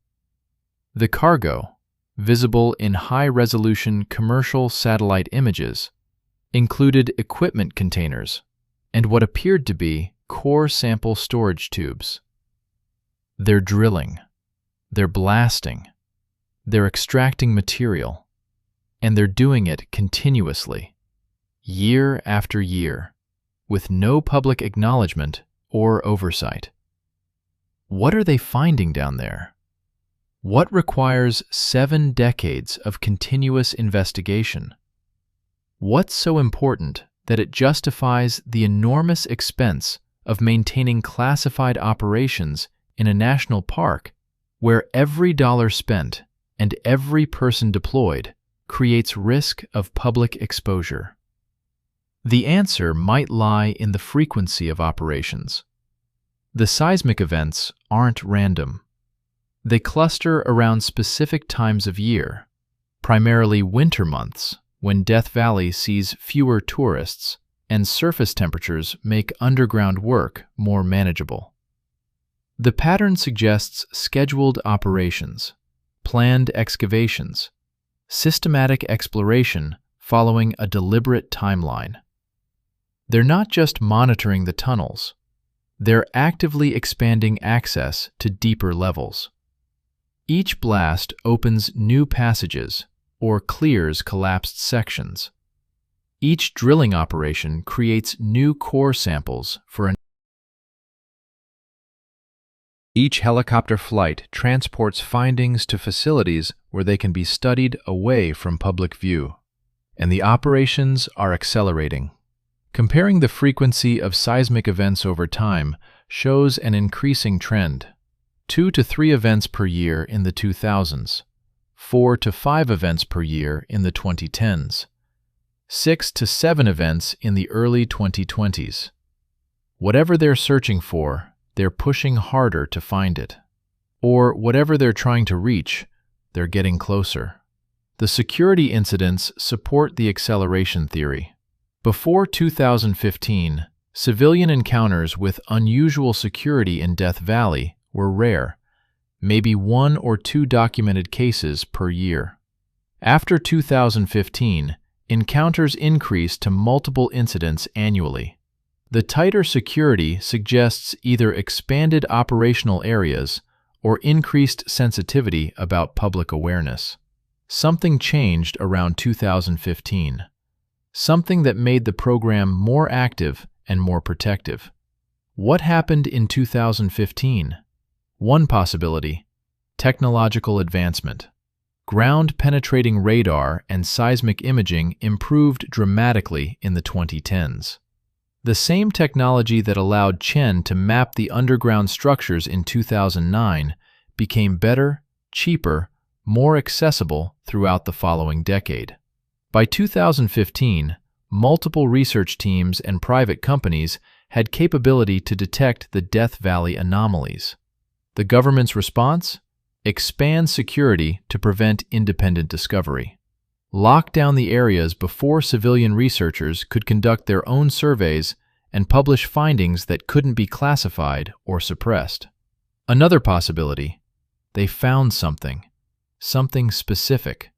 Speaker 1: The cargo, visible in high-resolution commercial satellite images, included equipment containers and what appeared to be core sample storage tubes. They're drilling, they're blasting, they're extracting material, and they're doing it continuously, year after year, with no public acknowledgement or oversight. What are they finding down there? What requires 7 decades of continuous investigation? What's so important that it justifies the enormous expense of maintaining classified operations in a national park where every dollar spent and every person deployed creates risk of public exposure? The answer might lie in the frequency of operations. The seismic events aren't random. They cluster around specific times of year, primarily winter months, when Death Valley sees fewer tourists and surface temperatures make underground work more manageable. The pattern suggests scheduled operations, planned excavations, systematic exploration following a deliberate timeline. They're not just monitoring the tunnels, they're actively expanding access to deeper levels. Each blast opens new passages or clears collapsed sections. Each drilling operation creates new core samples for an Each helicopter flight transports findings to facilities where they can be studied away from public view. And the operations are accelerating. Comparing the frequency of seismic events over time shows an increasing trend. 2 to 3 events per year in the 2000s, 4 to 5 events per year in the 2010s, 6 to 7 events in the early 2020s. Whatever they're searching for, they're pushing harder to find it. Or whatever they're trying to reach, they're getting closer. The security incidents support the acceleration theory. Before 2015, civilian encounters with unusual security in Death Valley were rare, maybe 1 or 2 documented cases per year. After 2015, encounters increased to multiple incidents annually. The tighter security suggests either expanded operational areas or increased sensitivity about public awareness. Something changed around 2015. Something that made the program more active and more protective. What happened in 2015? One possibility: technological advancement. Ground-penetrating radar and seismic imaging improved dramatically in the 2010s. The same technology that allowed Chen to map the underground structures in 2009 became better, cheaper, more accessible throughout the following decade. By 2015, multiple research teams and private companies had capability to detect the Death Valley anomalies. The government's response? Expand security to prevent independent discovery. Lock down the areas before civilian researchers could conduct their own surveys and publish findings that couldn't be classified or suppressed. Another possibility: they found something specific,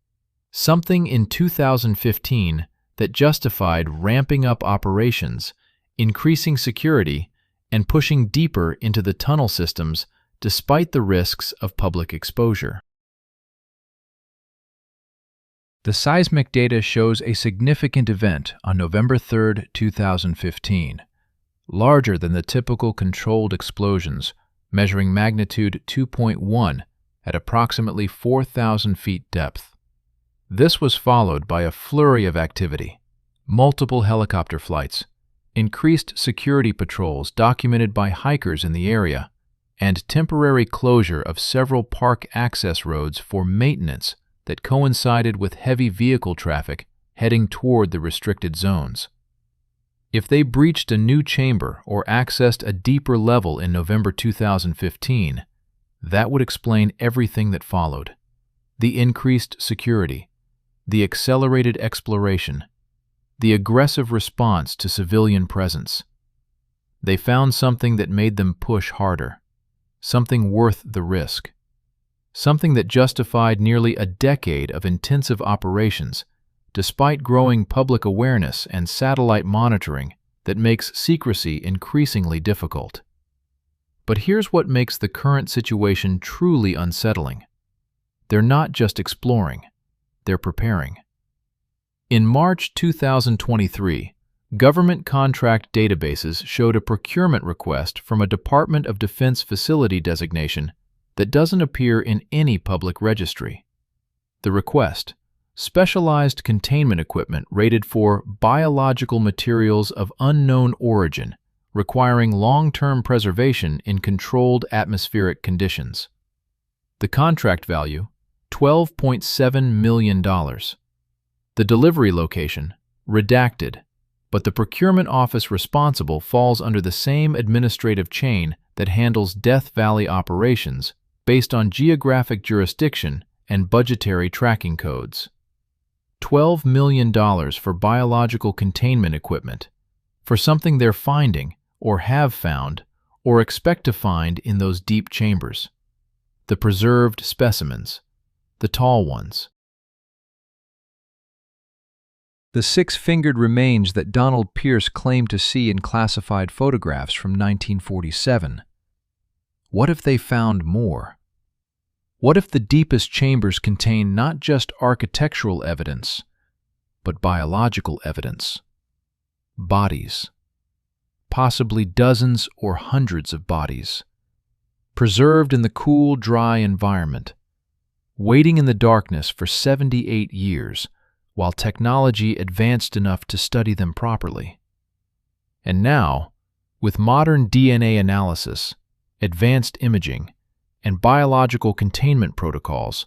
Speaker 1: something in 2015 that justified ramping up operations, increasing security, and pushing deeper into the tunnel systems despite the risks of public exposure. The seismic data shows a significant event on November 3, 2015, larger than the typical controlled explosions, measuring magnitude 2.1 at approximately 4,000 feet depth. This was followed by a flurry of activity, multiple helicopter flights, increased security patrols documented by hikers in the area, and temporary closure of several park access roads for maintenance that coincided with heavy vehicle traffic heading toward the restricted zones. If they breached a new chamber or accessed a deeper level in November 2015, that would explain everything that followed: the increased security, the accelerated exploration, the aggressive response to civilian presence. They found something that made them push harder, something worth the risk. Something that justified nearly a decade of intensive operations, despite growing public awareness and satellite monitoring that makes secrecy increasingly difficult. But here's what makes the current situation truly unsettling. They're not just exploring, they're preparing. In March 2023, government contract databases showed a procurement request from a Department of Defense facility designation that doesn't appear in any public registry. The request: specialized containment equipment rated for biological materials of unknown origin, requiring long-term preservation in controlled atmospheric conditions. The contract value: $12.7 million. The delivery location: redacted, but the procurement office responsible falls under the same administrative chain that handles Death Valley operations, based on geographic jurisdiction and budgetary tracking codes. $12 million for biological containment equipment, for something they're finding, or have found, or expect to find in those deep chambers. The preserved specimens, the tall ones.
Speaker 2: The six-fingered remains that Donald Pierce claimed to see in classified photographs from 1947. What if they found more? What if the deepest chambers contain not just architectural evidence, but biological evidence? Bodies. Possibly dozens or hundreds of bodies, preserved in the cool, dry environment, waiting in the darkness for 78 years while technology advanced enough to study them properly. And now, with modern DNA analysis, advanced imaging, and biological containment protocols,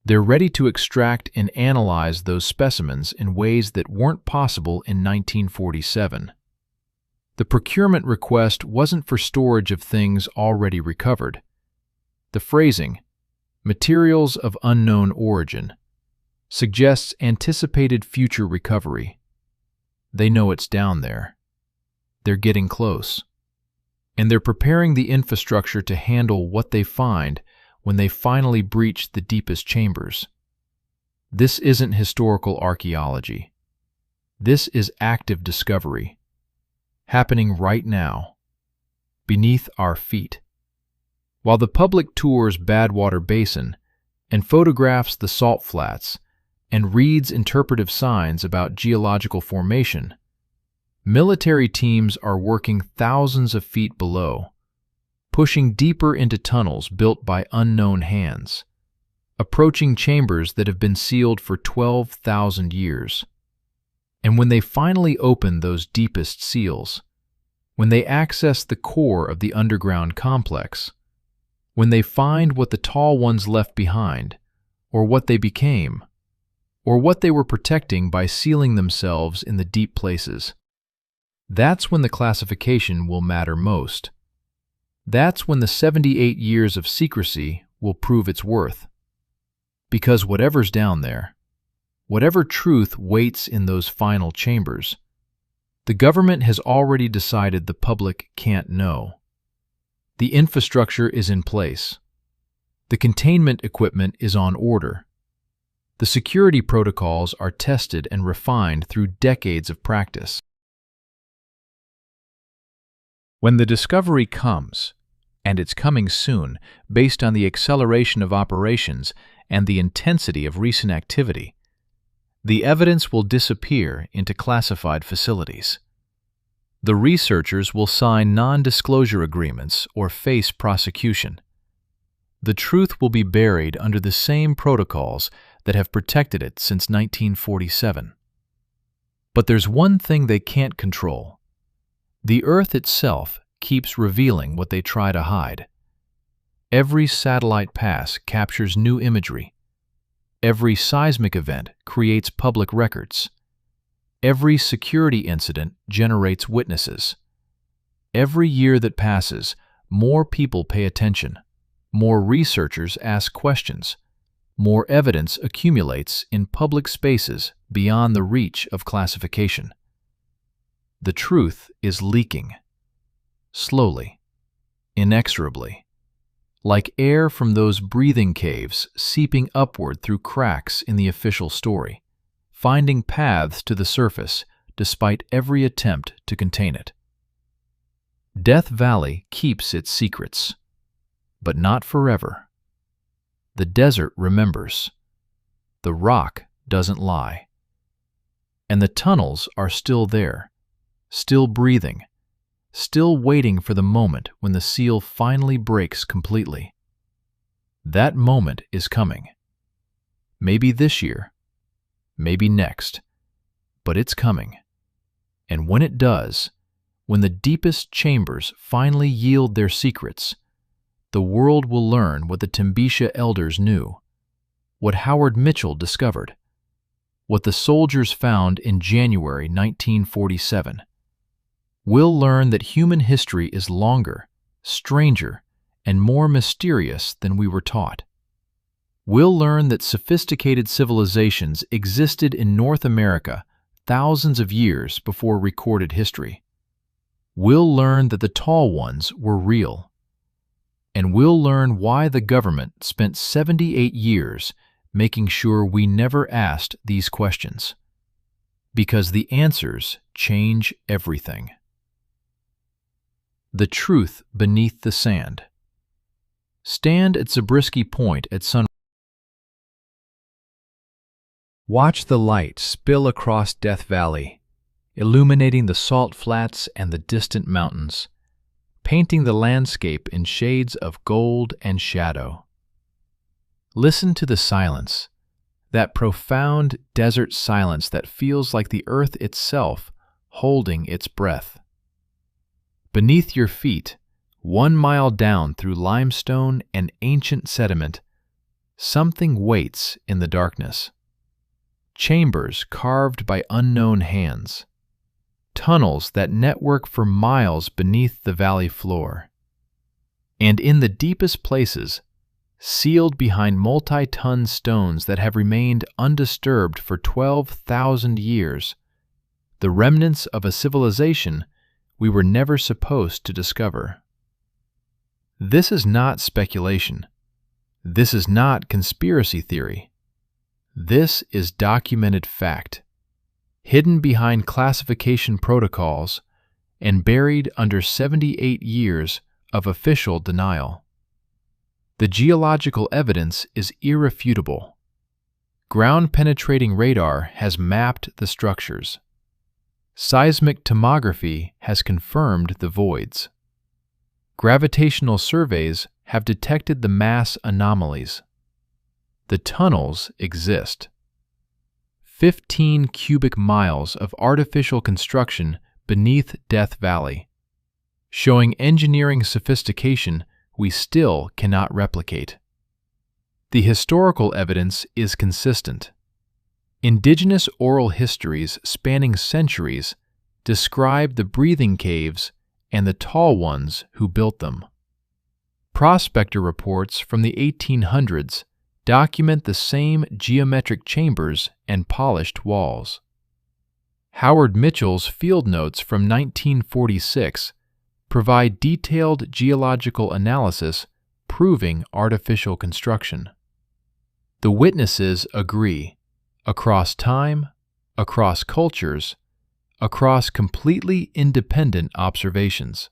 Speaker 2: they're ready to extract and analyze those specimens in ways that weren't possible in 1947. The procurement request wasn't for storage of things already recovered. The phrasing, materials of unknown origin, suggests anticipated future recovery. They know it's down there. They're getting close. And they're preparing the infrastructure to handle what they find when they finally breach the deepest chambers. This isn't historical archaeology. This is active discovery, happening right now, beneath our feet. While the public tours Badwater Basin and photographs the salt flats and reads interpretive signs about geological formation, military teams are working thousands of feet below, pushing deeper into tunnels built by unknown hands, approaching chambers that have been sealed for 12,000 years. And when they finally open those deepest seals, when they access the core of the underground complex, when they find what the tall ones left behind, or what they became, or what they were protecting by sealing themselves in the deep places, that's when the classification will matter most. That's when the 78 years of secrecy will prove its worth. Because whatever's down there, whatever truth waits in those final chambers, the government has already decided the public can't know. The infrastructure is in place. The containment equipment is on order. The security protocols are tested and refined through decades of practice. When the discovery comes, and it's coming soon based on the acceleration of operations and the intensity of recent activity, the evidence will disappear into classified facilities. The researchers will sign non-disclosure agreements or face prosecution. The truth will be buried under the same protocols that have protected it since 1947. But there's one thing they can't control. The Earth itself keeps revealing what they try to hide. Every satellite pass captures new imagery. Every seismic event creates public records. Every security incident generates witnesses. Every year that passes, more people pay attention. More researchers ask questions. More evidence accumulates in public spaces beyond the reach of classification. The truth is leaking. Slowly, inexorably, like air from those breathing caves seeping upward through cracks in the official story, finding paths to the surface despite every attempt to contain it. Death Valley keeps its secrets, but not forever. The desert remembers. The rock doesn't lie. And the tunnels are still there, still breathing, still waiting for the moment when the seal finally breaks completely. That moment is coming. Maybe this year, maybe next, but it's coming. And when it does, when the deepest chambers finally yield their secrets, the world will learn what the Timbisha elders knew, what Howard Mitchell discovered, what the soldiers found in January 1947. We'll learn that human history is longer, stranger, and more mysterious than we were taught.
Speaker 1: We'll learn that sophisticated civilizations existed in North America thousands of years before recorded history. We'll learn that the tall ones were real. And we'll learn why the government spent 78 years making sure we never asked these questions. Because the answers change everything. The truth beneath the sand. Stand at Zabriskie Point at sunrise. Watch the light spill across Death Valley, illuminating the salt flats and the distant mountains, painting the landscape in shades of gold and shadow. Listen to the silence, that profound desert silence that feels like the earth itself holding its breath. Beneath your feet, 1 mile down through limestone and ancient sediment, something waits in the darkness. Chambers carved by unknown hands. Tunnels that network for miles beneath the valley floor. And in the deepest places, sealed behind multi-ton stones that have remained undisturbed for 12,000 years, the remnants of a civilization we were never supposed to discover. This is not speculation. This is not conspiracy theory. This is documented fact, hidden behind classification protocols and buried under 78 years of official denial. The geological evidence is irrefutable. Ground-penetrating radar has mapped the structures. Seismic tomography has confirmed the voids. Gravitational surveys have detected the mass anomalies. The tunnels exist. 15 cubic miles of artificial construction beneath Death Valley, showing engineering sophistication we still cannot replicate. The historical evidence is consistent. Indigenous oral histories spanning centuries describe the breathing caves and the tall ones who built them. Prospector reports from the 1800s document the same geometric chambers and polished walls. Howard Mitchell's field notes from 1946 provide detailed geological analysis proving artificial construction. The witnesses agree, across time, across cultures, across completely independent observations.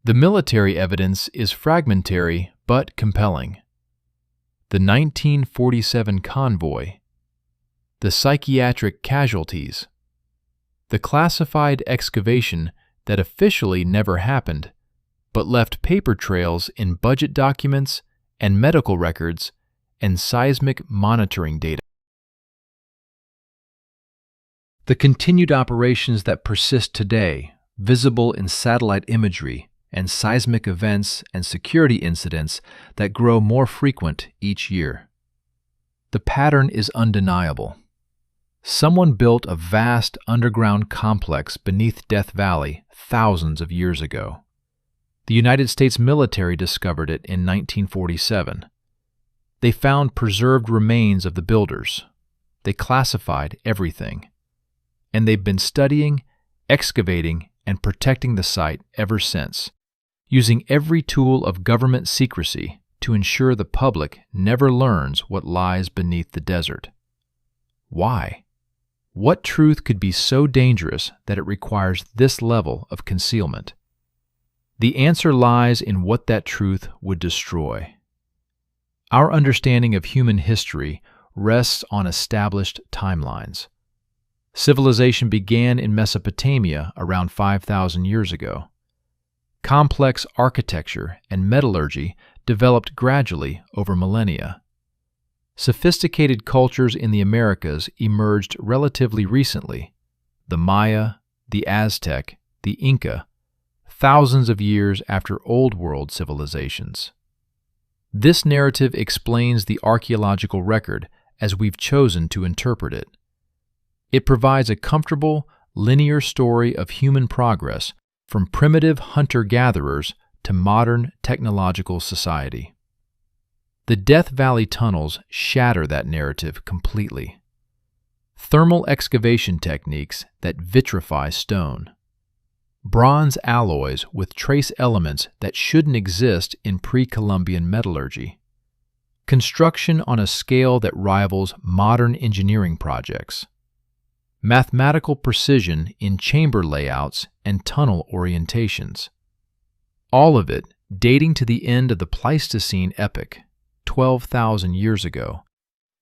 Speaker 1: The military evidence is fragmentary but compelling. The 1947 convoy, the psychiatric casualties, the classified excavation that officially never happened, but left paper trails in budget documents and medical records and seismic monitoring data. The continued operations that persist today, visible in satellite imagery, and seismic events and security incidents that grow more frequent each year. The pattern is undeniable. Someone built a vast underground complex beneath Death Valley thousands of years ago. The United States military discovered it in 1947. They found preserved remains of the builders. They classified everything. And they've been studying, excavating, and protecting the site ever since, using every tool of government secrecy to ensure the public never learns what lies beneath the desert. Why? What truth could be so dangerous that it requires this level of concealment? The answer lies in what that truth would destroy. Our understanding of human history rests on established timelines. Civilization began in Mesopotamia around 5,000 years ago. Complex architecture and metallurgy developed gradually over millennia. Sophisticated cultures in the Americas emerged relatively recently: the Maya, the Aztec, the Inca, thousands of years after Old World civilizations. This narrative explains the archaeological record as we've chosen to interpret it. It provides a comfortable, linear story of human progress from primitive hunter-gatherers to modern technological society. The Death Valley tunnels shatter that narrative completely. Thermal excavation techniques that vitrify stone. Bronze alloys with trace elements that shouldn't exist in pre-Columbian metallurgy. Construction on a scale that rivals modern engineering projects. Mathematical precision in chamber layouts and tunnel orientations. All of it dating to the end of the Pleistocene epoch, 12,000 years ago,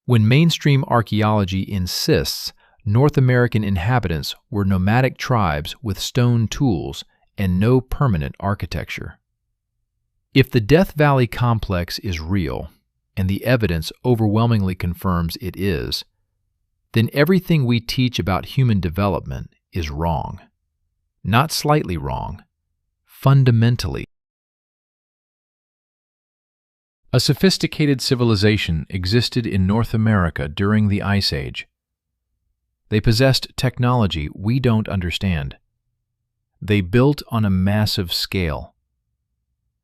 Speaker 1: when mainstream archaeology insists North American inhabitants were nomadic tribes with stone tools and no permanent architecture. If the Death Valley complex is real, and the evidence overwhelmingly confirms it is, then everything we teach about human development is wrong. Not slightly wrong, fundamentally. A sophisticated civilization existed in North America during the Ice Age. They possessed technology we don't understand. They built on a massive scale.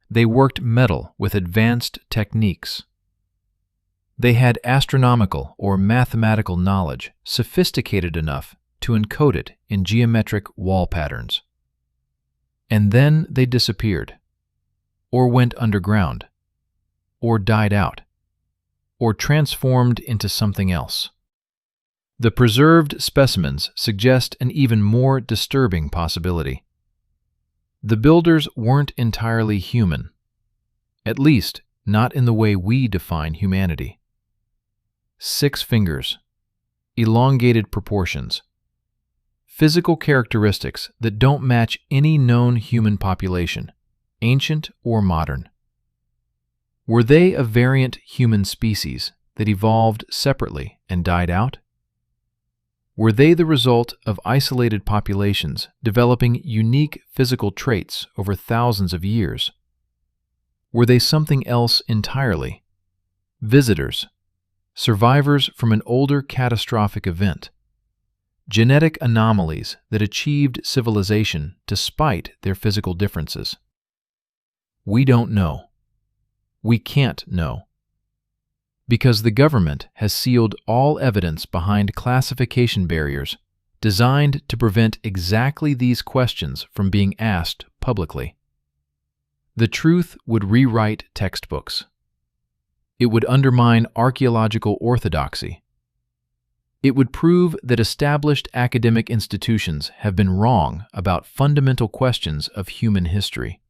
Speaker 1: They worked metal with advanced techniques. They had astronomical or mathematical knowledge sophisticated enough to encode it in geometric wall patterns. And then they disappeared, or went underground, or died out, or transformed into something else. The preserved specimens suggest an even more disturbing possibility. The builders weren't entirely human, at least not in the way we define humanity. 6 fingers, elongated proportions, physical characteristics that don't match any known human population, ancient or modern. Were they a variant human species that evolved separately and died out? Were they the result of isolated populations developing unique physical traits over thousands of years? Were they something else entirely? Visitors, survivors from an older catastrophic event, genetic anomalies that achieved civilization despite their physical differences? We don't know. We can't know. Because the government has sealed all evidence behind classification barriers designed to prevent exactly these questions from being asked publicly. The truth would rewrite textbooks. It would undermine archaeological orthodoxy. It would prove that established academic institutions have been wrong about fundamental questions of human history.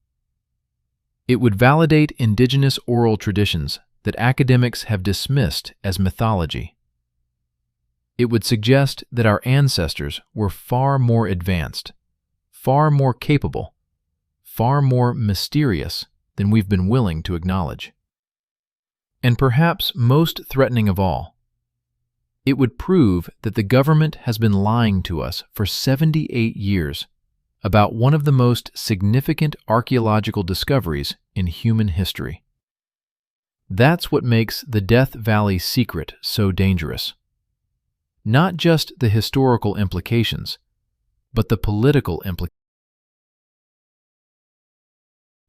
Speaker 1: It would validate indigenous oral traditions that academics have dismissed as mythology. It would suggest that our ancestors were far more advanced, far more capable, far more mysterious than we've been willing to acknowledge. And perhaps most threatening of all, it would prove that the government has been lying to us for 78 years about one of the most significant archaeological discoveries in human history. That's what makes the Death Valley secret so dangerous. Not just the historical implications, but the political implications.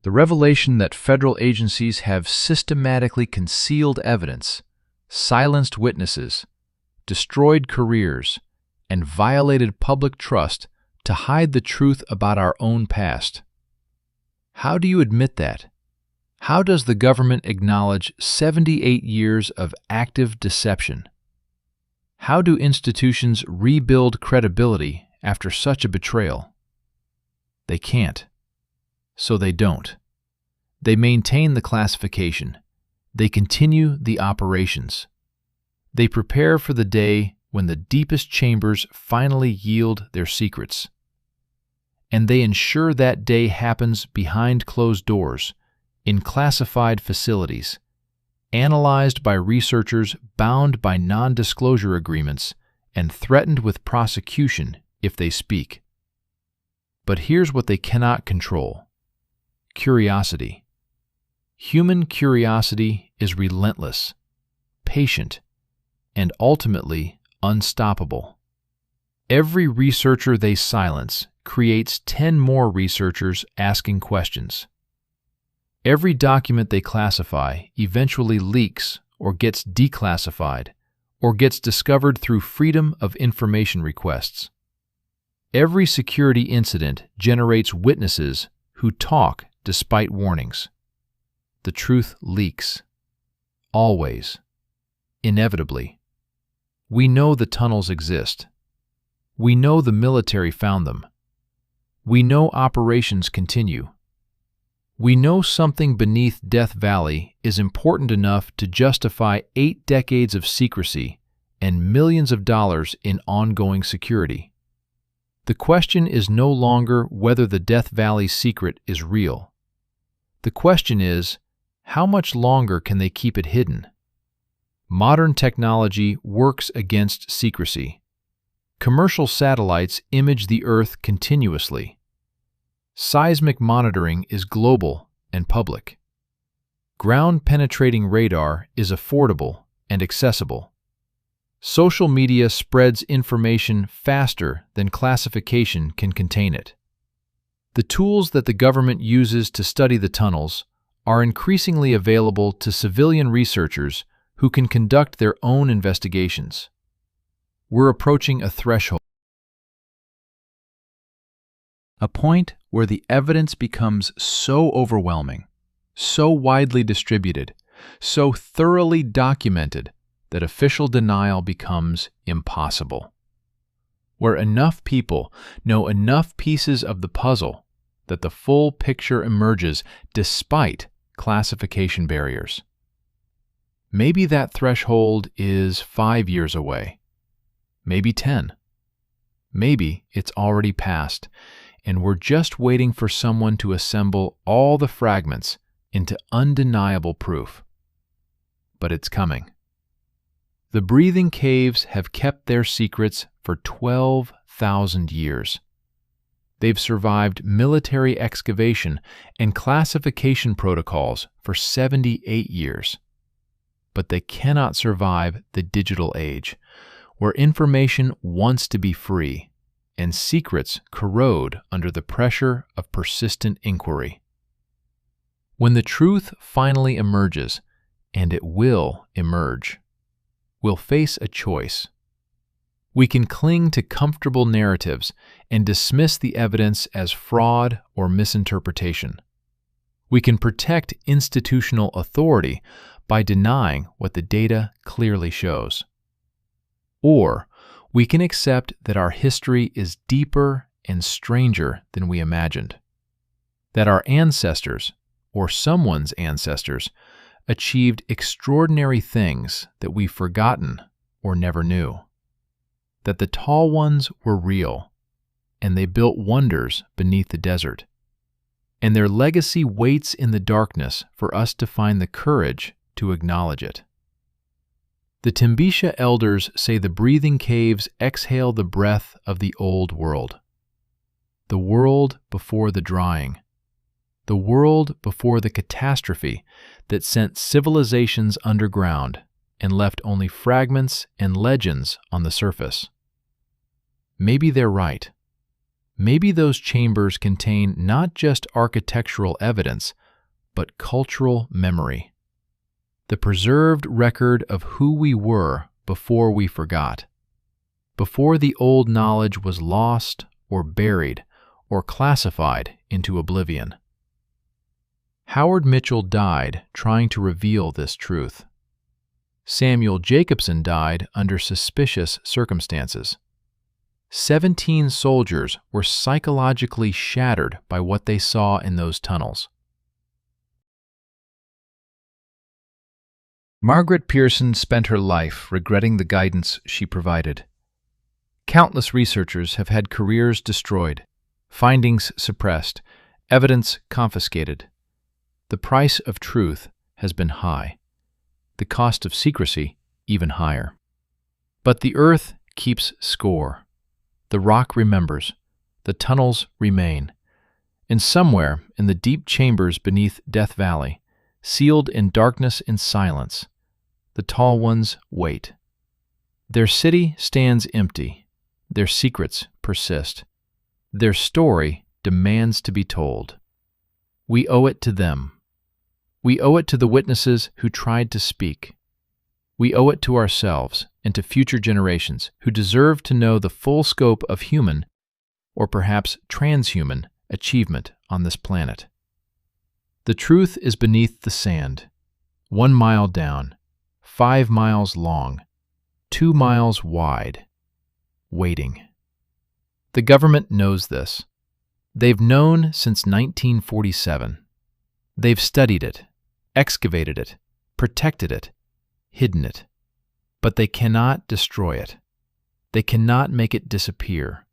Speaker 1: The revelation that federal agencies have systematically concealed evidence, silenced witnesses, destroyed careers, and violated public trust to hide the truth about our own past. How do you admit that? How does the government acknowledge 78 years of active deception? How do institutions rebuild credibility after such a betrayal? They can't. So they don't. They maintain the classification. They continue the operations. They prepare for the day when the deepest chambers finally yield their secrets. And they ensure that day happens behind closed doors, in classified facilities, analyzed by researchers bound by non-disclosure agreements and threatened with prosecution if they speak. But here's what they cannot control: curiosity. Human curiosity is relentless, patient, and ultimately unstoppable. Every researcher they silence creates 10 more researchers asking questions. Every document they classify eventually leaks or gets declassified or gets discovered through Freedom of Information requests. Every security incident generates witnesses who talk despite warnings. The truth leaks. Always. Inevitably. We know the tunnels exist. We know the military found them. We know operations continue. We know something beneath Death Valley is important enough to justify 8 decades of secrecy and millions of dollars in ongoing security. The question is no longer whether the Death Valley secret is real. The question is, how much longer can they keep it hidden? Modern technology works against secrecy. Commercial satellites image the Earth continuously. Seismic monitoring is global and public. Ground-penetrating radar is affordable and accessible. Social media spreads information faster than classification can contain it. The tools that the government uses to study the tunnels are increasingly available to civilian researchers who can conduct their own investigations. We're approaching a threshold, a point where the evidence becomes so overwhelming, so widely distributed, so thoroughly documented that official denial becomes impossible. Where enough people know enough pieces of the puzzle that the full picture emerges despite classification barriers. Maybe that threshold is 5 years away. Maybe 10. Maybe it's already passed, and we're just waiting for someone to assemble all the fragments into undeniable proof. But it's coming. The breathing caves have kept their secrets for 12,000 years. They've survived military excavation and classification protocols for 78 years. But they cannot survive the digital age, where information wants to be free and secrets corrode under the pressure of persistent inquiry. When the truth finally emerges, and it will emerge, we'll face a choice. We can cling to comfortable narratives and dismiss the evidence as fraud or misinterpretation. We can protect institutional authority by denying what the data clearly shows. Or we can accept that our history is deeper and stranger than we imagined, that our ancestors, or someone's ancestors, achieved extraordinary things that we've forgotten or never knew, that the tall ones were real, and they built wonders beneath the desert, and their legacy waits in the darkness for us to find the courage to acknowledge it. The Timbisha elders say the breathing caves exhale the breath of the old world. The world before the drying. The world before the catastrophe that sent civilizations underground and left only fragments and legends on the surface. Maybe they're right. Maybe those chambers contain not just architectural evidence, but cultural memory. The preserved record of who we were before we forgot, before the old knowledge was lost or buried or classified into oblivion. Howard Mitchell died trying to reveal this truth. Samuel Jacobson died under suspicious circumstances. 17 soldiers were psychologically shattered by what they saw in those tunnels. Margaret Pearson spent her life regretting the guidance she provided. Countless researchers have had careers destroyed, findings suppressed, evidence confiscated. The price of truth has been high, the cost of secrecy even higher. But the earth keeps score. The rock remembers. The tunnels remain. And somewhere in the deep chambers beneath Death Valley, sealed in darkness and silence, the tall ones wait. Their city stands empty. Their secrets persist. Their story demands to be told. We owe it to them, We owe it to the witnesses who tried to speak. We owe it to ourselves and to future generations who deserve to know the full scope of human, or perhaps transhuman, achievement on this planet. The truth is beneath the sand, 1 mile down, 5 miles long, 2 miles wide, waiting. The government knows this. They've known since 1947. They've studied it, excavated it, protected it, hidden it. But they cannot destroy it. They cannot make it disappear.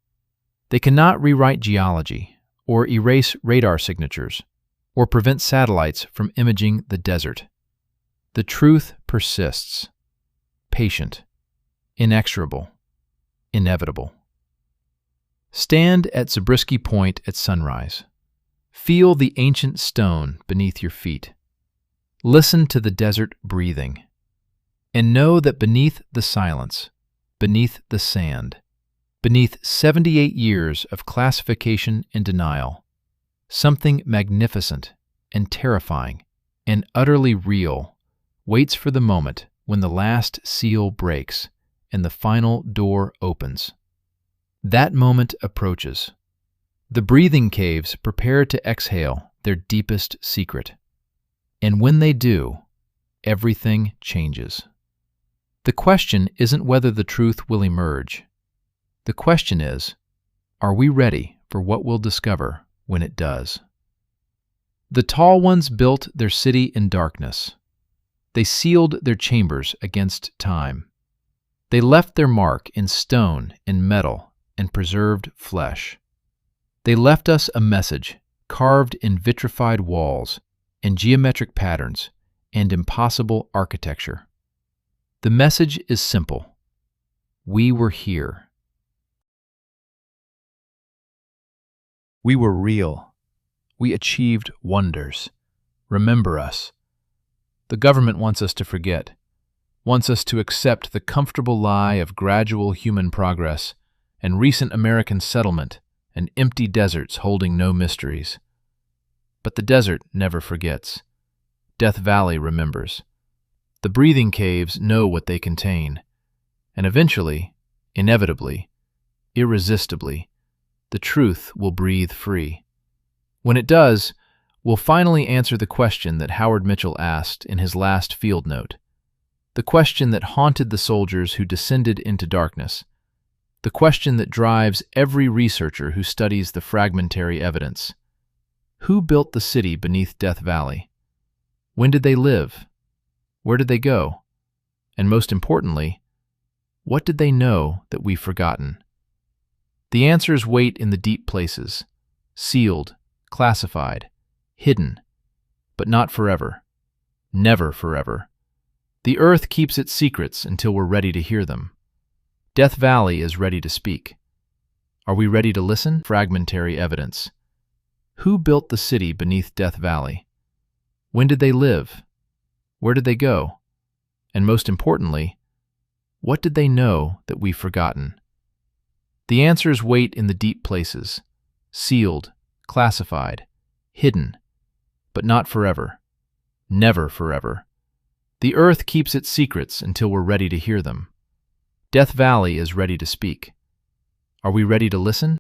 Speaker 1: They cannot rewrite geology, or erase radar signatures, or prevent satellites from imaging the desert. The truth persists, patient, inexorable, inevitable. Stand at Zabriskie Point at sunrise. Feel the ancient stone beneath your feet. Listen to the desert breathing. And know that beneath the silence, beneath the sand, beneath 78 years of classification and denial, something magnificent and terrifying and utterly real waits for the moment when the last seal breaks and the final door opens. That moment approaches. The breathing caves prepare to exhale their deepest secret. And when they do, everything changes. The question isn't whether the truth will emerge. The question is, are we ready for what we'll discover when it does? The tall ones built their city in darkness. They sealed their chambers against time. They left their mark in stone and metal and preserved flesh. They left us a message carved in vitrified walls and geometric patterns and impossible architecture. The message is simple. We were here. We were real. We achieved wonders. Remember us. The government wants us to forget, wants us to accept the comfortable lie of gradual human progress and recent American settlement and empty deserts holding no mysteries. But the desert never forgets. Death Valley remembers. The breathing caves know what they contain, and eventually, inevitably, irresistibly, the truth will breathe free. When it does, we'll finally answer the question that Howard Mitchell asked in his last field note, the question that haunted the soldiers who descended into darkness, the question that drives every researcher who studies the fragmentary evidence. Who built the city beneath Death Valley? When did they live? Where did they go? And most importantly, what did they know that we've forgotten? The answers wait in the deep places, sealed, classified, hidden, but not forever. Never forever. The earth keeps its secrets until we're ready to hear them. Death Valley is ready to speak. Are we ready to listen? Fragmentary evidence. Who built the city beneath Death Valley? When did they live? Where did they go? And most importantly, what did they know that we've forgotten? The answers wait in the deep places, sealed, classified, hidden, but not forever. Never forever. The earth keeps its secrets until we're ready to hear them. Death Valley is ready to speak. Are we ready to listen?